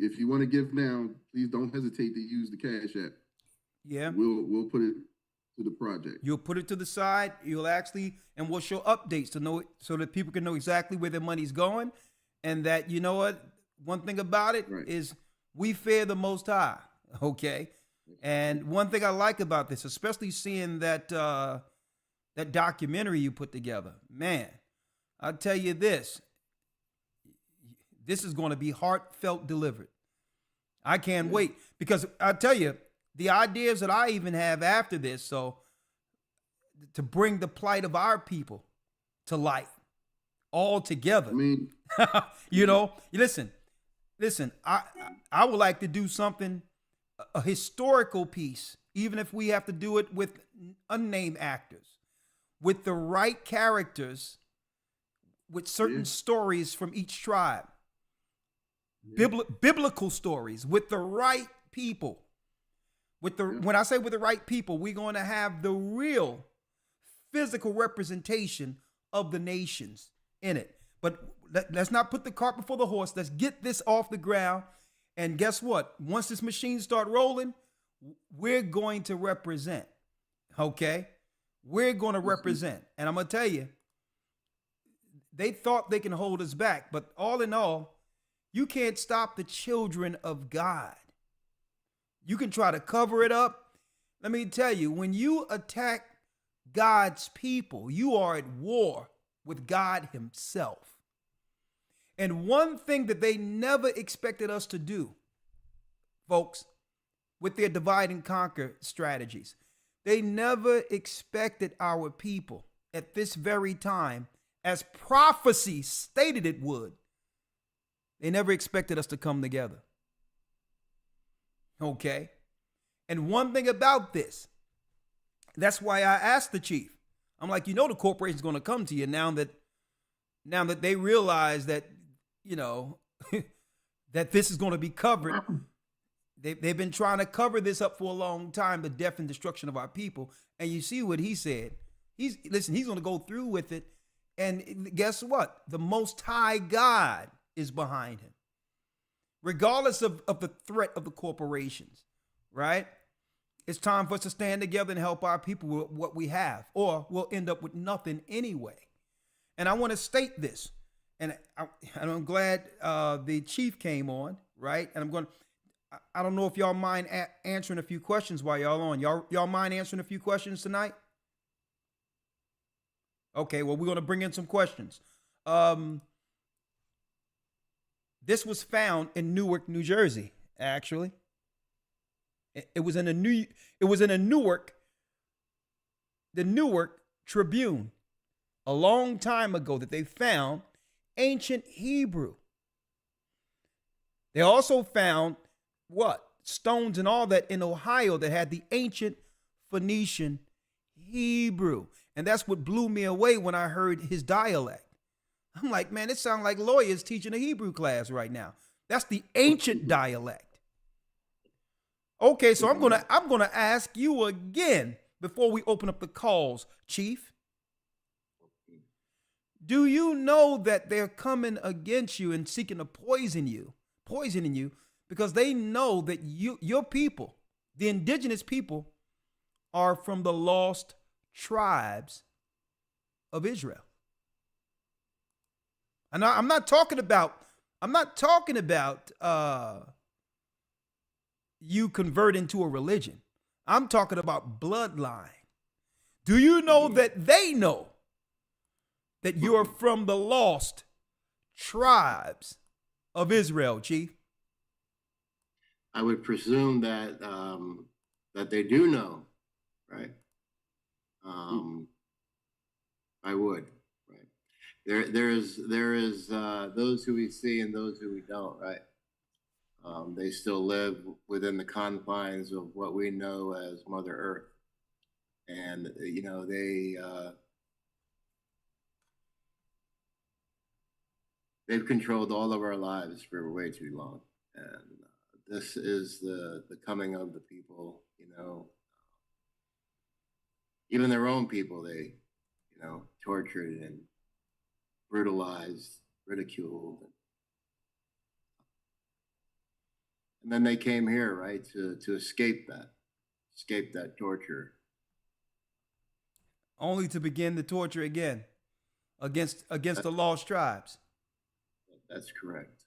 if you want to give now, please don't hesitate to use the Cash App. Yeah. We'll put it to the project. You'll put it to the side. You'll actually, and we'll show updates to know, so that people can know exactly where their money's going. And that, you know what, one thing about it is we fear the Most High. Okay. And one thing I like about this, especially seeing that, that documentary you put together, man, I'll tell you this is going to be heartfelt delivered. I can't wait, because I tell you, the ideas that I even have after this, so to bring the plight of our people to light all together. I mean, you know, listen, I would like to do something, a historical piece, even if we have to do it with unnamed actors, with the right characters, with certain stories from each tribe. Biblical stories with the right people. When I say with the right people, we're going to have the real physical representation of the nations in it. But let's not put the cart before the horse. Let's get this off the ground. And guess what? Once this machine start rolling, we're going to represent. Okay? We're going to represent. And I'm going to tell you, they thought they can hold us back. But all in all, you can't stop the children of God. You can try to cover it up. Let me tell you, when you attack God's people, you are at war with God himself. And one thing that they never expected us to do, folks, with their divide and conquer strategies, they never expected our people at this very time, as prophecy stated it would, they never expected us to come together. Okay? And one thing about this, that's why I asked the chief. I'm like, you know, the corporation's going to come to you now that they realize that, you know, that this is going to be covered. They've been trying to cover this up for a long time, the death and destruction of our people. And you see what he said. He's going to go through with it. And guess what? The Most High God is behind him, regardless of the threat of the corporations, right? It's time for us to stand together and help our people with what we have, or we'll end up with nothing anyway. And I want to state this, and I'm glad the chief came on, right? And I don't know if y'all mind answering a few questions while y'all on. Y'all mind answering a few questions tonight? Okay, well, we're going to bring in some questions. This was found in Newark, New Jersey, actually. It was in a Newark, the Newark Tribune, a long time ago, that they found ancient Hebrew. They also found stones and all that in Ohio that had the ancient Phoenician Hebrew. And that's what blew me away when I heard his dialect. I'm like, man, it sounds like lawyers teaching a Hebrew class right now. That's the ancient dialect. Okay, so I'm gonna ask you again before we open up the calls, Chief. Do you know that they're coming against you and seeking to poisoning you because they know that your people, the indigenous people, are from the lost tribes of Israel? And I'm not talking about you converting to a religion. I'm talking about bloodline. Do you know that they know that you're from the lost tribes of Israel, Chief? I would presume that that they do know, right? I would, right? There is those who we see and those who we don't, right? They still live within the confines of what we know as Mother Earth, and you know they've controlled all of our lives for way too long, and this is the coming of the people. You know, even their own people, they tortured and brutalized, ridiculed. And then they came here, right, to escape that torture. Only to begin the torture again against the lost tribes. That's correct.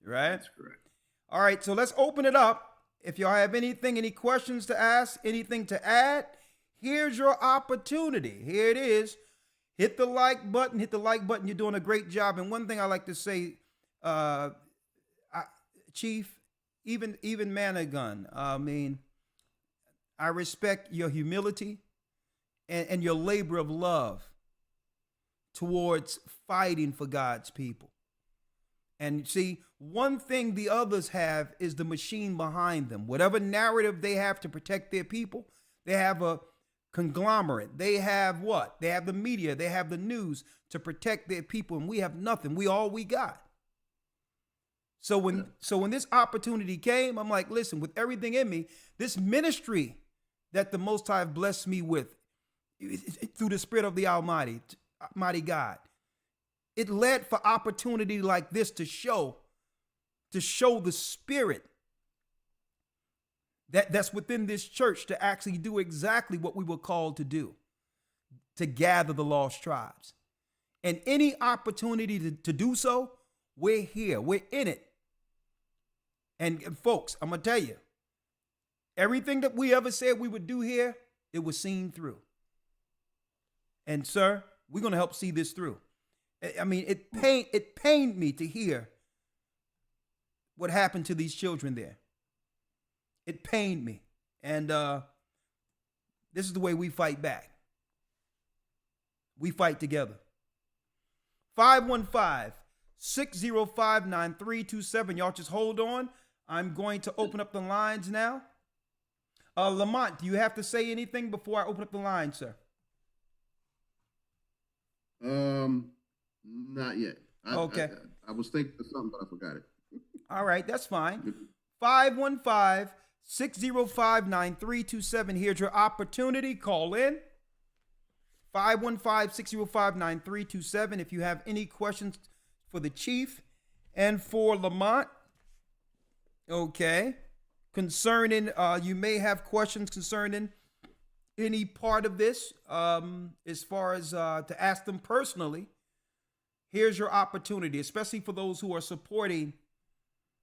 Right? That's correct. All right, so let's open it up. If y'all have any questions to ask, anything to add, here's your opportunity. Here it is. Hit the like button. You're doing a great job. And one thing I like to say, Chief, even Managun, I mean, I respect your humility and your labor of love towards fighting for God's people. And see, one thing the others have is the machine behind them. Whatever narrative they have to protect their people, they have a conglomerate. They have what? They have the media. They have the news to protect their people. And we have nothing. We all we got. So when this opportunity came, I'm like, listen, with everything in me, this ministry that the Most High have blessed me with through the Spirit of the Almighty, mighty God, it led for opportunity like this to show the spirit that's within this church to actually do exactly what we were called to do, to gather the lost tribes. And any opportunity to do so, we're here, we're in it. And folks, I'm going to tell you, everything that we ever said we would do here, it was seen through. And sir, we're going to help see this through. I mean, it pained me to hear what happened to these children there. It pained me. And this is the way we fight back. We fight together. 515-605-9327. Y'all just hold on. I'm going to open up the lines now. Lamont, do you have to say anything before I open up the line, sir? Not yet. Okay. I was thinking of something, but I forgot it. All right, that's fine. 515-605-9327. Here's your opportunity. Call in. 515-605-9327. If you have any questions for the Chief and for Lamont, okay, concerning, you may have questions concerning any part of this, as far as to ask them personally. Here's your opportunity, especially for those who are supporting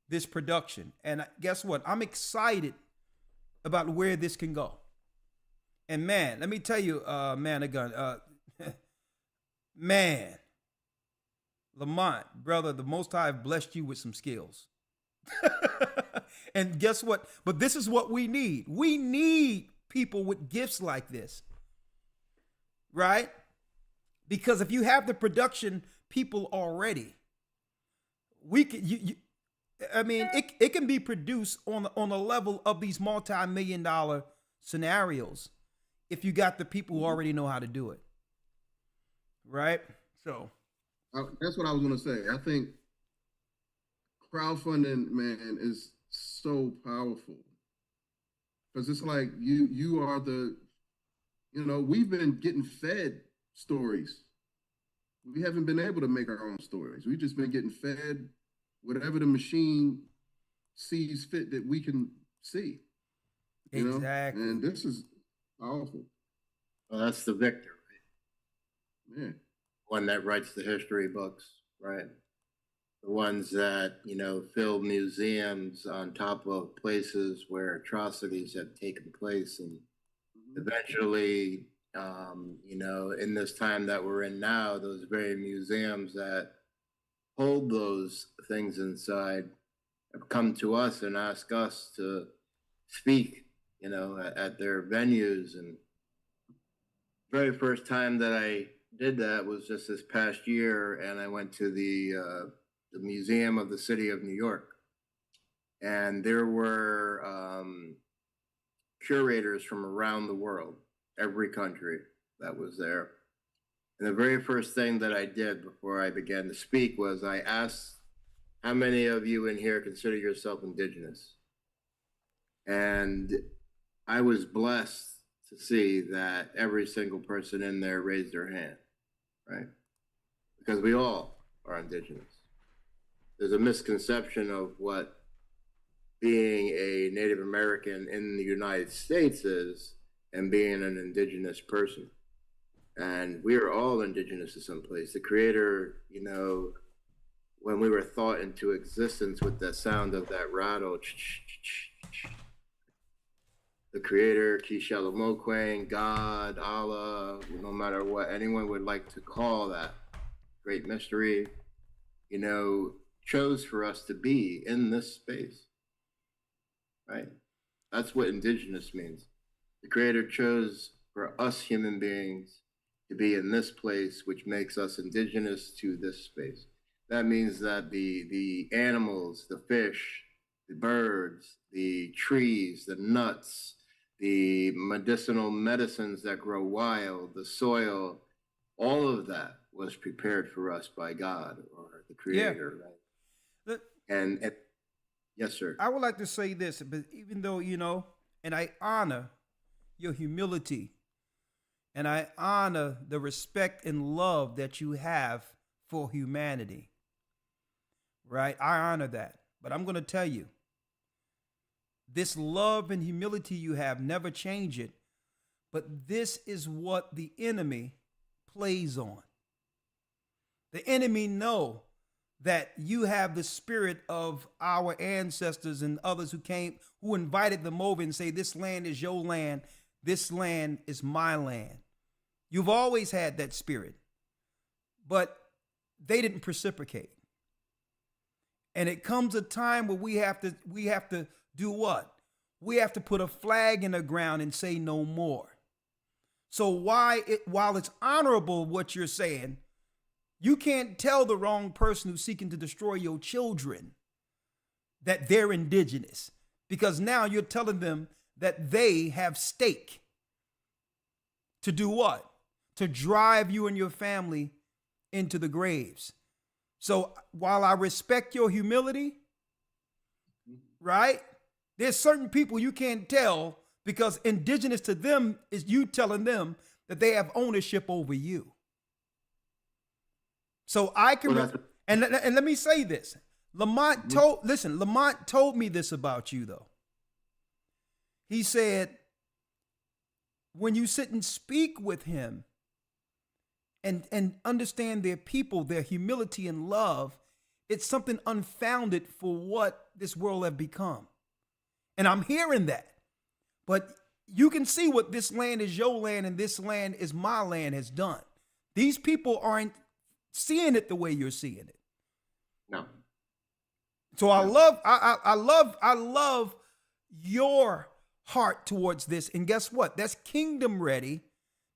this production. And guess what? I'm excited about where this can go. And man, let me tell you, Managun, man, Lamont, brother, the Most High have blessed you with some skills. And guess what? But this is what we need. We need people with gifts like this, right? Because if you have the production people already, we can. I mean, it can be produced on the level of these multi-million-dollar scenarios if you got the people who already know how to do it, right? So that's what I was gonna say. I think crowdfunding, man, is so powerful because it's like you are the, we've been getting fed stories. We haven't been able to make our own stories. We've just been getting fed whatever the machine sees fit that we can see. Exactly. And this is powerful. Well, that's the victor, right? Yeah. One that writes the history books, right? The ones that, fill museums on top of places where atrocities have taken place. And eventually, in this time that we're in now, those very museums that hold those things inside have come to us and ask us to speak, at their venues. And very first time that I did that was just this past year, and I went to the Museum of the City of New York, and there were curators from around the world, every country that was there. And the very first thing that I did before I began to speak was I asked, how many of you in here consider yourself indigenous? And I was blessed to see that every single person in there raised their hand, right? Because we all are indigenous. There's a misconception of what being a Native American in the United States is and being an indigenous person. And we are all indigenous to some place. The Creator, when we were thought into existence with that sound of that rattle, the Creator, Kishalomokwane, God, Allah, no matter what anyone would like to call that great mystery, chose for us to be in this space, right? That's what indigenous means. The Creator chose for us human beings to be in this place, which makes us indigenous to this space. That means that the animals, the fish, the birds, the trees, the nuts, the medicinal medicines that grow wild, the soil, all of that was prepared for us by God or the Creator, right? And yes, sir. I would like to say this, but even though, and I honor your humility, and I honor the respect and love that you have for humanity, right? I honor that. But I'm going to tell you, this love and humility you have, never change it. But this is what the enemy plays on. The enemy know that you have the spirit of our ancestors and others who invited them over and say, this land is your land. This land is my land. You've always had that spirit, but they didn't reciprocate. And it comes a time where we have to do what? We have to put a flag in the ground and say no more. So while it's honorable what you're saying, you can't tell the wrong person who's seeking to destroy your children that they're indigenous, because now you're telling them that they have stake to do what? To drive you and your family into the graves. So while I respect your humility, right? There's certain people you can't tell, because indigenous to them is you telling them that they have ownership over you. So I can, and let me say this. Lamont told me this about you though. He said, when you sit and speak with him and understand their people, their humility and love, it's something unfounded for what this world have become. And I'm hearing that. But you can see what this land is your land and this land is my land has done. These people aren't seeing it the way you're seeing it. No. So I love your heart towards this. And guess what? That's kingdom ready,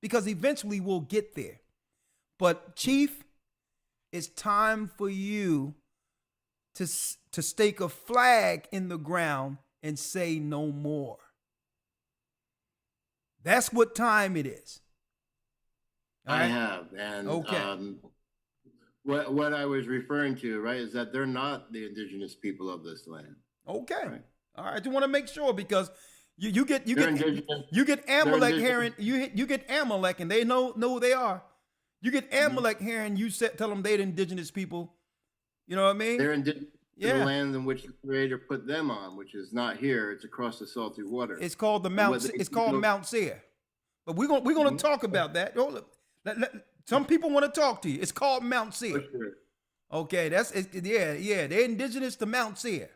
because eventually we'll get there. But Chief, it's time for you to stake a flag in the ground and say no more. That's what time it is. All I right? have. And okay. What I was referring to, right, is that they're not the indigenous people of this land. Okay. Right. All right. I just want to make sure, because you get indigenous. Amalek here, and you get Amalek, and they know who they are. You get Amalek here, and you tell them they're the indigenous people. You know what I mean? They're indigenous to the land in which the Creator put them on, which is not here. It's across the salty water. It's called the Mount. It's called Mount Seir. But we're gonna talk about that. Some people want to talk to you. It's called Mount Seir. Sure. Okay, yeah. They're indigenous to Mount Seir.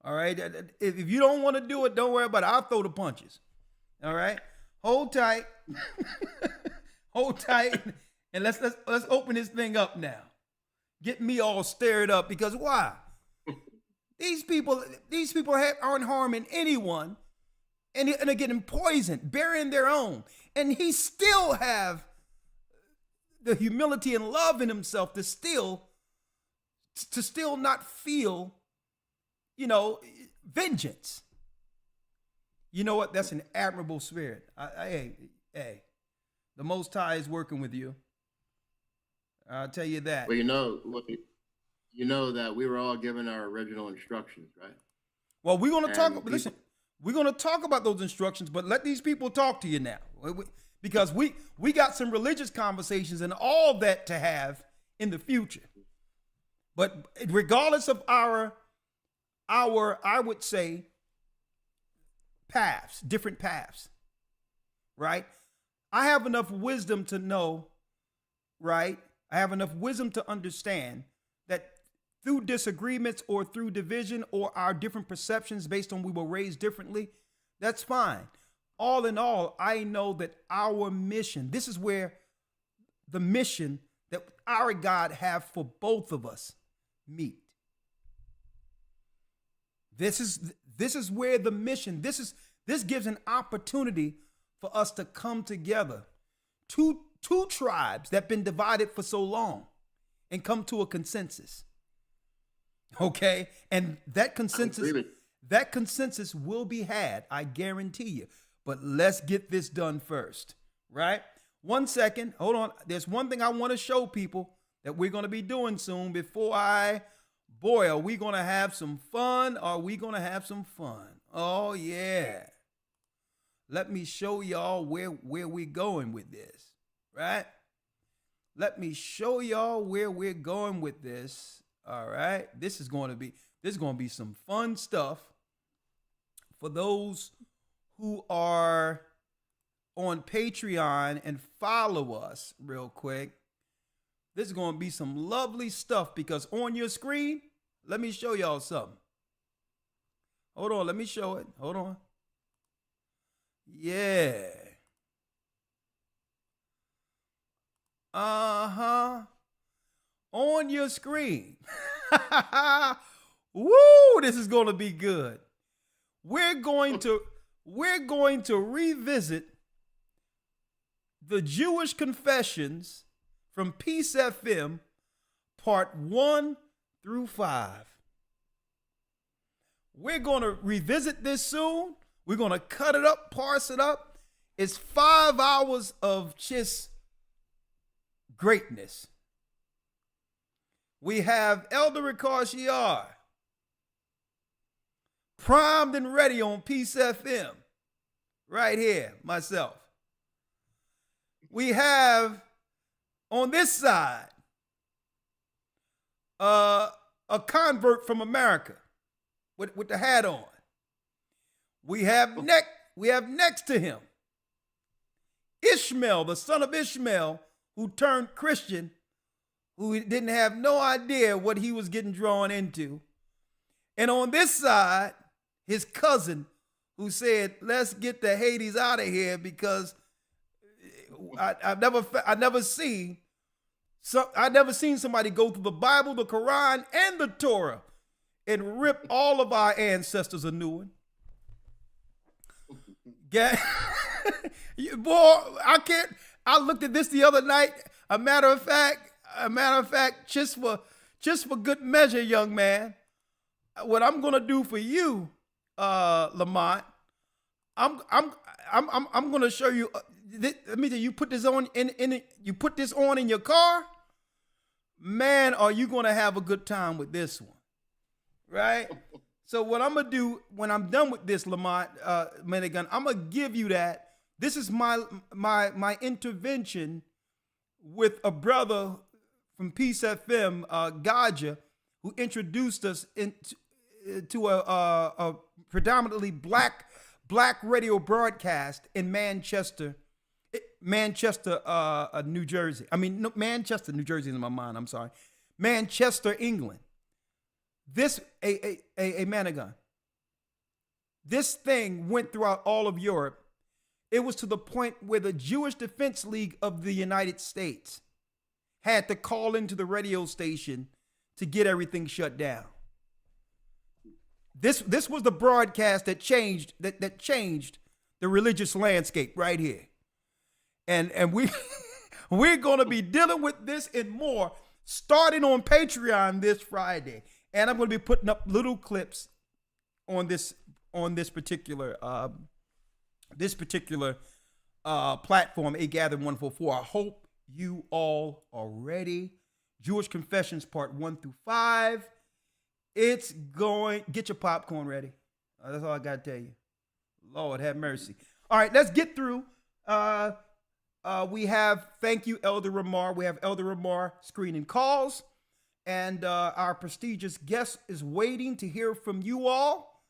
All right. If you don't want to do it, don't worry about it. I'll throw the punches. All right. Hold tight. Hold tight. And let's open this thing up now. Get me all stirred up, because why? These people aren't harming anyone, and they're getting poisoned, burying their own, and he still have the humility and love in himself to still not feel, vengeance. You know what? That's an admirable spirit. Hey, the Most High is working with you. I'll tell you that. Well, you know that we were all given our original instructions, right? Well, we're going to talk. Listen, we're going to talk about those instructions, but let these people talk to you now, because we got some religious conversations and all that to have in the future. But regardless of our I would say paths, different paths, right? I have enough wisdom to know, right? I have enough wisdom to understand that through disagreements or through division or our different perceptions based on we were raised differently, that's fine. All in all, I know that our mission, this is where the mission that our God have for both of us meet. This is where the mission, this gives an opportunity for us to come together. Two tribes that have been divided for so long and come to a consensus. Okay? And that consensus will be had, I guarantee you. But let's get this done first, right? 1 second. Hold on. There's one thing I want to show people that we're going to be doing soon before are we going to have some fun? Are we going to have some fun? Oh, yeah. Let me show y'all where we're going with this, right? Let me show y'all where we're going with this. All right. This is going to be some fun stuff for those who are on Patreon and follow us real quick. This is going to be some lovely stuff, because on your screen, let me show y'all something. Hold on. Let me show it. Hold on. Yeah. On your screen. Woo, this is going to be good. We're going to revisit the Jewish Confessions from Peace FM, part 1 through 5. We're going to revisit this soon. We're going to cut it up, parse it up. It's 5 hours of just greatness. We have Elder Ricard Shiar, primed and ready on Peace FM, right here, myself. We have on this side a convert from America with the hat on. We have next to him Ishmael, the son of Ishmael, who turned Christian, who didn't have no idea what he was getting drawn into. And on this side, his cousin, who said, let's get the Hades out of here, because I've never seen So I never seen somebody go through the Bible, the Quran, and the Torah and rip all of our ancestors a new one. Yeah. Boy, I can't. I looked at this the other night. A matter of fact, just for good measure, young man, what I'm gonna do for you, Lamont, I'm gonna show you. Let me tell you, you put this on you put this on in your car, man. Are you gonna have a good time with this one, right? So what I'm gonna do when I'm done with this, Lamont Minigun, I'm gonna give you that. This is my intervention with a brother from Peace FM, Gaja, who introduced us to a predominantly black radio broadcast in Manchester, New Jersey. I mean, no, Manchester, New Jersey is in my mind. I'm sorry, Manchester, England. This a man of gun. This thing went throughout all of Europe. It was to the point where the Jewish Defense League of the United States had to call into the radio station to get everything shut down. This was the broadcast that changed the religious landscape right here. And we're going to be dealing with this and more starting on Patreon this Friday. And I'm going to be putting up little clips on this particular platform, A Gathering 144. I hope you all are ready. Jewish Confessions Part 1 through 5. It's going. Get your popcorn ready. That's all I got to tell you. Lord have mercy. All right, let's get through. We have, thank you, Elder Ramar. We have Elder Ramar screening calls. And our prestigious guest is waiting to hear from you all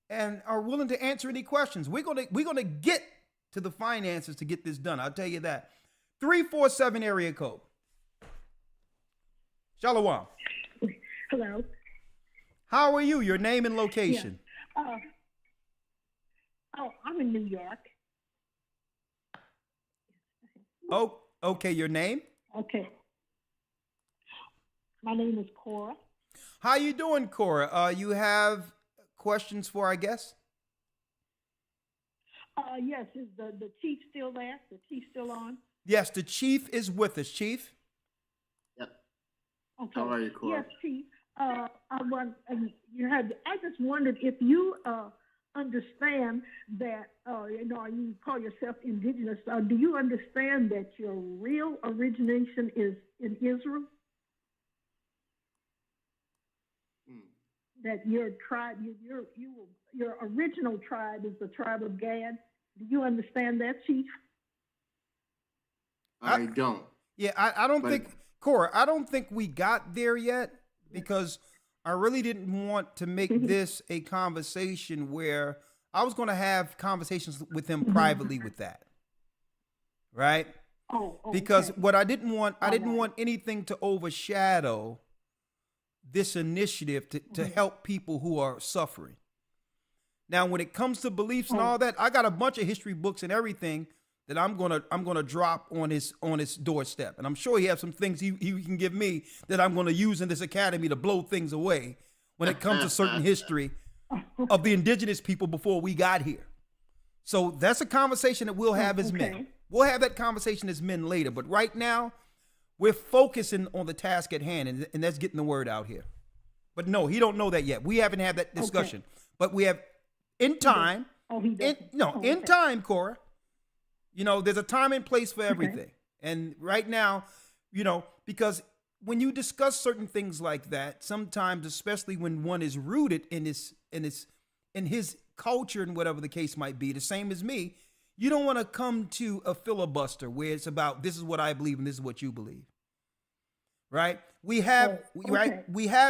and are willing to answer any questions. We're gonna get to the finances to get this done. I'll tell you that. 347 area code. Shalom. Hello. How are you? Your name and location. Yeah. I'm in New York. Oh, okay. Your name? Okay. My name is Cora. How you doing, Cora? You have questions for our guest? Yes. Is the chief still there? The chief still on? Yes, the chief is with us. Chief? Yep. Okay. How are you, Cora? Yes, Chief. I just wondered if you understand that, you call yourself indigenous. Do you understand that your real origination is in Israel? That your tribe, your original tribe is the tribe of Gad. Do you understand that, Chief? I don't. Yeah, I don't think, Cora, I don't think we got there yet because I really didn't want to make this a conversation where I was going to have conversations with him privately with that. Right? Oh, okay. Because what I didn't want anything to overshadow this initiative to help people who are suffering. Now, when it comes to beliefs and all that, I got a bunch of history books and everything that I'm gonna drop on his doorstep, and I'm sure he has some things he can give me that I'm gonna use in this academy to blow things away when it comes to certain history of the indigenous people before we got here. So that's a conversation that we'll have as men. We'll have that conversation as men later, but right now we're focusing on the task at hand, and that's getting the word out here. But no, he don't know that yet. We haven't had that discussion, but we have in time. In time, Cora. There's a time and place for everything. And right now, because when you discuss certain things like that, sometimes, especially when one is rooted in his culture and whatever the case might be, the same as me, you don't want to come to a filibuster where it's about this is what I believe and this is what you believe. Right? We have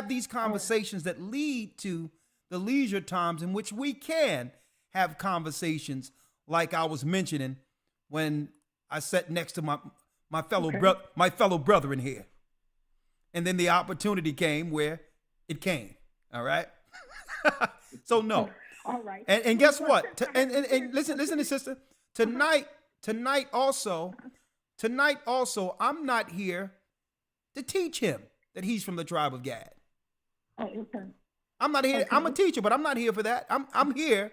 these conversations that lead to the leisure times in which we can have conversations like I was mentioning when I sat next to my fellow brethren here. And then the opportunity came where it came. All right? So no. All right. And guess what? And listen, sister. Tonight also, I'm not here to teach him that he's from the tribe of Gad. Oh, okay. I'm not here. Okay. I'm a teacher, but I'm not here for that. I'm here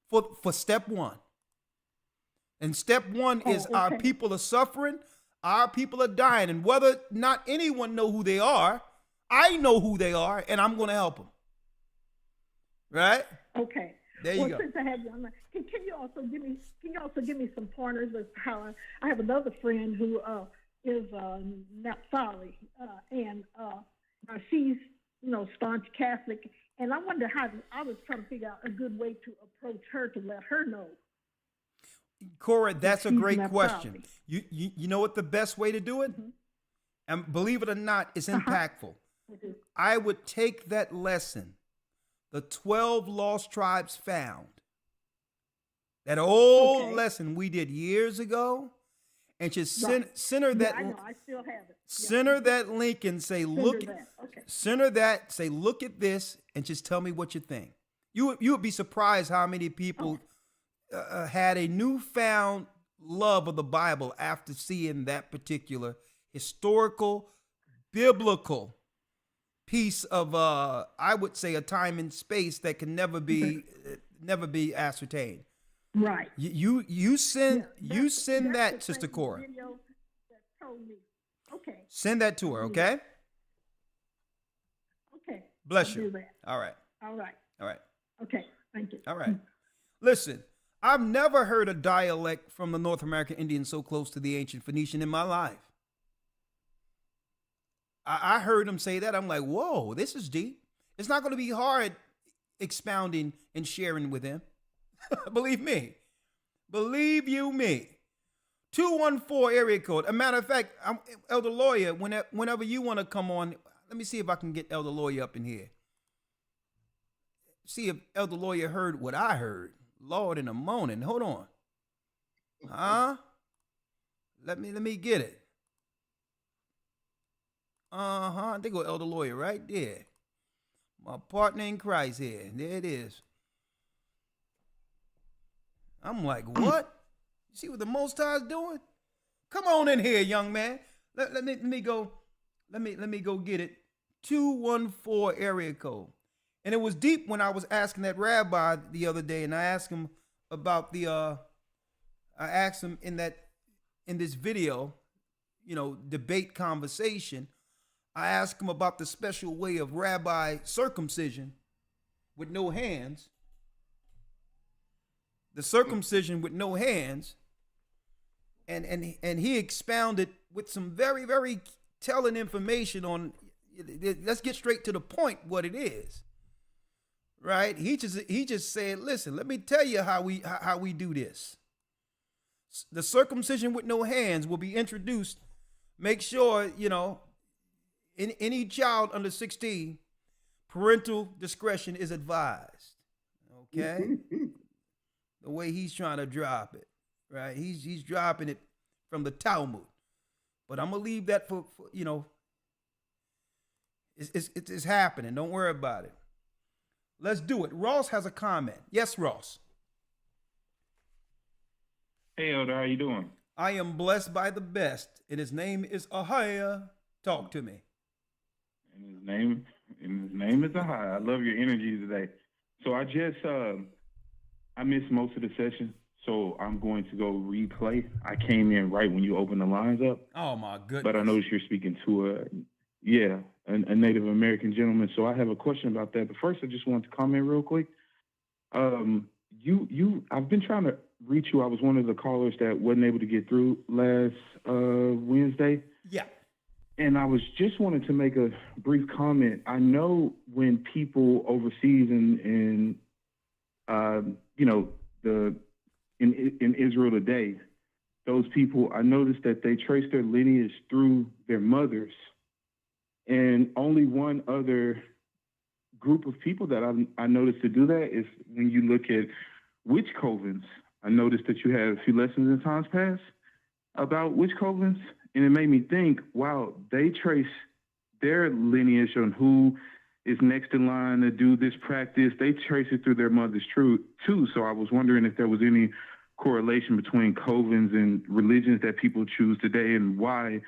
for step one. And step one is our people are suffering, our people are dying, and whether not anyone know who they are, I know who they are, and I'm going to help them. Right? Okay. There you go. Since I have you on, can you also give me some pointers as to how I have another friend who is Naphtali, and she's staunch Catholic, and I wonder how I was trying to figure out a good way to approach her to let her know. Cora, that's a great Naphtali. question. You know what the best way to do it? And believe it or not, it's impactful. I would take that lesson, the 12 lost tribes found, that old lesson we did years ago, and just send her that. I know, I still have it. Send her that link and say, look. Send her that. Say, look at this, and just tell me what you think. You would be surprised how many people had a newfound love of the Bible after seeing that particular historical, biblical piece of, I would say, a time and space that can never be ascertained. Right. You send that, Sister Cora. Video that told me. Okay. Send that to her, okay? Okay. Bless I'll you. do that. All right. All right. All right. Okay. Thank you. All right. Listen, I've never heard a dialect from the North American Indian so close to the ancient Phoenician in my life. I heard him say that. I'm like, whoa, this is deep. It's not going to be hard expounding and sharing with him. Believe me. Believe you me. 214 area code. A matter of fact, Elder Lawyer, whenever you want to come on, let me see if I can get Elder Lawyer up in here. See if Elder Lawyer heard what I heard. Lord in the morning. Hold on. Huh? Let me get it. There go Elder Lawyer right there. My partner in Christ here. There it is. I'm like, what? You see what the Most High is doing? Come on in here, young man. Let me go get it. 214 area code. And it was deep when I was asking that rabbi the other day, and I asked him about I asked him in this video, debate conversation, I asked him about the special way of rabbi circumcision with no hands. The circumcision with no hands. And he expounded with some very, very telling information on, let's get straight to the point what it is. Right? He just said, listen, let me tell you how we do this. The circumcision with no hands will be introduced. Make sure, any child under 16, parental discretion is advised. Okay? The way he's trying to drop it, right? He's dropping it from the Talmud. But I'm gonna leave that for it's happening. Don't worry about it. Let's do it. Ross has a comment. Yes, Ross. Hey, Elder, how you doing? I am blessed by the best, and his name is Ahia. Talk to me. And his name is Ahia. I love your energy today. So I just I missed most of the session, so I'm going to go replay. I came in right when you opened the lines up. Oh my goodness! But I noticed you're speaking to a Native American gentleman. So I have a question about that. But first, I just wanted to comment real quick. I've been trying to reach you. I was one of the callers that wasn't able to get through last Wednesday. Yeah. And I was just wanted to make a brief comment. I know when people overseas in Israel today, those people, I noticed that they trace their lineage through their mothers. And only one other group of people that I noticed to do that is when you look at witch covens. I noticed that you had a few lessons in times past about witch covens, and it made me think, wow, they trace their lineage on who is next in line to do this practice. They trace it through their mother's too. So I was wondering if there was any correlation between covens and religions that people choose today, and why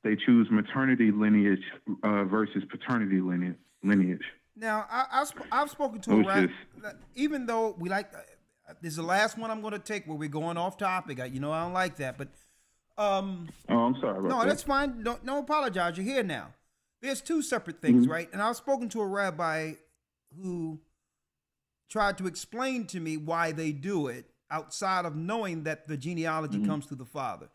they choose maternity lineage versus paternity lineage. Now, I've spoken to It a was rabbi, even though we like, this is the last one I'm going to take where we're going off topic. I don't like that, but oh, I'm sorry about no, that. that's fine. Don't apologize. You're here now. There's two separate things, Mm-hmm. right? And I've spoken to a rabbi who tried to explain to me why they do it outside of knowing that the genealogy Mm-hmm. comes through the father.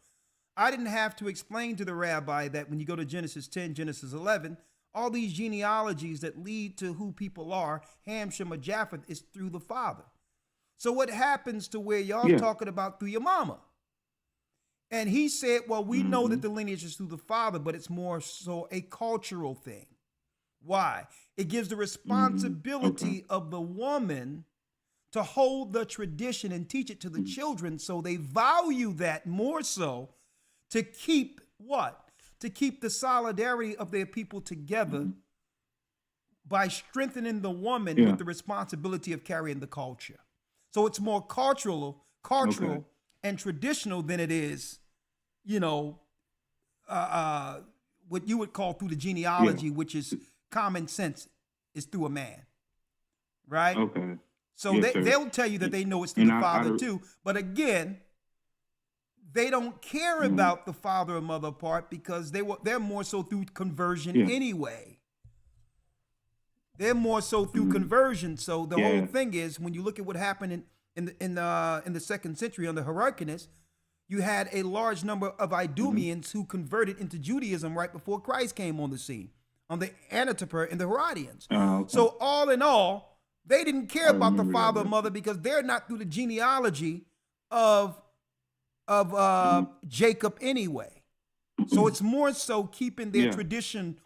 I didn't have to explain to the rabbi that when you go to Genesis 10, Genesis 11, all these genealogies that lead to who people are, Ham, Shem, or Japheth, is through the father. So what happens to where y'all talking about through your mama? And he said, well, we know that the lineage is through the father, but it's more so a cultural thing. Why? It gives the responsibility of the woman to hold the tradition and teach it to the children, so they value that more so to keep what? To keep the solidarity of their people together by strengthening the woman with the responsibility of carrying the culture. So it's more cultural and traditional than it is, what you would call through the genealogy, which is common sense, is through a man, right? Okay. So Yes, sir. they'll tell you that they know it's through And the father I- too, but again, they don't care about the father or mother part because they're more so through conversion anyway. They're more so through conversion. So the whole thing is, when you look at what happened in the second century under Hyrcanus, you had a large number of Idumeans who converted into Judaism right before Christ came on the scene, on the Antipater and the Herodians. So all in all, they didn't care about the father or mother because they're not through the genealogy of Jacob anyway. So it's more so keeping their tradition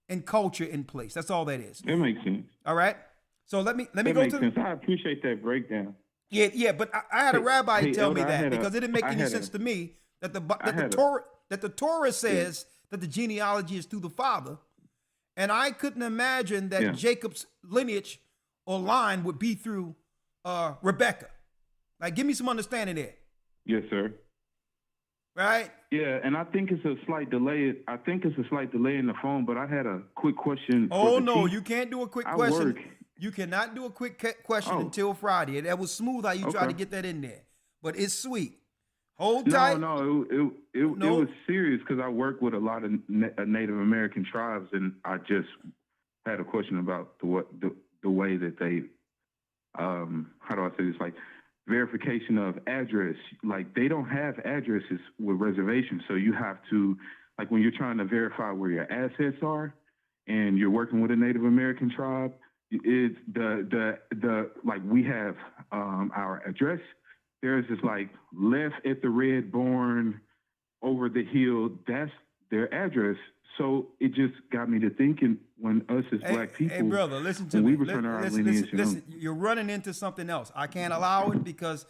and culture in place. That's all that is. That makes sense. All right. So let me That go makes to sense. I appreciate that breakdown. yeah. But I had a rabbi tell me Elder, I that had a- because it didn't make I any had sense a- to me that the I Torah says that the genealogy is through the father, and I couldn't imagine that Jacob's lineage or line would be through Rebecca. Like, give me some understanding there. Yes, sir. Right? Yeah, and I think it's a slight delay. I think it's a slight delay in the phone, but I had a quick question. Oh, for the no, chief. you can't do a quick I question. work. You cannot do a quick question Oh. until Friday. That was smooth how you tried to Okay. get that in there. But it's sweet. Hold No, tight. no, it No. was serious because I work with a lot of Native American tribes, and I just had a question about the way that they, how do I say this, like verification of address. Like, they don't have addresses with reservations, so you have to, like, when you're trying to verify where your assets are, and you're working with a Native American tribe, it's the like, we have our address. There's this like left at the Red Barn, over the hill. That's their address. So it just got me to thinking, when us as black people, Hey, brother, listen to when me. we return our lineage, Listen, you're running into something else. I can't allow it because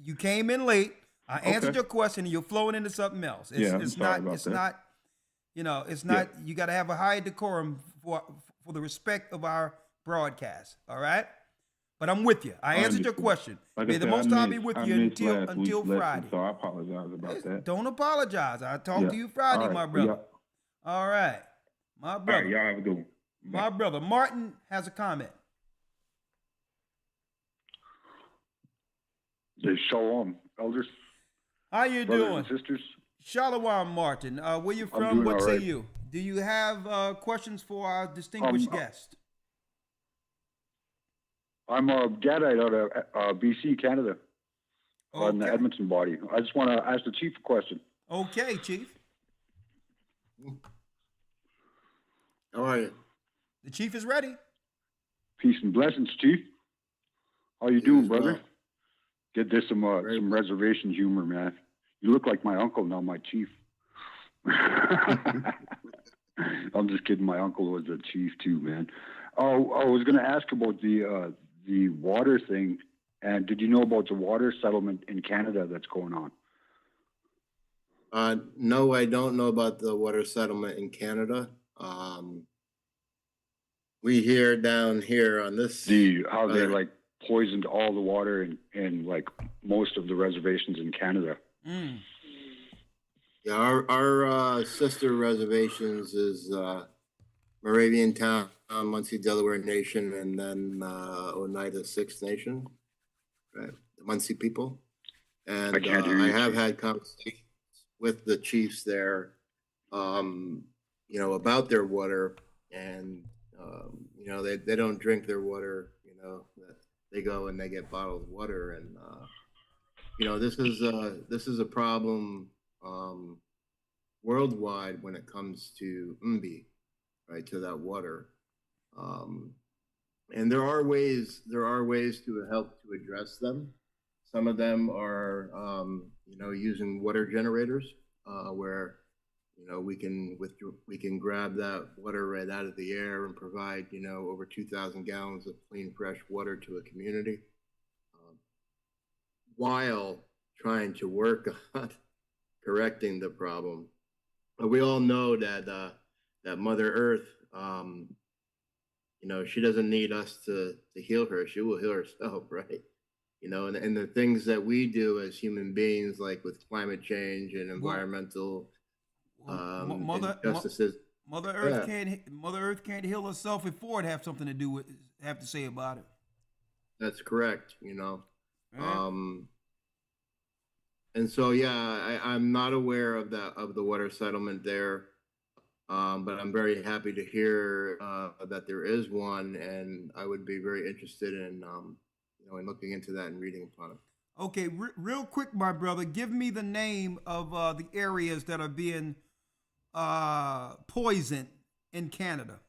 you came in late. I answered your question and you're flowing into something else. I'm sorry about that. It's not, you got to have a high decorum for the respect of our broadcast. All right? But I'm with you. I answered your question. Like May I the said, Most I High be missed- with I you missed until last week's lesson, Friday. So I apologize about that. Don't apologize. I'll talk to you Friday, All right. my brother. Yeah. All right. My All brother. right, y'all have a good one. My brother. Martin has a comment. Shalom, elders. How you brothers doing? and sisters. Shalom, Martin. Where you I'm from? doing What all say right. you? Do you have questions for our distinguished guest? I'm a Gadite out of BC, Canada, on the Edmonton body. I just want to ask the chief a question. Okay, Chief. How are you? The Chief is ready. Peace and blessings, chief. How you doing, as brother? well. Get this some reservation humor, man. You look like my uncle now, my chief. I'm just kidding. My uncle was a chief too, man. Oh, I was going to ask about the water thing. And did you know about the water settlement in Canada that's going on? No, I don't know about the water settlement in Canada. We hear down here on this. How they like poisoned all the water in like most of the reservations in Canada. Yeah, our sister reservations is Moravian Town, Muncie, Delaware Nation, and then Oneida Sixth Nation, right? The Muncie people. And I can't hear you, I have Chief. had conversations with the chiefs there, about their water, and they don't drink their water. They go and they get bottled water, and this is a problem worldwide when it comes to MB, right, to that water. And there are ways to help to address them. Some of them are, using water generators, where, we can grab that water right out of the air and provide, over 2,000 gallons of clean, fresh water to a community, while trying to work on correcting the problem. But we all know that that Mother Earth, she doesn't need us to heal her. She will heal herself, right? And the things that we do as human beings, like with climate change and environmental injustices. Mother Earth can't heal herself if Ford have something to say about it. That's correct. Right. And so, I'm not aware of the water settlement there, but I'm very happy to hear that there is one, and I would be very interested in in looking into that and reading upon it. Okay, real quick, my brother, give me the name of the areas that are being poisoned in Canada,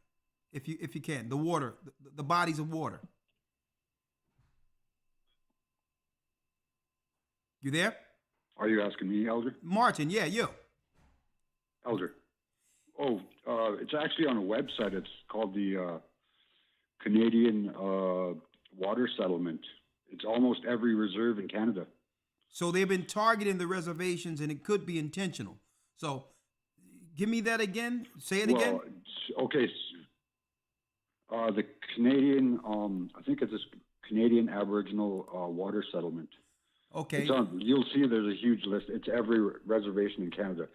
if you can. The water, the bodies of water. You there? Are you asking me, Elder? Martin, yeah, you. Elder. Oh, it's actually on a website. It's called the Canadian Water Settlement. It's almost every reserve in Canada. So they've been targeting the reservations, and it could be intentional. So give me that again. Say it again. Okay. The Canadian, I think it's this Canadian Aboriginal Water Settlement. Okay. You'll see there's a huge list. It's every reservation in Canada.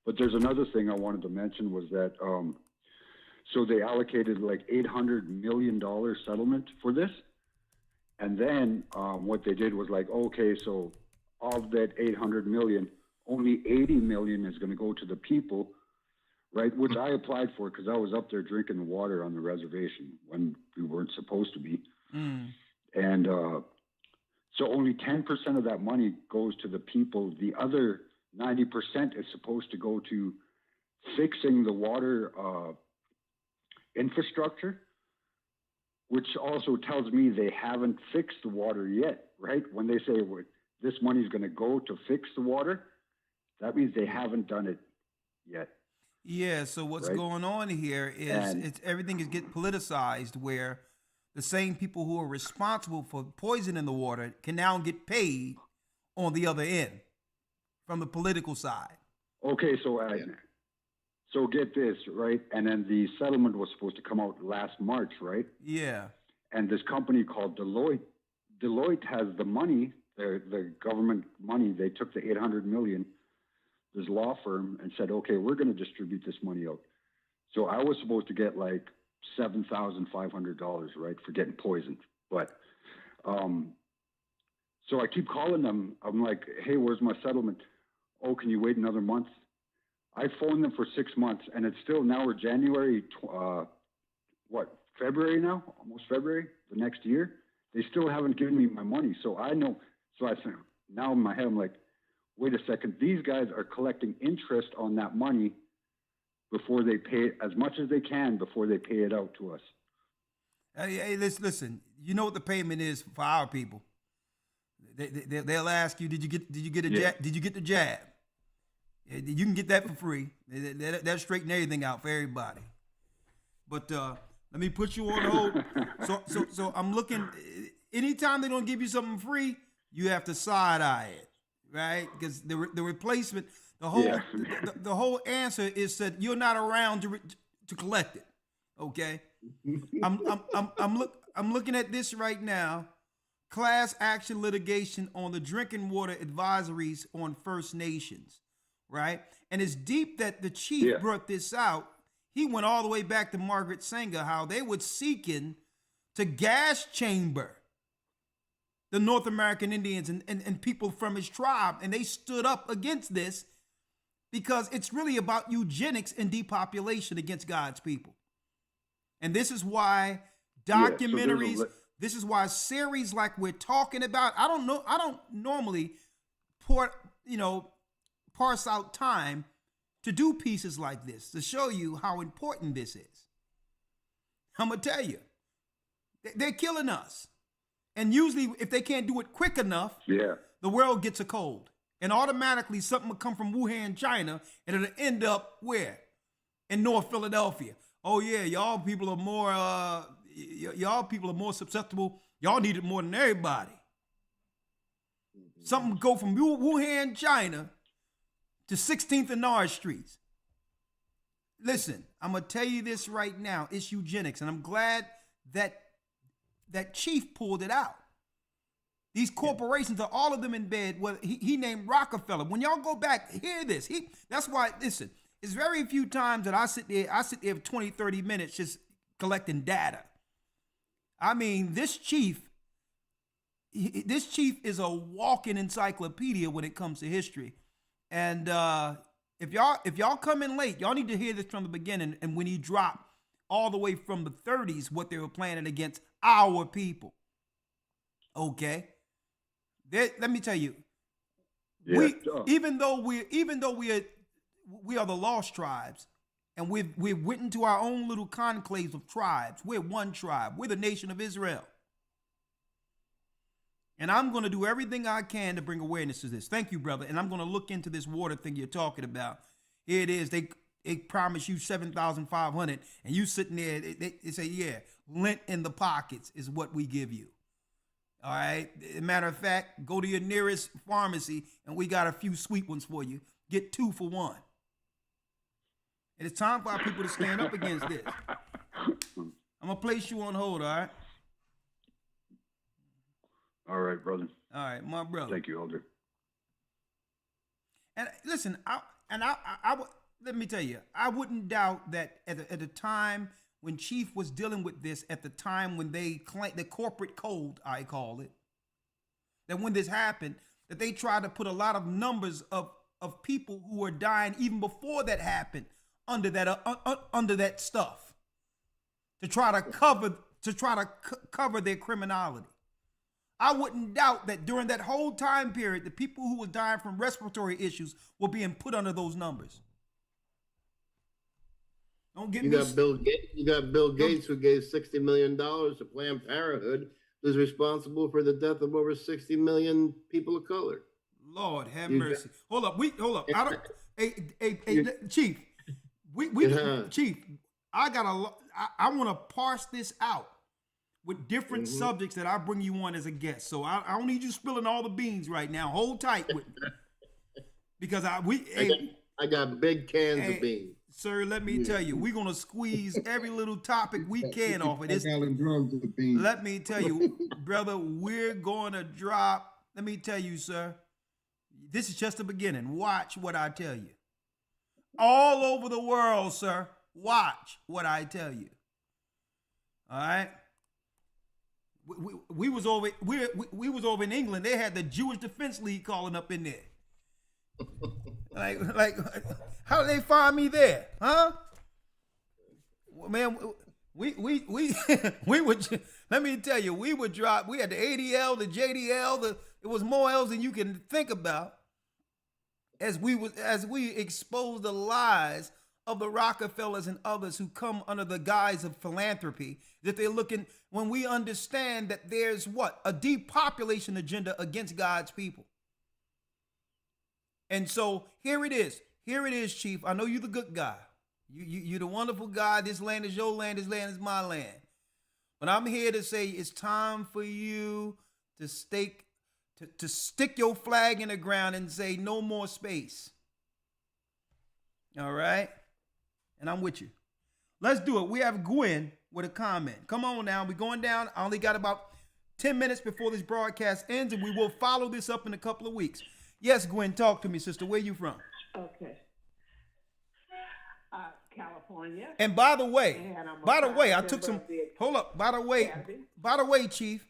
But there's another thing I wanted to mention was that, so they allocated like $800 million settlement for this. And then what they did was like, okay, so of that 800 million, only 80 million is going to go to the people, right? Which I applied for because I was up there drinking the water on the reservation when we weren't supposed to be. And so only 10% of that money goes to the people. The other 90% is supposed to go to fixing the water infrastructure, which also tells me they haven't fixed the water yet, right? When they say this money is going to go to fix the water, that means they haven't done it yet. Yeah, so what's going on here is everything is getting politicized, where the same people who are responsible for poisoning the water can now get paid on the other end from the political side. Okay, so get this, right? And then the settlement was supposed to come out last March, right? Yeah. And this company called Deloitte has the money, the government money. They took the 800 million, this law firm, and said, okay, we're going to distribute this money out. So I was supposed to get like $7,500, right, for getting poisoned. But, so I keep calling them. I'm like, hey, where's my settlement? Oh, can you wait another month? I phoned them for 6 months, and it's still, now we're January, February now? Almost February, the next year. They still haven't given me my money. So I know, so I think, now in my head, I'm like, wait a second, these guys are collecting interest on that money before they pay it, as much as they can before they pay it out to us. Hey, listen, you know what the payment is for our people. They'll ask you, did you get the jab? You can get that for free. That'll straighten everything out for everybody. But let me put you on hold. So I'm looking. Anytime they don't give you something free, you have to side eye it, right? Because the replacement, the whole answer is that you're not around to collect it. Okay. I'm looking at this right now. Class action litigation on the drinking water advisories on First Nations. right? And it's deep that the chief brought this out. He went all the way back to Margaret Sanger, how they were seeking to gas chamber the North American Indians and people from his tribe. And they stood up against this because it's really about eugenics and depopulation against God's people. And this is why documentaries, this is why series like we're talking about, I don't normally parse out time to do pieces like this to show you how important this is. I'm gonna tell you, they're killing us. And usually if they can't do it quick enough, the world gets a cold. And automatically something will come from Wuhan, China, and it'll end up where? In North Philadelphia. Oh yeah, y'all people are more susceptible. Y'all need it more than everybody. Something go from Wuhan, China to 16th and North Streets. Listen, I'm gonna tell you this right now. It's eugenics, and I'm glad that chief pulled it out. These corporations are all of them in bed. Well, he named Rockefeller. When y'all go back, hear this. That's why, listen, it's very few times that I sit there for 20, 30 minutes just collecting data. I mean, this chief is a walking encyclopedia when it comes to history. And if y'all come in late, y'all need to hear this from the beginning. And when he dropped all the way from the 30s, what they were planning against our people. Okay, let me tell you, even though we are the lost tribes, and we've went into our own little conclaves of tribes. We're one tribe. We're the nation of Israel. And I'm going to do everything I can to bring awareness to this. Thank you, brother. And I'm going to look into this water thing you're talking about. Here it is. They promise you 7,500, and you sitting there. They say, yeah, lint in the pockets is what we give you. All right. Matter of fact, go to your nearest pharmacy, and we got a few sweet ones for you. Get 2 for 1. And it's time for our people to stand up against this. I'm gonna place you on hold. All right. All right, brother. All right, my brother. Thank you, Elder. And listen, let me tell you, I wouldn't doubt that at the time when Chief was dealing with this, at the time when they claimed the corporate code, I call it, that when this happened, that they tried to put a lot of numbers of people who were dying even before that happened under that stuff to try to cover their criminality. I wouldn't doubt that during that whole time period, the people who were dying from respiratory issues were being put under those numbers. Don't get me. You got Bill Gates, who gave $60 million to Planned Parenthood, who's responsible for the death of over 60 million people of color. Lord have mercy. Hold up. I don't. Chief. Chief. I want to parse this out with different subjects that I bring you on as a guest. So I don't need you spilling all the beans right now. Hold tight with me, because I got big cans of beans. Sir, let me tell you, we're gonna squeeze every little topic we can off of this. Let me tell you, brother, we're gonna drop. Let me tell you, sir, this is just the beginning. Watch what I tell you. All over the world, sir. Watch what I tell you. All right. We was over in England. They had the Jewish Defense League calling up in there. like, how did they find me there, huh? Man, we would. Let me tell you, we would drop. We had the ADL, the JDL. It was more L's than you can think about. As we expose the lies of the Rockefellers and others who come under the guise of philanthropy, that they're looking, when we understand that there's a depopulation agenda against God's people. And so here it is, Chief. I know you're the good guy. You're the wonderful guy. This land is your land. This land is my land. But I'm here to say it's time for you to stick your flag in the ground and say no more space. All right? And I'm with you. Let's do it. We have Gwen with a comment. Come on now. We're going down. I only got about 10 minutes before this broadcast ends, and we will follow this up in a couple of weeks. Yes, Gwen, talk to me, sister. Where you from? Okay. California. And by the way, And I'm a I proud took some. member of the Hold up. By the way, Chief,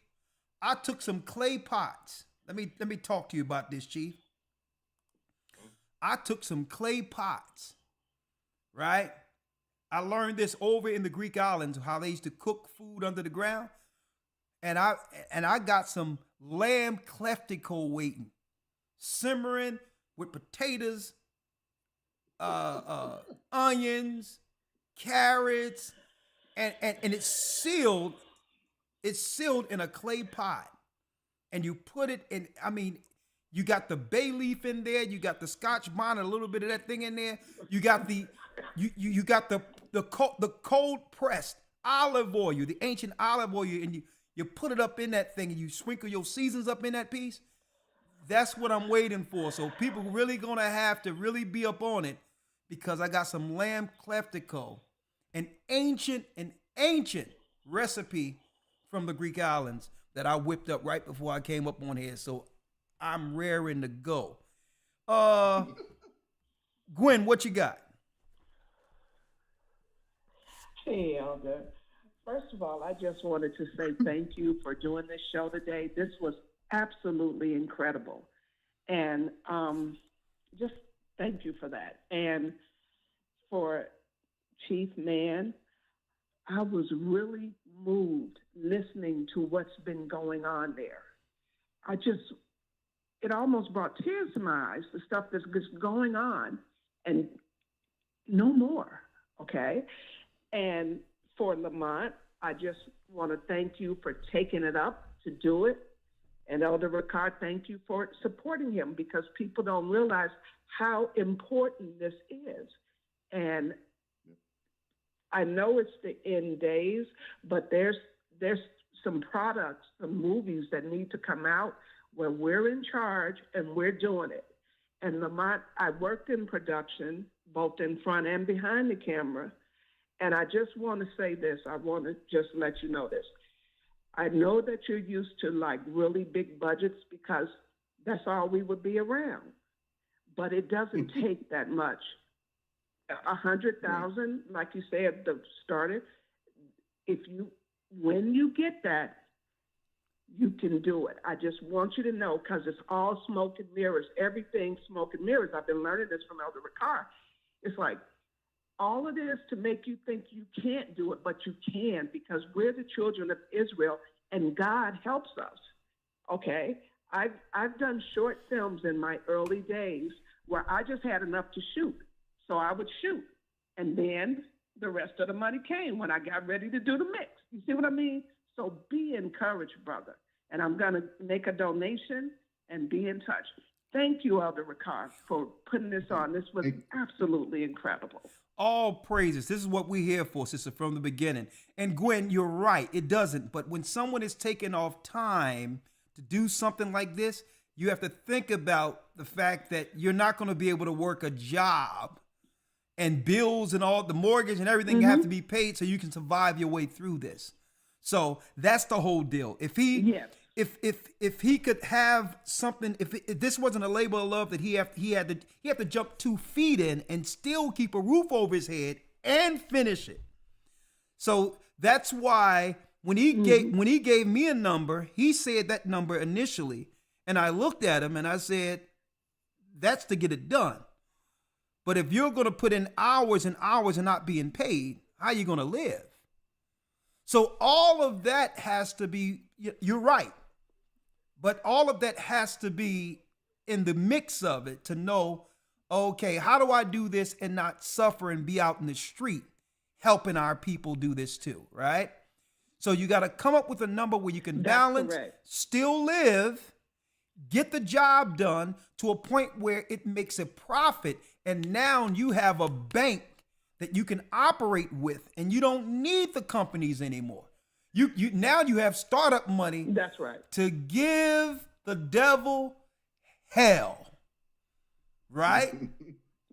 I took some clay pots. Let me talk to you about this, Chief. I took some clay pots, right? I learned this over in the Greek islands, how they used to cook food under the ground, and I got some lamb cleftico waiting, simmering with potatoes, onions, carrots, and it's sealed. It's sealed in a clay pot, and you put it in. I mean, you got the bay leaf in there. You got the Scotch bonnet, a little bit of that thing in there. You got the you got the cold pressed olive oil, the ancient olive oil, and you put it up in that thing, and you sprinkle your seasons up in that piece. That's what I'm waiting for. So people really gonna have to really be up on it, because I got some lamb cleftico, an ancient recipe from the Greek islands that I whipped up right before I came up on here. So I'm raring to go. Gwen, what you got? Hey, Elder. First of all, I just wanted to say thank you for doing this show today. This was absolutely incredible. And just thank you for that. And for Chief Mann, I was really moved listening to what's been going on there. It almost brought tears to my eyes, the stuff that's just going on, and no more, okay? And for Lamont, I just want to thank you for taking it up to do it. And Elder Ricard, thank you for supporting him, because people don't realize how important this is. And I know it's the end days, but there's some products, some movies that need to come out where we're in charge and we're doing it. And Lamont, I worked in production, both in front and behind the camera. And I just want to say this. I want to just let you know this. I know that you're used to like really big budgets, because that's all we would be around. But it doesn't take that much. 100,000, like you said, the starter. When you get that, you can do it. I just want you to know, because it's all smoke and mirrors. Everything smoke and mirrors. I've been learning this from Elder Ricard. It's like all of this to make you think you can't do it, but you can, because we're the children of Israel, and God helps us. Okay, I've done short films in my early days where I just had enough to shoot, so I would shoot, and then the rest of the money came when I got ready to do the mix. You see what I mean? So be encouraged, brother. And I'm going to make a donation and be in touch. Thank you, Elder Ricard, for putting this on. This was absolutely incredible. All praises. This is what we're here for, sister, from the beginning. And Gwen, you're right. It doesn't. But when someone is taking off time to do something like this, you have to think about the fact that you're not going to be able to work a job, and bills and all the mortgage and everything have to be paid so you can survive your way through this. So that's the whole deal. If he could have something, if this wasn't a labor of love that he had to jump 2 feet in and still keep a roof over his head and finish it. So that's why when he gave me a number, he said that number initially, and I looked at him and I said, that's to get it done. But if you're going to put in hours and hours and not being paid, how are you going to live? So all of that has to be, you're right, but all of that has to be in the mix of it to know, okay, how do I do this and not suffer and be out in the street helping our people do this too, right? So you got to come up with a number where you can balance, still live, get the job done to a point where it makes a profit, and now you have a bank that you can operate with, and you don't need the companies anymore. You now you have startup money. That's right. To give the devil hell, right?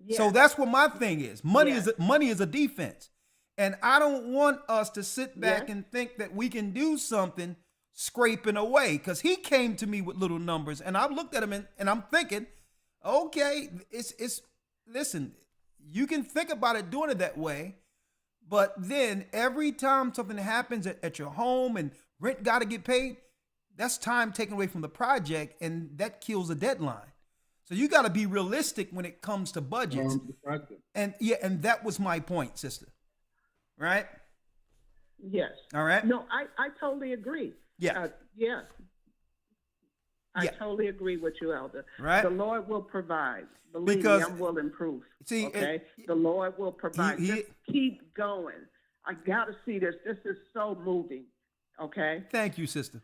So that's what my thing is. Money is a defense, and I don't want us to sit back and think that we can do something scraping away, because he came to me with little numbers, and I looked at him and I'm thinking, okay, it's listen, you can think about it doing it that way, but then every time something happens at your home and rent got to get paid, that's time taken away from the project, and that kills the deadline. So you got to be realistic when it comes to budgets. And yeah, and that was my point, sister. Right? Yes. All right. No, I totally agree. Yeah. Yeah. I Yeah. totally agree with you, Elder. Right. The Lord will provide. Believe Because- me, I'm willing proof. See, okay? The Lord will provide. he- Just keep going. I got to see this. This is so moving. Okay? Thank you, sister.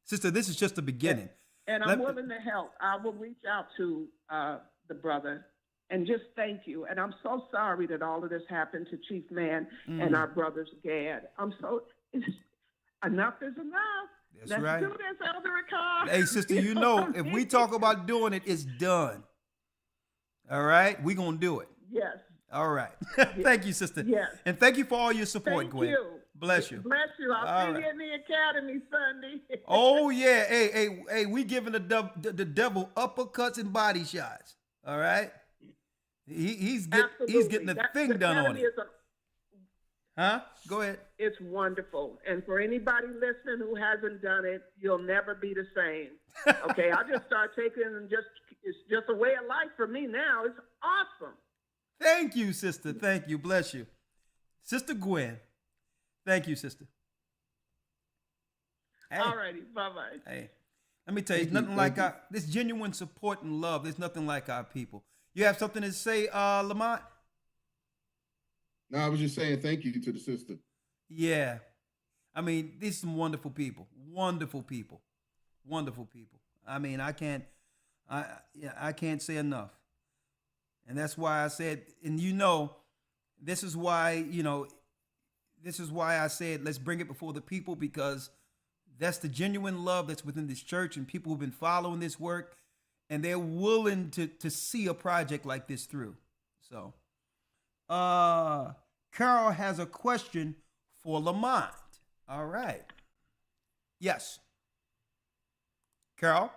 Sister, this is just the beginning. And Let- I'm willing to help. I will reach out to the brother and just thank you. And I'm so sorry that all of this happened to Chief Man and our brothers Gad. Enough is enough. That's Let's right. do this, Elder Akar. Hey, sister, you know, if we talk about doing it, it's done. All right? We're going to do it. Yes. All right. Thank you, sister. Yes. And thank you for all your support, Thank Gwen. you. Bless you. Bless you. I'll All see right. you in the academy Sunday. Oh, yeah. Hey, we giving the devil uppercuts and body shots. All right? He's getting the thing done on it. Huh? Go ahead. It's wonderful. And for anybody listening who hasn't done it, you'll never be the same. Okay, I just start taking and it's just a way of life for me now. It's awesome. Thank you, sister. Thank you. Bless you. Sister Gwen. Thank you, sister. Hey. All righty. Bye-bye. Hey, let me tell you, it's nothing like this genuine support and love. There's nothing like our people. You have something to say, Lamont? No, I was just saying thank you to the sister. Yeah. I mean, these are some wonderful people. Wonderful people. Wonderful people. I mean, I can't say enough. And that's why I said, and this is why I said, let's bring it before the people, because that's the genuine love that's within this church, and people who've been following this work, and they're willing to see a project like this through. So, Carol has a question for Lamont. All right. Yes. Carol?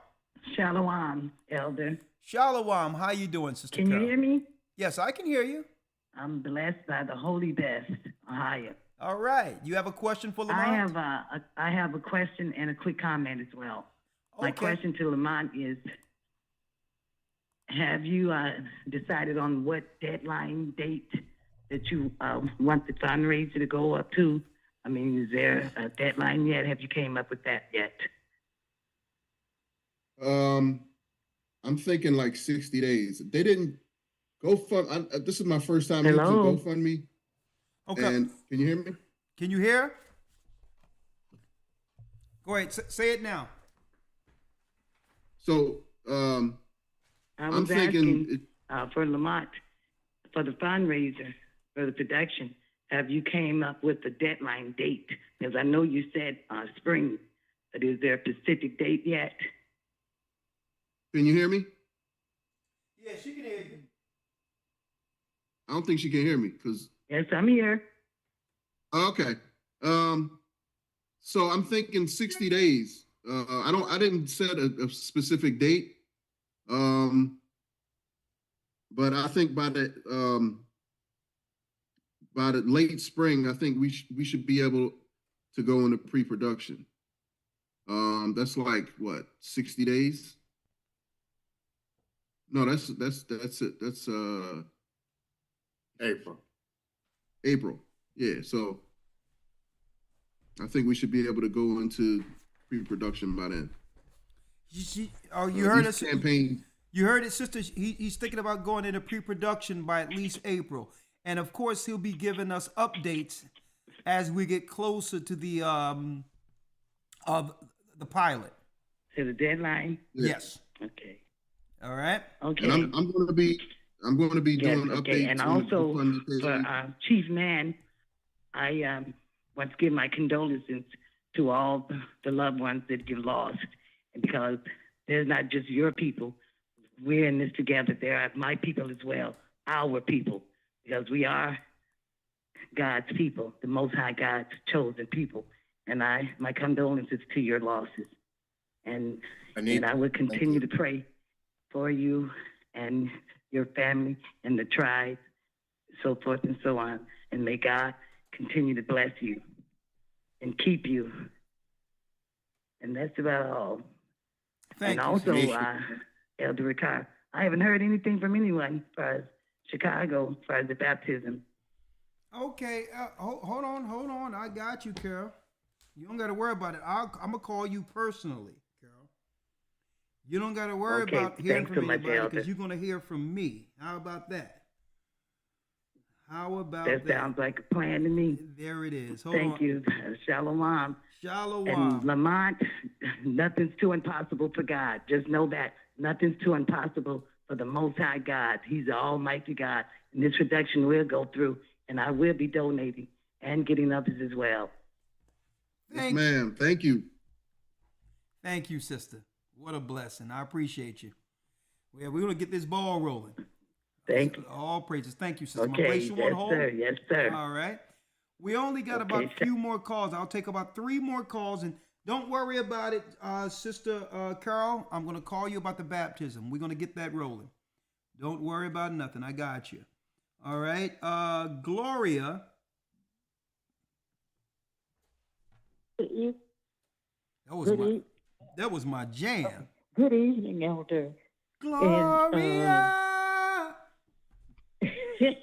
Shalom, Elder. Shalom. How you doing, Sister Can Carol? you hear me? Yes, I can hear you. I'm blessed by the Holy Best. Ohio. All right. You have a question for Lamont? I have a question and a quick comment as well. My Okay. question to Lamont is, have you decided on what deadline date that you want the fundraiser to go up to? I mean, is there a deadline yet? Have you came up with that yet? I'm thinking like 60 days. They didn't GoFund. This is my first time using Hello? GoFundMe. Okay. And can you hear me? Can you hear? Go ahead. Say it now. So I I'm was thinking asking for Lamont, for the fundraiser, for the production, have you came up with the deadline date? Because I know you said spring, but is there a specific date yet? Can you hear me? Yeah, she can hear you. I don't think she can hear me because. Yes, I'm here. Okay. So I'm thinking 60 days. I didn't set a specific date. But I think by the late spring, I think we should be able to go into pre-production. That's like what, 60 days? No, that's it. That's April. Yeah, so I think we should be able to go into pre-production by then. You heard us. Campaign. You heard it, sister. He's thinking about going into pre-production by at least April, and of course he'll be giving us updates as we get closer to the of the pilot. To the deadline? Yes. Okay. All right. Okay. And I'm going to be doing updates. And on the also GoFundMe page. for Chief Man, I want to give my condolences to all the loved ones that you lost, because there's not just your people. We're in this together. There are my people as well, our people, because we are God's people, the Most High God's chosen people. And my condolences to your losses. And I will continue to pray for you and your family and the tribe, so forth and so on. And may God continue to bless you and keep you. And that's about all. Thank and you, also, Sister. Elder Ricard, I haven't heard anything from anyone as far as Chicago, as far as the baptism. Okay, hold on. I got you, Carol. You don't got to worry about it. I'm going to call you personally, Carol. You don't got to worry Okay, about hearing thanks from so much, anybody Elder. because you're going to hear from me. How about that? How about That that? sounds like a plan to me. There it is. Hold Thank on. you. Shalom. Shalom. And Lamont, nothing's too impossible for God. Just know that nothing's too impossible for the Most High God. He's the Almighty God. And this production will go through, and I will be donating and getting others as well. Yes, ma'am. Thank you. Thank you, sister. What a blessing. I appreciate you. Well, we're going to get this ball rolling. Thank you. All praises. Thank you, sister. I'm Okay, going to place you on yes, hold. sir. Yes, sir. All right. We only got Okay, about a sir. few more calls. I'll take about 3 more calls. And don't worry about it, Sister Carol. I'm going to call you about the baptism. We're going to get that rolling. Don't worry about nothing. I got you. All right. Gloria. That was my jam. Good evening, Elder. Gloria.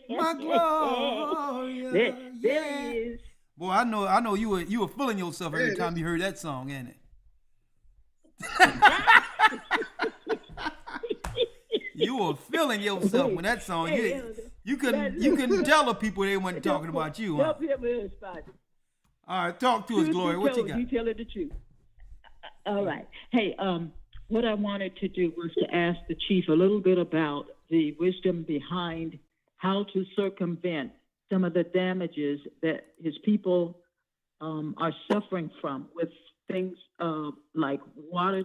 My Gloria. There he is. Boy, I know you were feeling yourself every time you heard that song, ain't it? You were feeling yourself when that song. You couldn't tell the people they weren't talking about you. Huh? Help him with his body. All right, talk to us, Gloria. What you got? You telling the truth. All right. Hey, what I wanted to do was to ask the chief a little bit about the wisdom behind how to circumvent some of the damages that his people are suffering from with things like water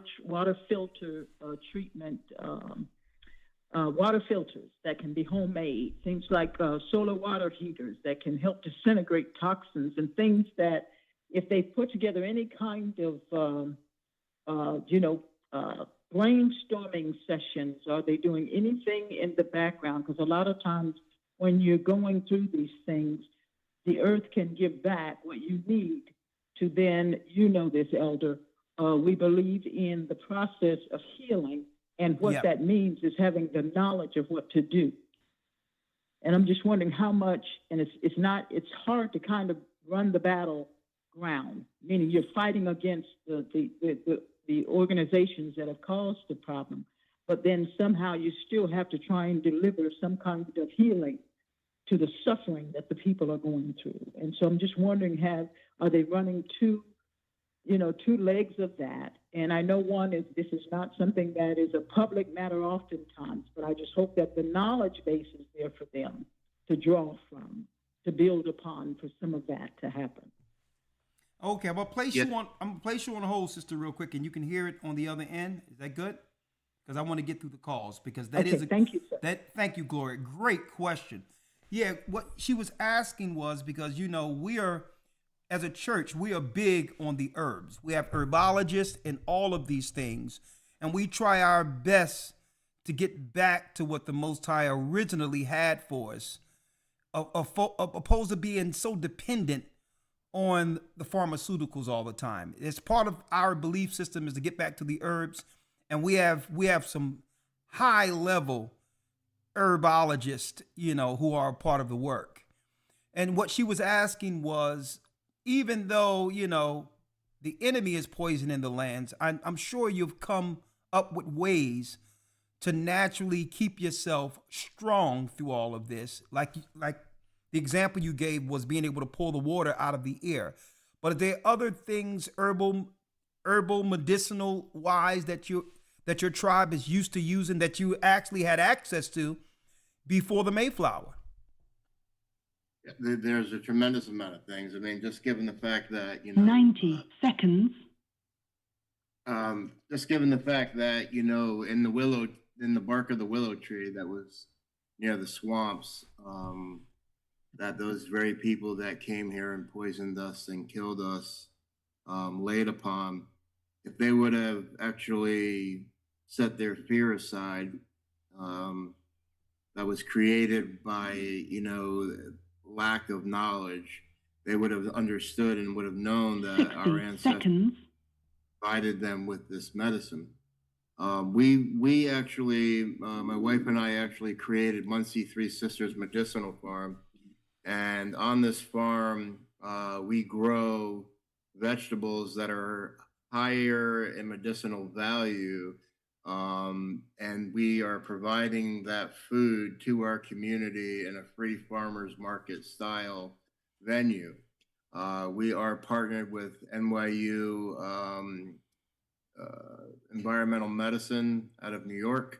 filter treatment, water filters that can be homemade, things like solar water heaters that can help disintegrate toxins, and things that if they put together any kind of brainstorming sessions, are they doing anything in the background? Because a lot of times when you're going through these things, the earth can give back what you need to then, this, Elder, we believe in the process of healing, and what that means is having the knowledge of what to do. And I'm just wondering how much, and it's hard to kind of run the battleground, meaning you're fighting against the organizations that have caused the problem, but then somehow you still have to try and deliver some kind of healing to the suffering that the people are going through. And so I'm just wondering, are they running two legs of that? And I know one is, this is not something that is a public matter oftentimes, but I just hope that the knowledge base is there for them to draw from, to build upon, for some of that to happen. Okay, I'm gonna place you on hold, sister, real quick, and you can hear it on the other end. Is that good? Because I want to get through the calls, because that is thank you, sir. Thank you, Gloria. Great question. Yeah, what she was asking was because we are, as a church, we are big on the herbs. We have herbologists and all of these things, and we try our best to get back to what the Most High originally had for us, opposed to being so dependent on the pharmaceuticals all the time. It's part of our belief system is to get back to the herbs, and we have some high level herbologists, who are a part of the work. And what she was asking was, even though, the enemy is poisoning the lands, I'm sure you've come up with ways to naturally keep yourself strong through all of this. Like the example you gave was being able to pull the water out of the air. But are there other things, herbal medicinal wise, that your tribe is used to using, that you actually had access to before the Mayflower? There's a tremendous amount of things. I mean, just given the fact that 90 seconds. Just given the fact that in the bark of the willow tree that was near the swamps, that those very people that came here and poisoned us and killed us laid upon, if they would have actually set their fear aside, that was created by, lack of knowledge, they would have understood and would have known that our 60 ancestors seconds. provided them with this medicine. We actually, my wife and I actually created Muncie Three Sisters Medicinal Farm. And on this farm, we grow vegetables that are higher in medicinal value. And we are providing that food to our community in a free farmers market style venue. We are partnered with NYU Environmental Medicine out of New York.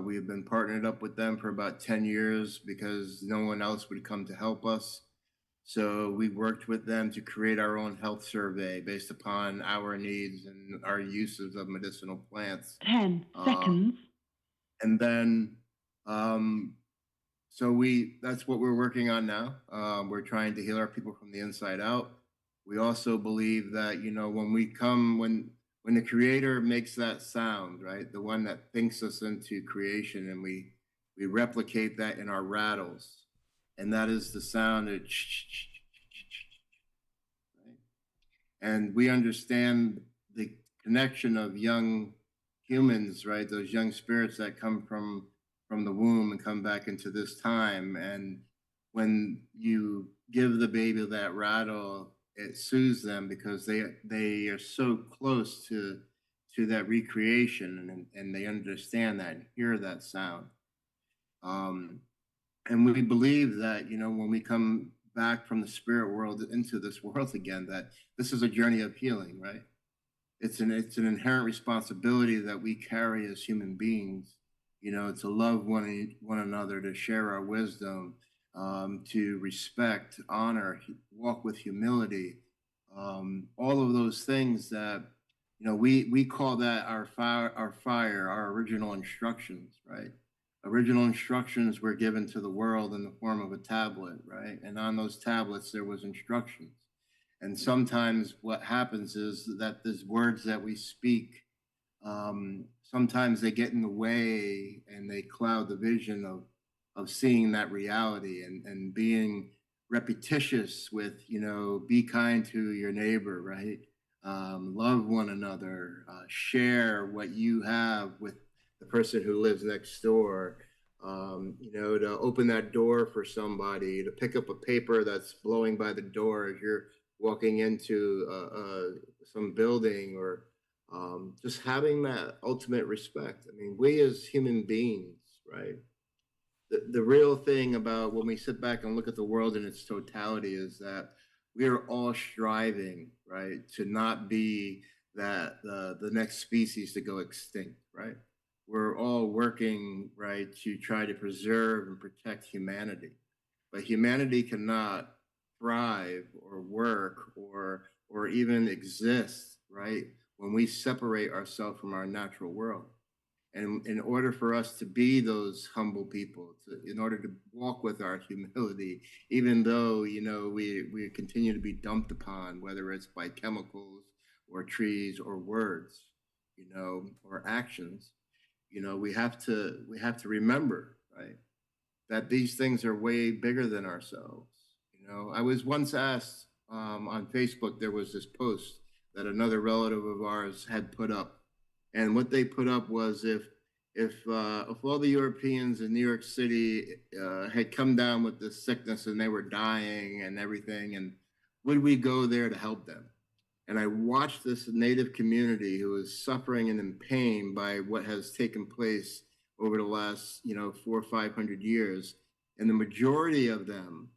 We have been partnered up with them for about 10 years because no one else would come to help us. So we worked with them to create our own health survey based upon our needs and our uses of medicinal plants. 10 seconds. And then, that's what we're working on now. We're trying to heal our people from the inside out. We also believe that, when the creator makes that sound, right, the one that thinks us into creation, and we replicate that in our rattles, and that is the sound of right? And we understand the connection of young humans, right, those young spirits that come from the womb and come back into this time. And when you give the baby that rattle, it soothes them because they are so close to that recreation, and they understand that and hear that sound. And we believe that, when we come back from the spirit world into this world again, that this is a journey of healing, right? It's an inherent responsibility that we carry as human beings, to love one another, to share our wisdom, to respect, honor, walk with humility, all of those things that, we call that our fire, our original instructions, right? Original instructions were given to the world in the form of a tablet, right? And on those tablets, there was instructions. And sometimes what happens is that these words that we speak, sometimes they get in the way and they cloud the vision of seeing that reality and being repetitious with, be kind to your neighbor, right? Love one another, share what you have with the person who lives next door, to open that door for somebody, to pick up a paper that's blowing by the door as you're walking into some building, or just having that ultimate respect. I mean, we as human beings, right? The real thing about when we sit back and look at the world in its totality is that we are all striving, right, to not be the next species to go extinct, right? We're all working, right, to try to preserve and protect humanity. But humanity cannot thrive or work or even exist, right, when we separate ourselves from our natural world. And in order for us to be those humble people, in order to walk with our humility, even though, we continue to be dumped upon, whether it's by chemicals or trees or words, or actions, we have to remember, right, that these things are way bigger than ourselves. I was once asked on Facebook, there was this post that another relative of ours had put up. And what they put up was if all the Europeans in New York City had come down with this sickness and they were dying and everything, and would we go there to help them? And I watched this native community who is suffering and in pain by what has taken place over the last, 400 or 500 years. And the majority of them,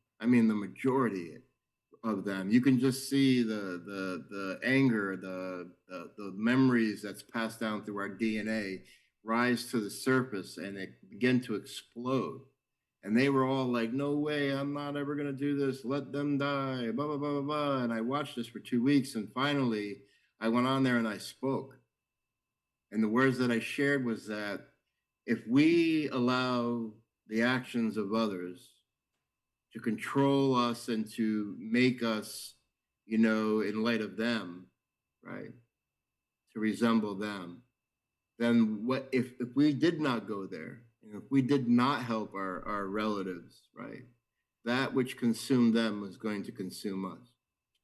you can just see the anger, the memories that's passed down through our DNA rise to the surface and it begin to explode. And they were all like, no way, I'm not ever going to do this. Let them die, blah, blah, blah, blah, blah. And I watched this for 2 weeks. And finally, I went on there and I spoke. And the words that I shared was that if we allow the actions of others to control us and to make us, in light of them, right, to resemble them, then what if we did not go there if we did not help our relatives, right, that which consumed them was going to consume us.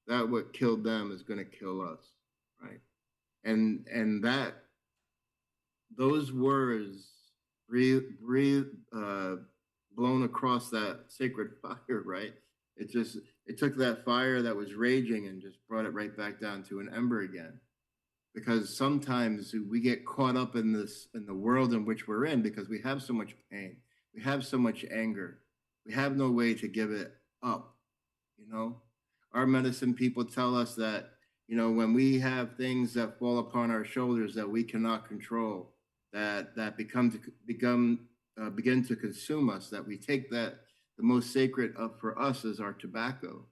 That what killed them is going to kill us, right? And that those words blown across that sacred fire, right? It took that fire that was raging and just brought it right back down to an ember again. Because sometimes we get caught up in the world in which we're in, because we have so much pain, we have so much anger, we have no way to give it up. You know, our medicine people tell us that, you know, when we have things that fall upon our shoulders that we cannot control, that begin to consume us, that we take that the most sacred of for us is our tobacco.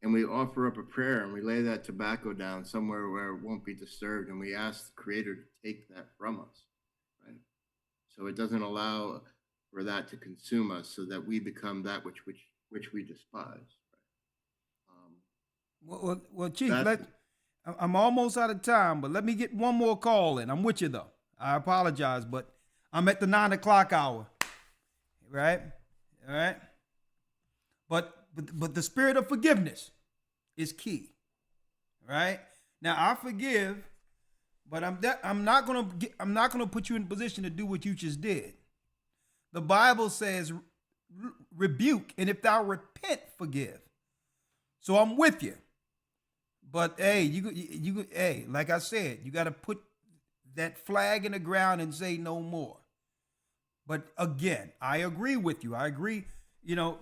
And we offer up a prayer and we lay that tobacco down somewhere where it won't be disturbed. And we ask the Creator to take that from us, right? So it doesn't allow for that to consume us, so that we become that which we despise. Right? Well, Chief, I'm almost out of time, but let me get one more call in. I'm with you, though. I apologize, but I'm at the 9 o'clock hour, right? All right. But the spirit of forgiveness is key, right? Now I forgive, but I'm not gonna put you in a position to do what you just did. The Bible says, rebuke, and if thou repent, forgive. So I'm with you, but hey, hey, like I said, you got to put that flag in the ground and say no more. But again, I agree with you. I agree. You know.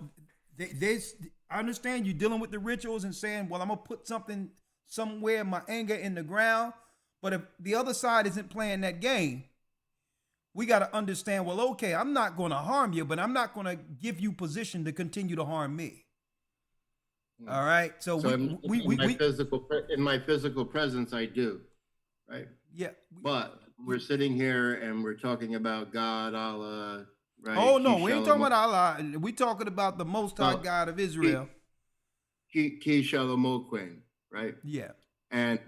I understand you dealing with the rituals and saying, well, I'm going to put something somewhere, my anger in the ground. But if the other side isn't playing that game, we got to understand, well, okay, I'm not going to harm you, but I'm not going to give you position to continue to harm me. All right. So in my physical presence, I do. Right. Yeah. But we're sitting here and we're talking about God, Allah. Right. Oh no, we ain't talking about Allah. We talking about the Most High God of Israel. Ki Shalom, right? Yeah. And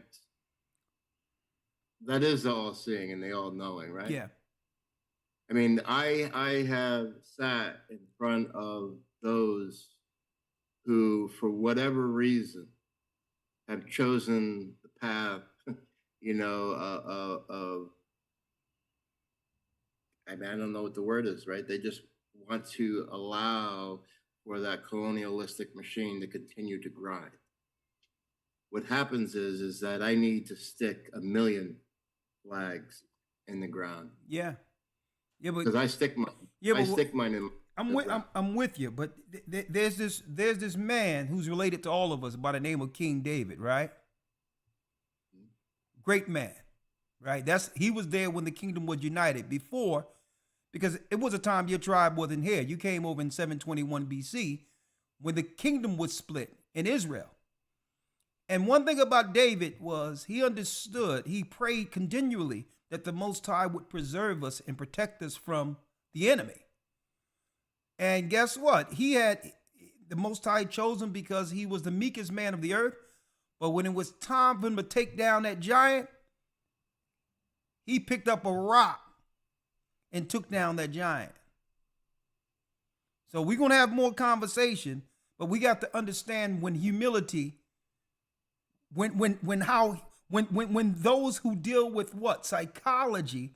that is the all-seeing and the all-knowing, right? Yeah. I mean, I have sat in front of those who, for whatever reason, have chosen the path, you know, of I mean, I don't know what the word is, right? They just want to allow for that colonialistic machine to continue to grind. What happens is that I need to stick 1 million flags in the ground. Yeah, yeah, but because I stick mine. Yeah, I stick mine in. I'm with you, but there's this man who's related to all of us by the name of King David, right? Great man, right? He was there when the kingdom was united before. Because it was a time your tribe wasn't here. You came over in 721 BC when the kingdom was split in Israel. And one thing about David was he understood, he prayed continually that the Most High would preserve us and protect us from the enemy. And guess what? He had the Most High chosen because he was the meekest man of the earth. But when it was time for him to take down that giant, he picked up a rock and took down that giant. So we're going to have more conversation, but we got to understand when humility, when those who deal with what? Psychology,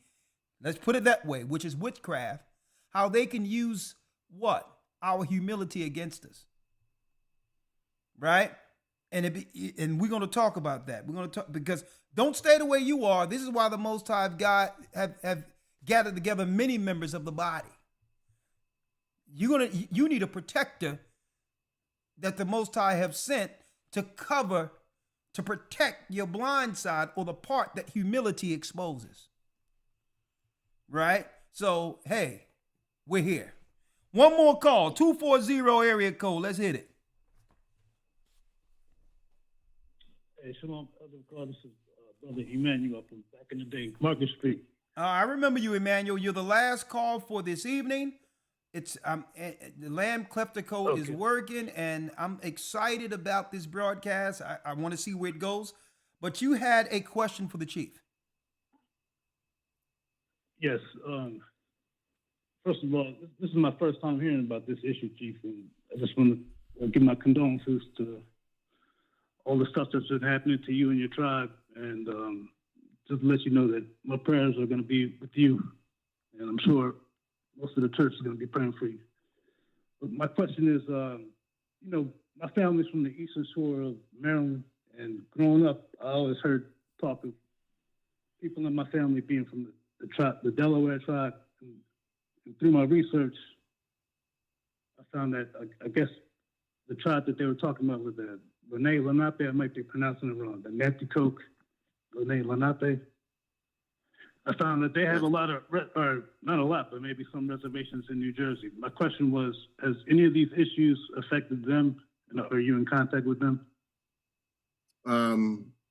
let's put it that way, which is witchcraft, how they can use what? Our humility against us. Right? And we're going to talk about that. We're going to talk, because don't stay the way you are. This is why the Most High God have gathered together many members of the body. You need a protector that the Most High have sent to protect your blind side, or the part that humility exposes. Right? So, hey, we're here. One more call, 240 area code. Let's hit it. Hey, Shalom, Brother This is Brother Emmanuel from back in the day, Market Street. I remember you, Emmanuel. You're the last call for this evening. It's the Lamb Klepter code is working, and I'm excited about this broadcast. I want to see where it goes. But you had a question for the chief. Yes. first of all, this is my first time hearing about this issue, Chief, and I just want to give my condolences to all the stuff that's been happening to you and your tribe, and just to let you know that my prayers are going to be with you, and I'm sure most of the church is going to be praying for you. But my question is, you know, my family's from the eastern shore of Maryland, and growing up, I always heard talk of people in my family being from the tribe, the Delaware tribe. And through my research, I found that I guess the tribe that they were talking about was the Lenni Lenape. I might be pronouncing it wrong. The Nanticoke Lenni Lenape. I found that they have a lot of, or not a lot, but maybe some reservations in New Jersey. My question was, has any of these issues affected them? And are you in contact with them?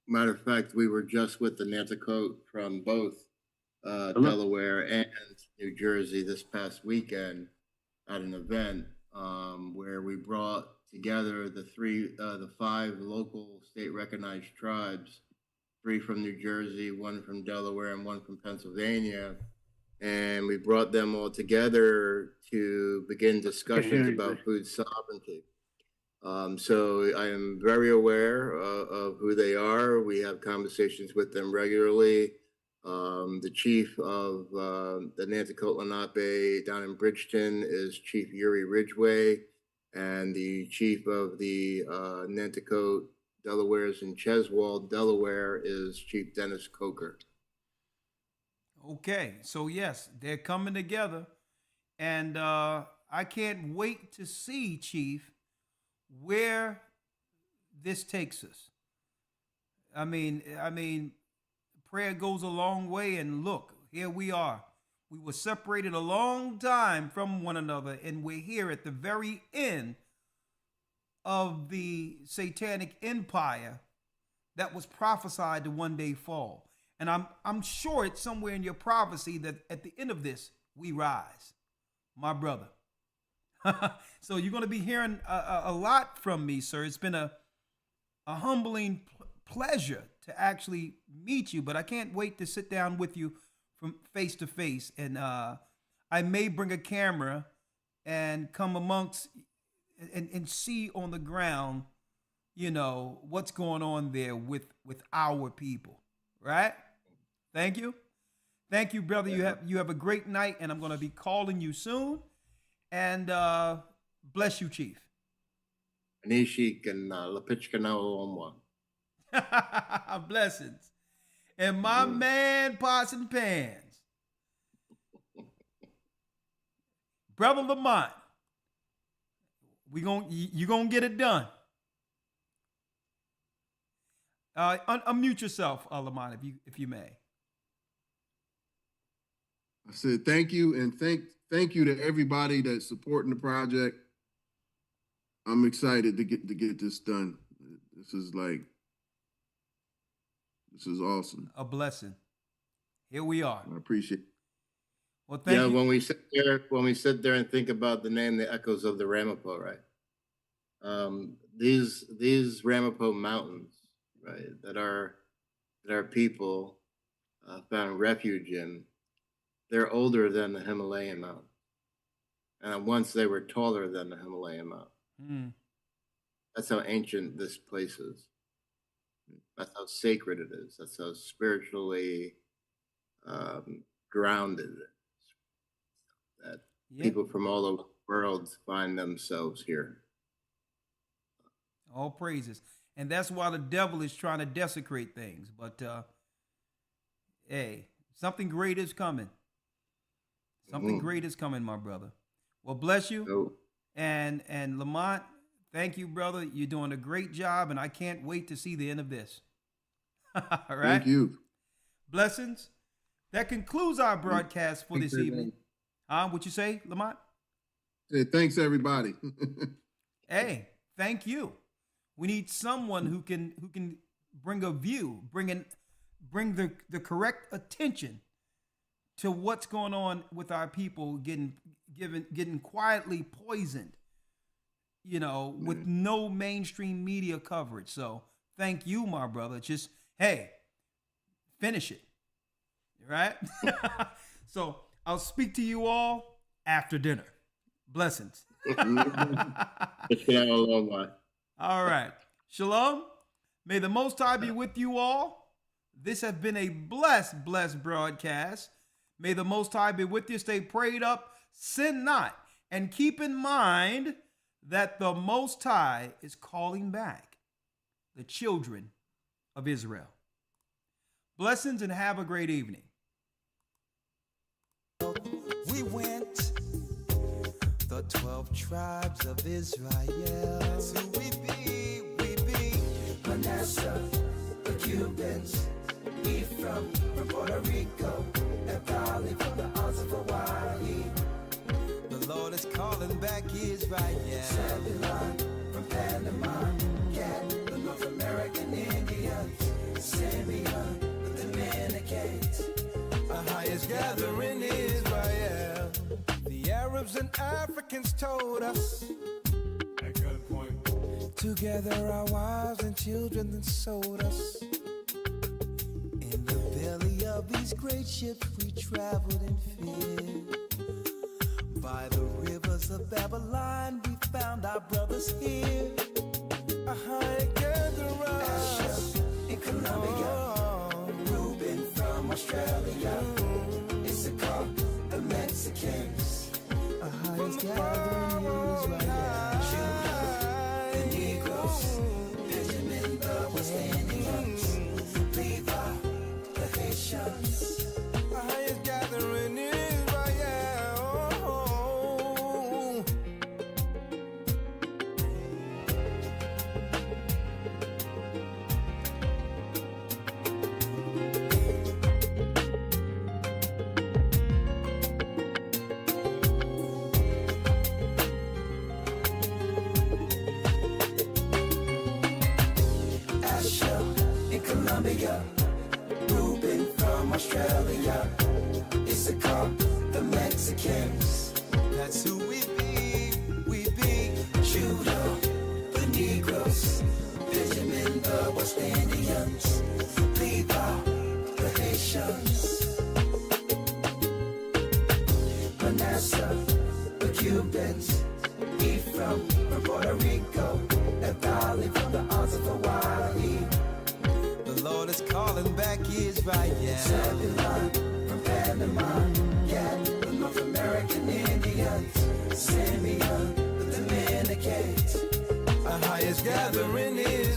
Matter of fact, we were just with the Nanticoke from both Delaware and New Jersey this past weekend at an event where we brought together the 5 local state recognized tribes, 3 from New Jersey, 1 from Delaware, and 1 from Pennsylvania. And we brought them all together to begin discussions about food sovereignty. So I am very aware of who they are. We have conversations with them regularly. The chief of the Nanticoke Lenape down in Bridgeton is Chief Yuri Ridgway, and the chief of the Nanticoke Delawares in Cheswold, Delaware is Chief Dennis Coker. Okay, so yes, they're coming together, and I can't wait to see, Chief, where this takes us. I mean, prayer goes a long way, and look, here we are. We were separated a long time from one another, and we're here at the very end of the satanic empire that was prophesied to one day fall. And I'm sure it's somewhere in your prophecy that at the end of this, we rise, my brother. So you're going to be hearing a lot from me, sir. It's been a humbling pleasure to actually meet you, but I can't wait to sit down with you from face to face. And I may bring a camera and come amongst and see on the ground, you know, what's going on there with our people, right? Thank you. Thank you, brother. You have a great night, and I'm going to be calling you soon. And bless you, Chief. Anishik and Lepichkana. Blessings. And my man, Pots and Pans. Brother Lamont, you gonna get it done. Unmute yourself, Lamont, if you may. I said thank you, and thank you to everybody that's supporting the project. I'm excited to get this done. This is awesome. A blessing. Here we are. I appreciate it. Well, thank you. When we sit there and think about the name, the echoes of the Ramapo, right? These Ramapo mountains, right, that our people found refuge in, they're older than the Himalayan mountain, and once they were taller than the Himalayan mountain. Mm. That's how ancient this place is. That's how sacred it is. That's how spiritually grounded it is. That people from all over the world find themselves here. All praises. And that's why the devil is trying to desecrate things. But hey, something great is coming. Something great is coming, my brother. Well, bless you. And Lamont, thank you, brother. You're doing a great job, and I can't wait to see the end of this. All right? Thank you. Blessings. That concludes our broadcast for this evening. What you say, Lamont? Hey, thanks, everybody. Hey, thank you. We need someone who can bring a view, bring the correct attention to what's going on with our people getting quietly poisoned, you know, with no mainstream media coverage. So thank you, my brother. Just, hey, finish it. Right? So I'll speak to you all after dinner. Blessings. It's been a long while. All right. Shalom. May the Most High be with you all. This has been a blessed broadcast. May the Most High be with you. Stay prayed up, sin not, and keep in mind that the Most High is calling back the children of Israel. Blessings and have a great evening. We went the 12 tribes of Israel. That's who we be, Manasseh, the Cubans, Ephraim from Puerto Rico, Naphtali from the Isles of Hawaii. The Lord is calling back Israel. Zebulun from Panama, Gad, the North American Indians, Simeon, the Dominicans. Our highest gathering Israel. The Arabs and Africans told us. At gunpoint. Together our wives and children then sold us. In the belly of these great ships we traveled in fear. By the rivers of Babylon we found our brothers here. A high gatherer. Asher in Colombia. Reuben from Australia. Issachar, the Mexicans. A highest gathering Israel. Judah, the Negroes. Benjamin, the West Indians. Levi, the Haitians. A highest gathering Israel. Colombia, Reuben from Australia, Issachar, the Mexicans. That's who we be, Judah, the Negroes, Benjamin, the West Indians, Levi, the Haitians, Manasseh, the Cubans, Ephraim from Puerto Rico, Naphtali from the Isles of Hawaii. The Lord is calling back Israel. Zebulun from Panama, Gad, the North American Indians, Simeon, the Dominicans. Our highest gathering is